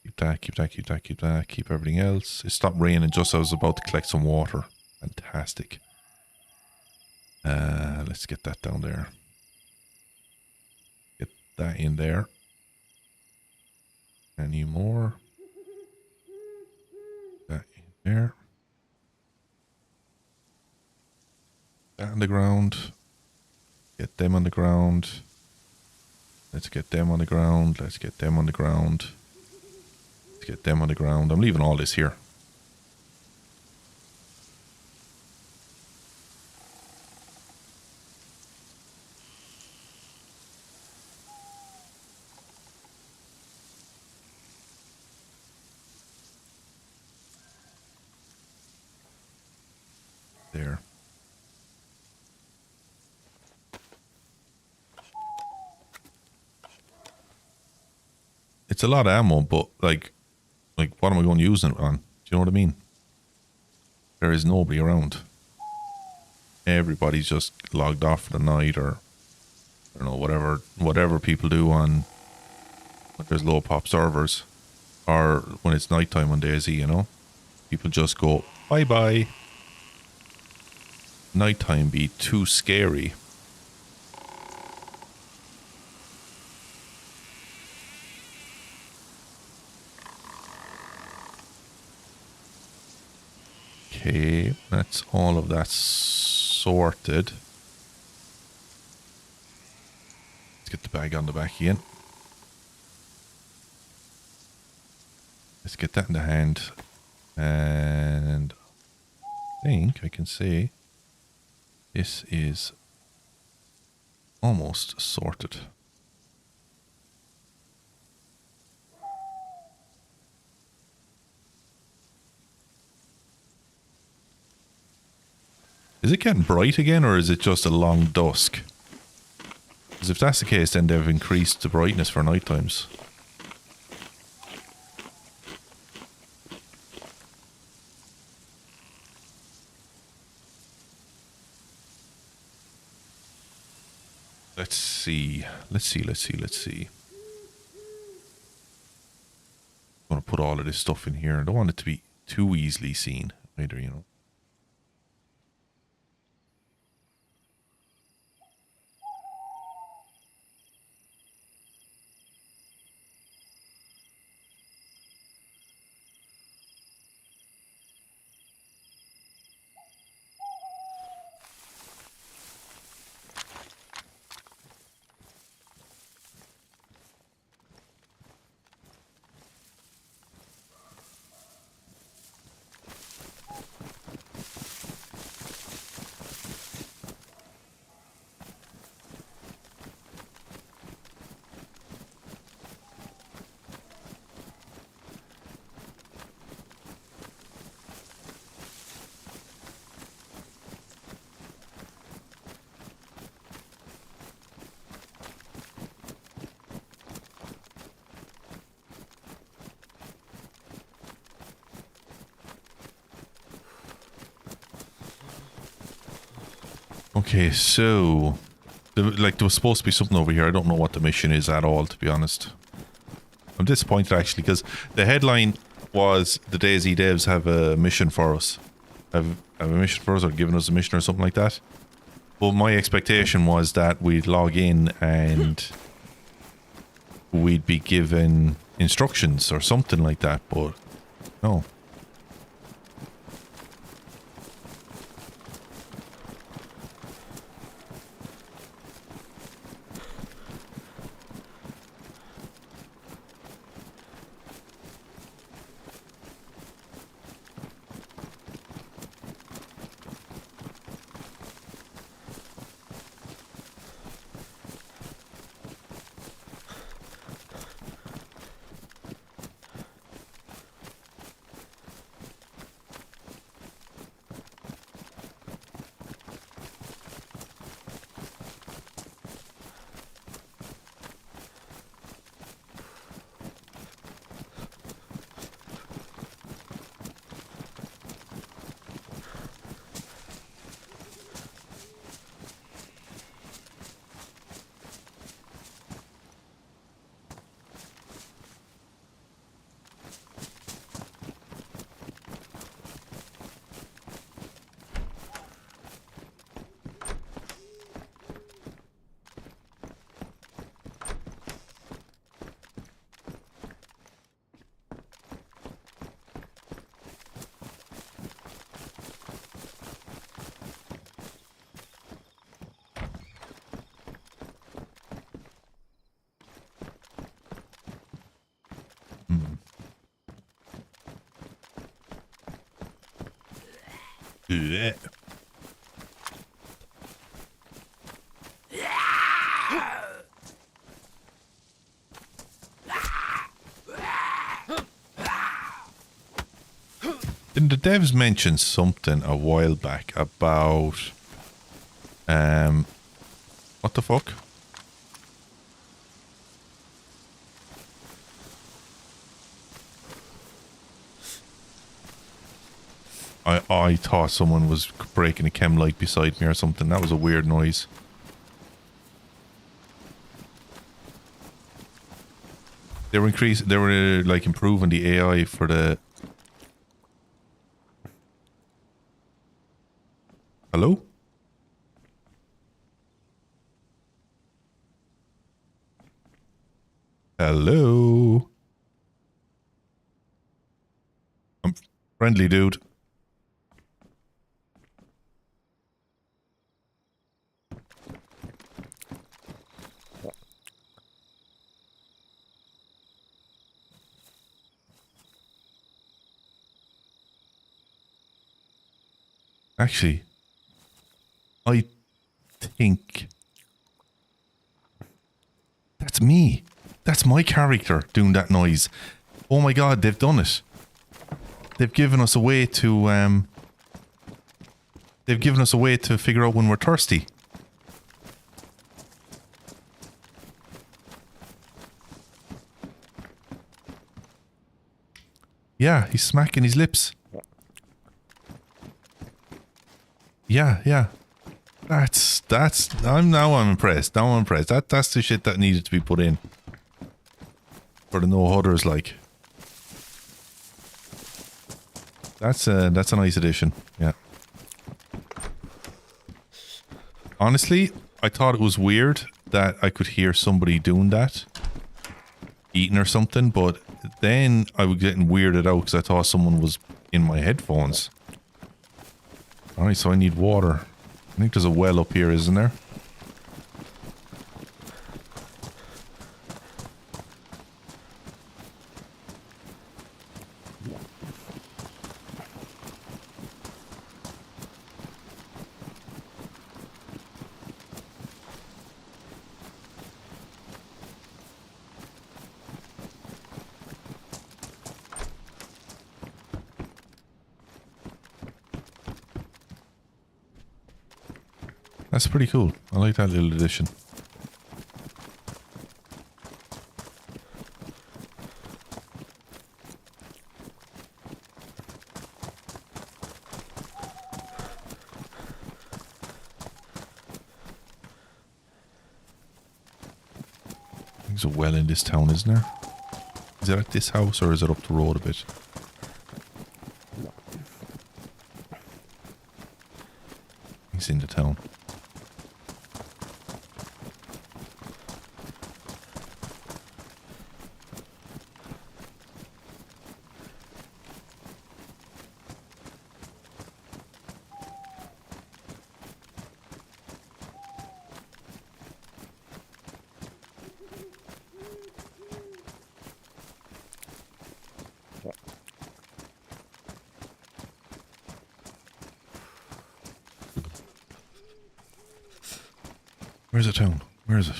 Keep that, keep that, keep that, keep that. Keep everything else. It stopped raining just as I was about to collect some water. Fantastic. Let's get that down there. Get that in there. Any more? That in there. That on the ground. Get them on the ground. Let's get them on the ground. Let's get them on the ground. Let's get them on the ground. I'm leaving all this here. There. It's a lot of ammo, but like what am I going to use it on? Do you know what I mean? There is nobody around. Everybody's just logged off for the night, or I don't know, whatever people do on when there's low pop servers, or when it's nighttime on DayZ, you know? People just go bye bye. Nighttime be too scary. Okay, that's all of that sorted. Let's get the bag on the back again. Let's get that in the hand. And I think I can say this is almost sorted. Is it getting bright again, or is it just a long dusk? Because if that's the case, then they've increased the brightness for night times. Let's see. Let's see. I'm going to put all of this stuff in here. I don't want it to be too easily seen either, you know. Okay, so there was supposed to be something over here. I don't know what the mission is at all, to be honest. I'm disappointed actually, because the headline was the DayZ devs have a mission for us. Have a mission for us, or given us a mission or something like that. But my expectation was that we'd log in and we'd be given instructions or something like that, but no. Yeah. Didn't the devs mention something a while back about what the fuck? I thought someone was breaking a chem light beside me or something. That was a weird noise. They were like improving the AI for the... Hello? Hello? I'm friendly, dude. Actually, I think that's me. That's my character doing that noise. Oh my god, they've done it. They've given us a way to figure out when we're thirsty. Yeah, he's smacking his lips. Yeah. I'm impressed. Now I'm impressed. That's the shit that needed to be put in. For the no hudders, like. That's a nice addition. Yeah. Honestly, I thought it was weird that I could hear somebody doing that. Eating or something, but then I was getting weirded out because I thought someone was in my headphones. Alright, so I need water. I think there's a well up here, isn't there? That's pretty cool. I like that little addition. There's a well in this town, isn't there? Is it at this house or is it up the road a bit? It's in the town. Where's the town? Where is it?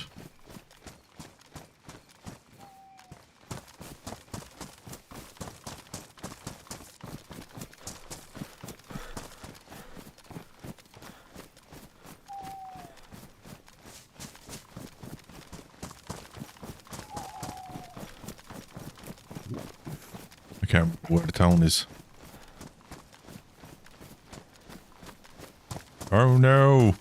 I can't remember where the town is. Oh no!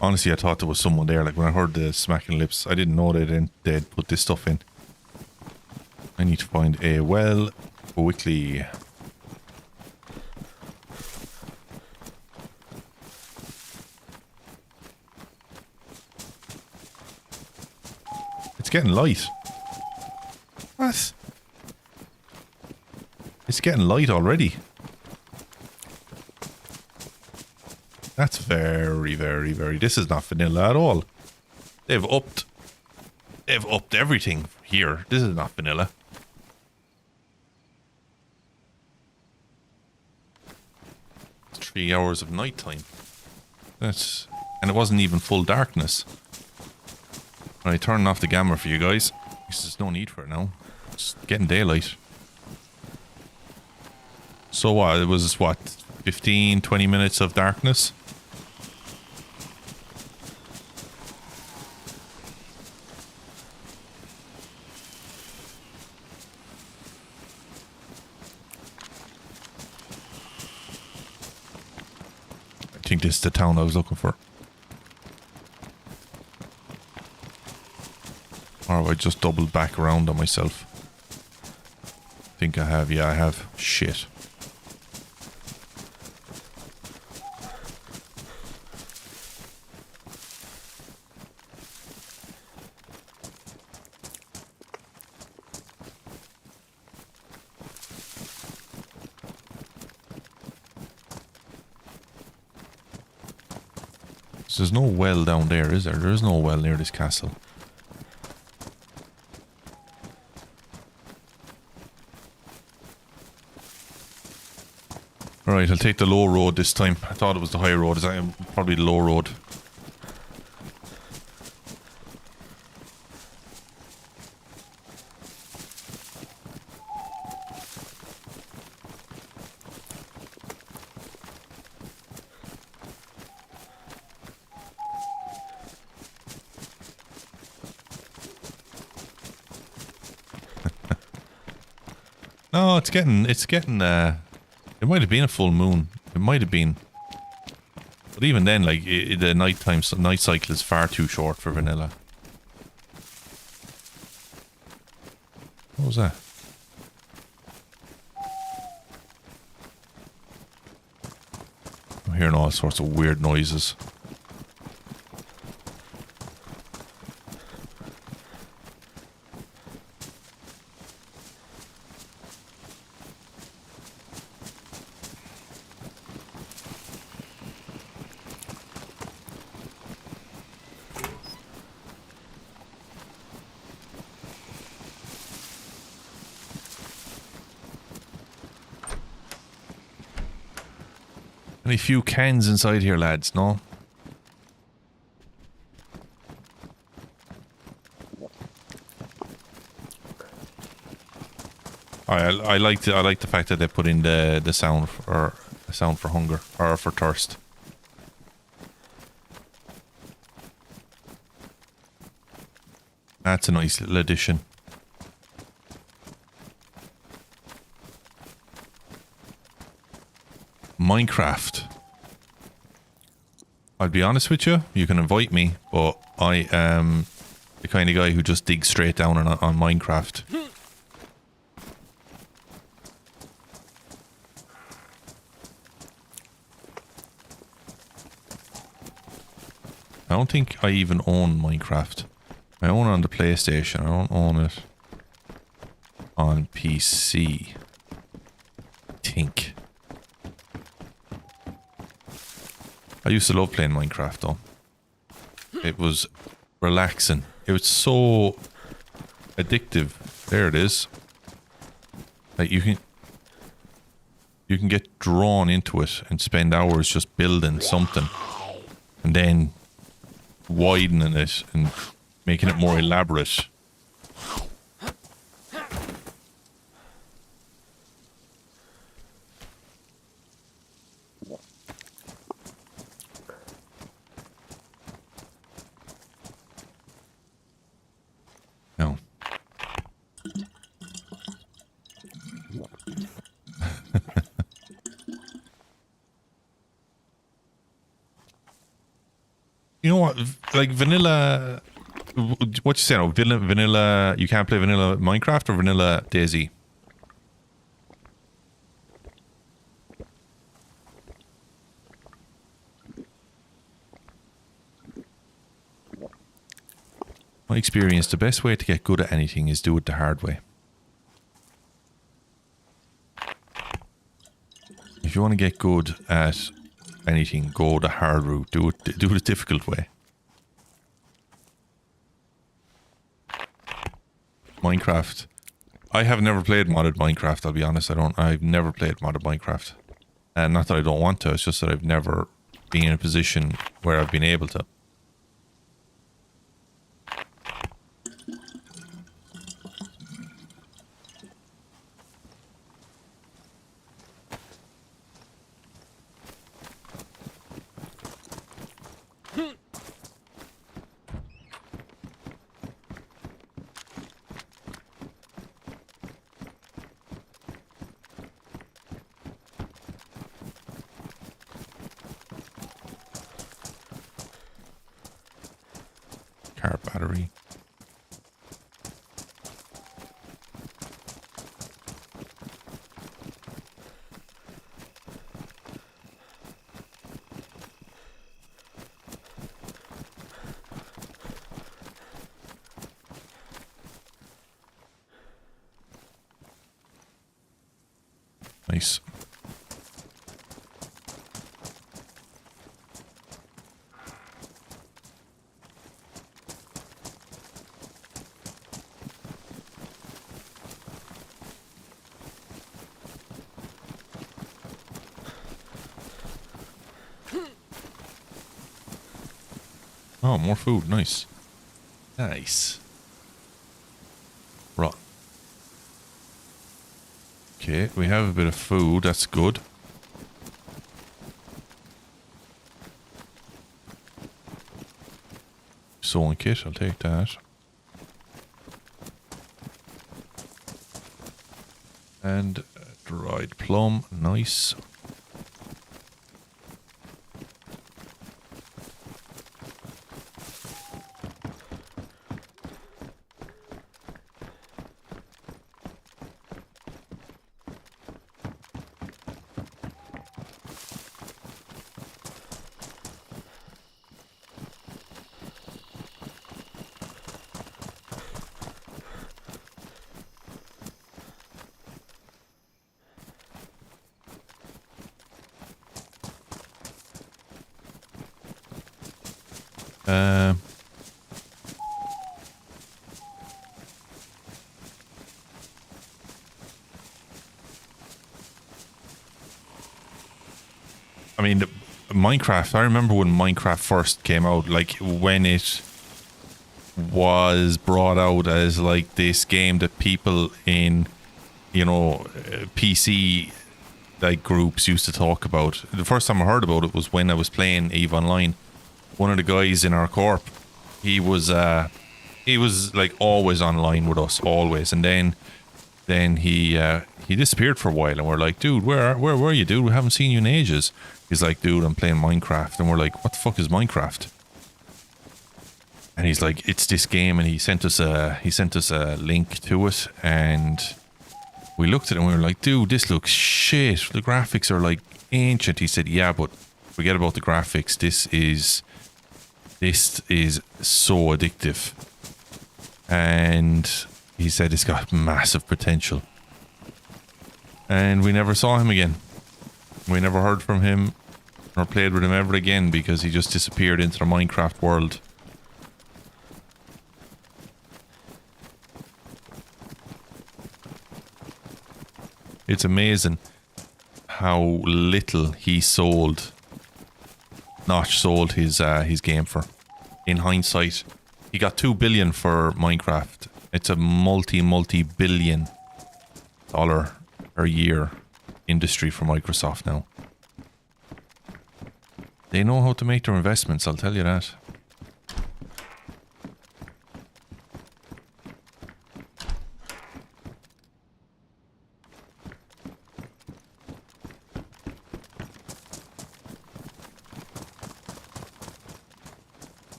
Honestly, I thought there was someone there. Like when I heard the smacking lips, I didn't know they'd put this stuff in. I need to find a well quickly. It's getting light. What? It's getting light already. That's very, very, very... This is not vanilla at all. They've upped everything here. This is not vanilla. It's 3 hours of nighttime. And it wasn't even full darkness. Alright, turning off the gamma for you guys. There's no need for it now. It's getting daylight. So what? It was what? 15, 20 minutes of darkness? I think this is the town I was looking for. Or have I just doubled back around on myself? I think I have. Yeah, I have. Shit. So there's no well down there, is there? There is no well near this castle. Alright, I'll take the low road this time. I thought it was the high road. It's probably the low road. No, it's getting, it might have been a full moon. It might have been. But even then, like, the night cycle is far too short for vanilla. What was that? I'm hearing all sorts of weird noises. Only a few cans inside here, lads, no? I like the fact that they put in the sound or a sound for hunger or for thirst. That's a nice little addition. Minecraft. I'll be honest with you, you can invite me, but I am the kind of guy who just digs straight down on Minecraft. I don't think I even own Minecraft. I own it on the PlayStation. I don't own it on PC. I think. I used to love playing Minecraft though. It was relaxing. It was so addictive. There it is. Like you can get drawn into it and spend hours just building something and then widening it and making it more elaborate. No. You know what? Like vanilla. What you say now? Vanilla. You can't play vanilla Minecraft or vanilla DayZ. My experience, the best way to get good at anything is do it the hard way. If you want to get good at anything, go the hard route. Do the difficult way. Minecraft. I have never played modded Minecraft, I'll be honest. I've never played modded Minecraft. And not that I don't want to, it's just that I've never been in a position where I've been able to. car battery. Nice. Oh, more food. Nice. Nice. Right. Okay, we have a bit of food. That's good. Sewing kit. I'll take that. And a dried plum. Nice. I mean, Minecraft, I remember when Minecraft first came out, like when it was brought out as like this game that people in, you know, PC like groups used to talk about. The first time I heard about it was when I was playing EVE Online. One of the guys in our corp, he was like always online with us, always, and then he disappeared for a while, and we're like, dude, where were you, dude? We haven't seen you in ages. He's like, dude, I'm playing Minecraft, and we're like, what the fuck is Minecraft? And he's like, it's this game, and he sent us a link to it, and we looked at it and we were like, dude, this looks shit. The graphics are like ancient. He said, yeah, but forget about the graphics. This is so addictive. And he said it's got massive potential. And we never saw him again. We never heard from him or played with him ever again because he just disappeared into the Minecraft world. It's amazing how little he sold Notch sold his game for. In hindsight, he got $2 billion for Minecraft. It's a multi-billion dollar per year industry for Microsoft now. They know how to make their investments, I'll tell you that.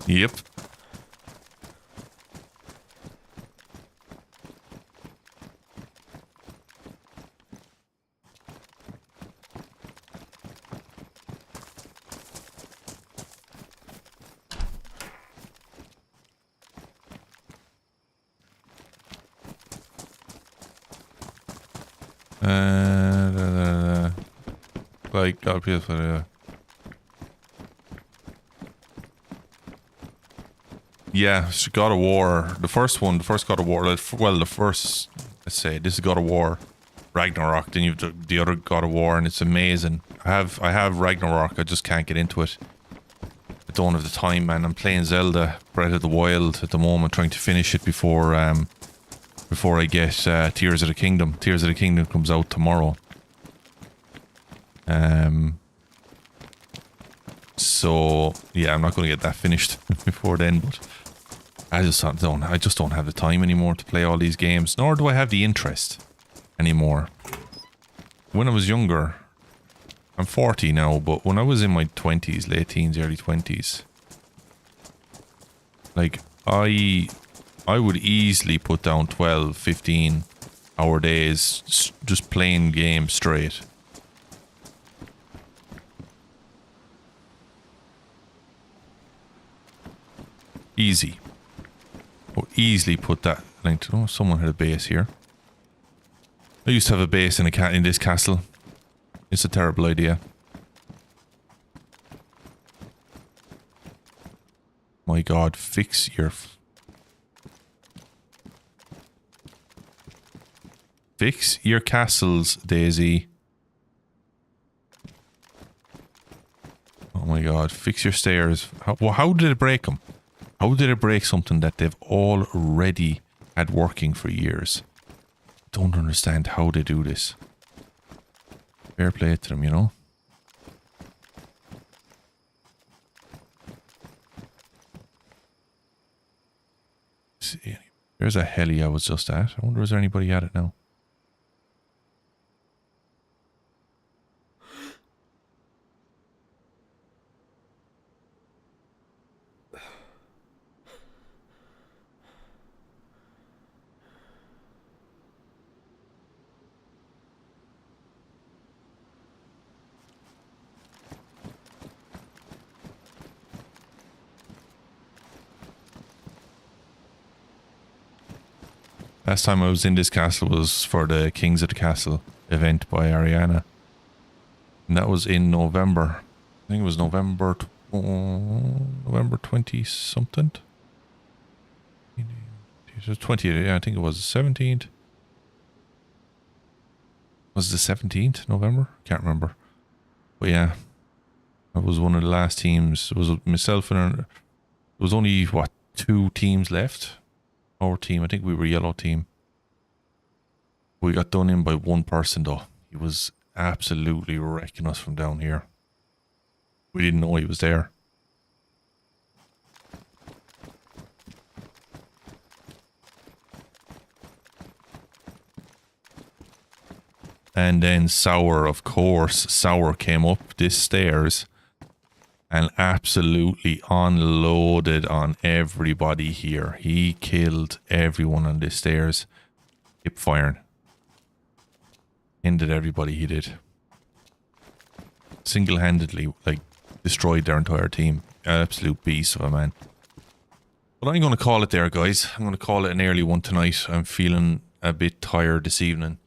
Yep. Like, up here for the... Yeah, God of War, the first God of War, well, the first, let's say, this is God of War, Ragnarok, then you've the other God of War, and it's amazing. I have Ragnarok, I just can't get into it. I don't have the time, man. I'm playing Zelda Breath of the Wild at the moment, trying to finish it before I get Tears of the Kingdom. Tears of the Kingdom comes out tomorrow. So yeah, I'm not going to get that finished before then, but I just don't have the time anymore to play all these games, nor do I have the interest anymore. when I was younger, I'm 40 now, but when I was in my 20s, late teens, early 20s, like, I would easily put down 12, 15 hour days just playing games straight. Easy. Or easily put that. Like, oh, someone had a base here. I used to have a base in this castle. It's a terrible idea. My God, fix your castles, DayZ. Oh my God, fix your stairs. How did it break them? How did it break something that they've already had working for years? Don't understand how they do this. Fair play to them, you know? See, there's a heli I was just at. I wonder is there anybody at it now? Last time I was in this castle was for the Kings of the Castle event by Ariana. And that was in November. I think it was November 20 something. It was 20th, yeah, I think it was the 17th. Was it the 17th November? Can't remember. But yeah, I was one of the last teams. It was myself and there was only, what, 2 teams left? Our team, I think we were yellow team. We got done in by 1 person though. He was absolutely wrecking us from down here. We didn't know he was there. And then Sour, of course, Sour came up this stairs and absolutely unloaded on everybody here. He killed everyone on this stairs. Hip firing. Ended everybody he did. Single-handedly, like, destroyed their entire team. Absolute beast of a man. But I'm going to call it there, guys. I'm going to call it an early one tonight. I'm feeling a bit tired this evening.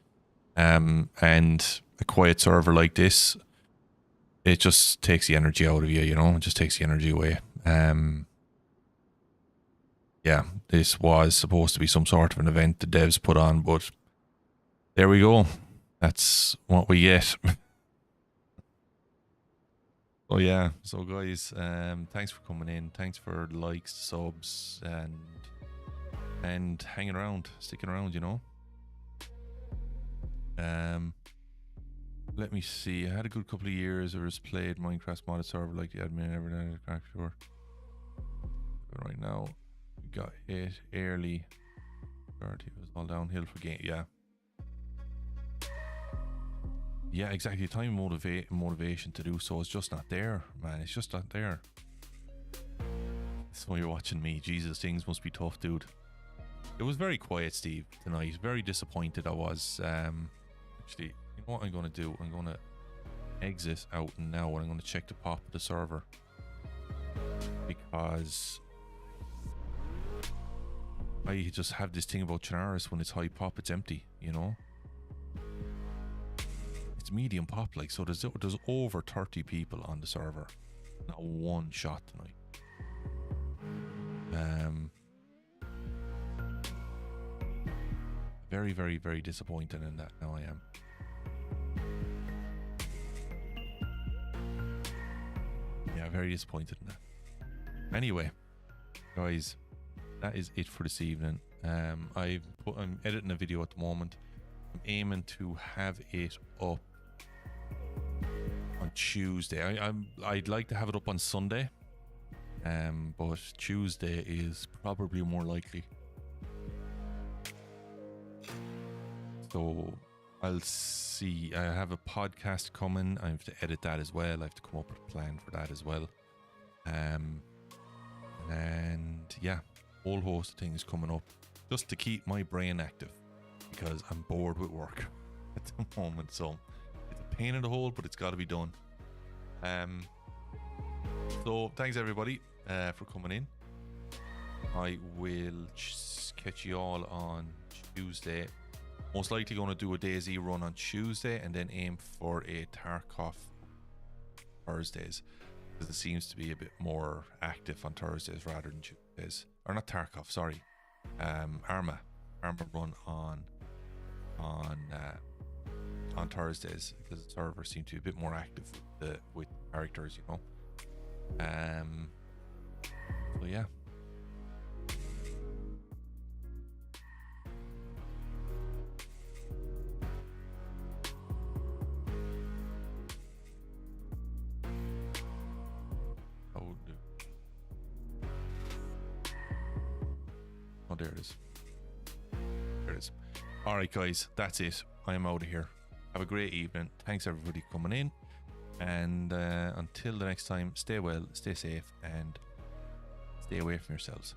And a quiet server like this, it just takes the energy out of you, you know? It just takes the energy away. Yeah, this was supposed to be some sort of an event the devs put on, but there we go. That's what we get. Oh yeah, so guys, thanks for coming in. Thanks for likes, subs, and hanging around, sticking around, you know. Let me see. I had a good couple of years. I was played Minecraft modded server like the admin every day. Sure. But right now, we got it early. 30 was all downhill for game. Yeah. Yeah, exactly. Time motivation to do so is just not there, man. It's just not there. So you're watching me. Jesus, things must be tough, dude. It was very quiet, Steve, tonight. Very disappointed I was. Actually, you know what I'm going to do? I'm going to exit out now and I'm going to check the pop of the server. Because I just have this thing about Chernarus. When it's high pop, it's empty, you know? It's medium pop, like, so there's over 30 people on the server. Not one shot tonight. Very, very, very disappointed in that. Now I am. Yeah, very disappointed in that. Anyway, guys, that is it for this evening. I'm editing a video at the moment. I'm aiming to have it up on Tuesday. I'd like to have it up on Sunday, but Tuesday is probably more likely. So I'll see. I have a podcast coming. I have to edit that as well. I have to come up with a plan for that as well. And yeah, whole host of things coming up just to keep my brain active because I'm bored with work at the moment. So it's a pain in the hole, but it's got to be done. So thanks everybody for coming in. I will catch you all on Tuesday. Most likely going to do a DayZ run on Tuesday and then aim for a Tarkov Thursdays, because it seems to be a bit more active on Thursdays rather than Tuesdays. Or not Tarkov, sorry. Arma run on Thursdays, because the servers seem to be a bit more active with characters, you know. So yeah. Oh, there it is. There it is. All right, guys, that's it. I am out of here. Have a great evening. Thanks everybody for coming in. And until the next time, stay well, stay safe, and stay away from yourselves.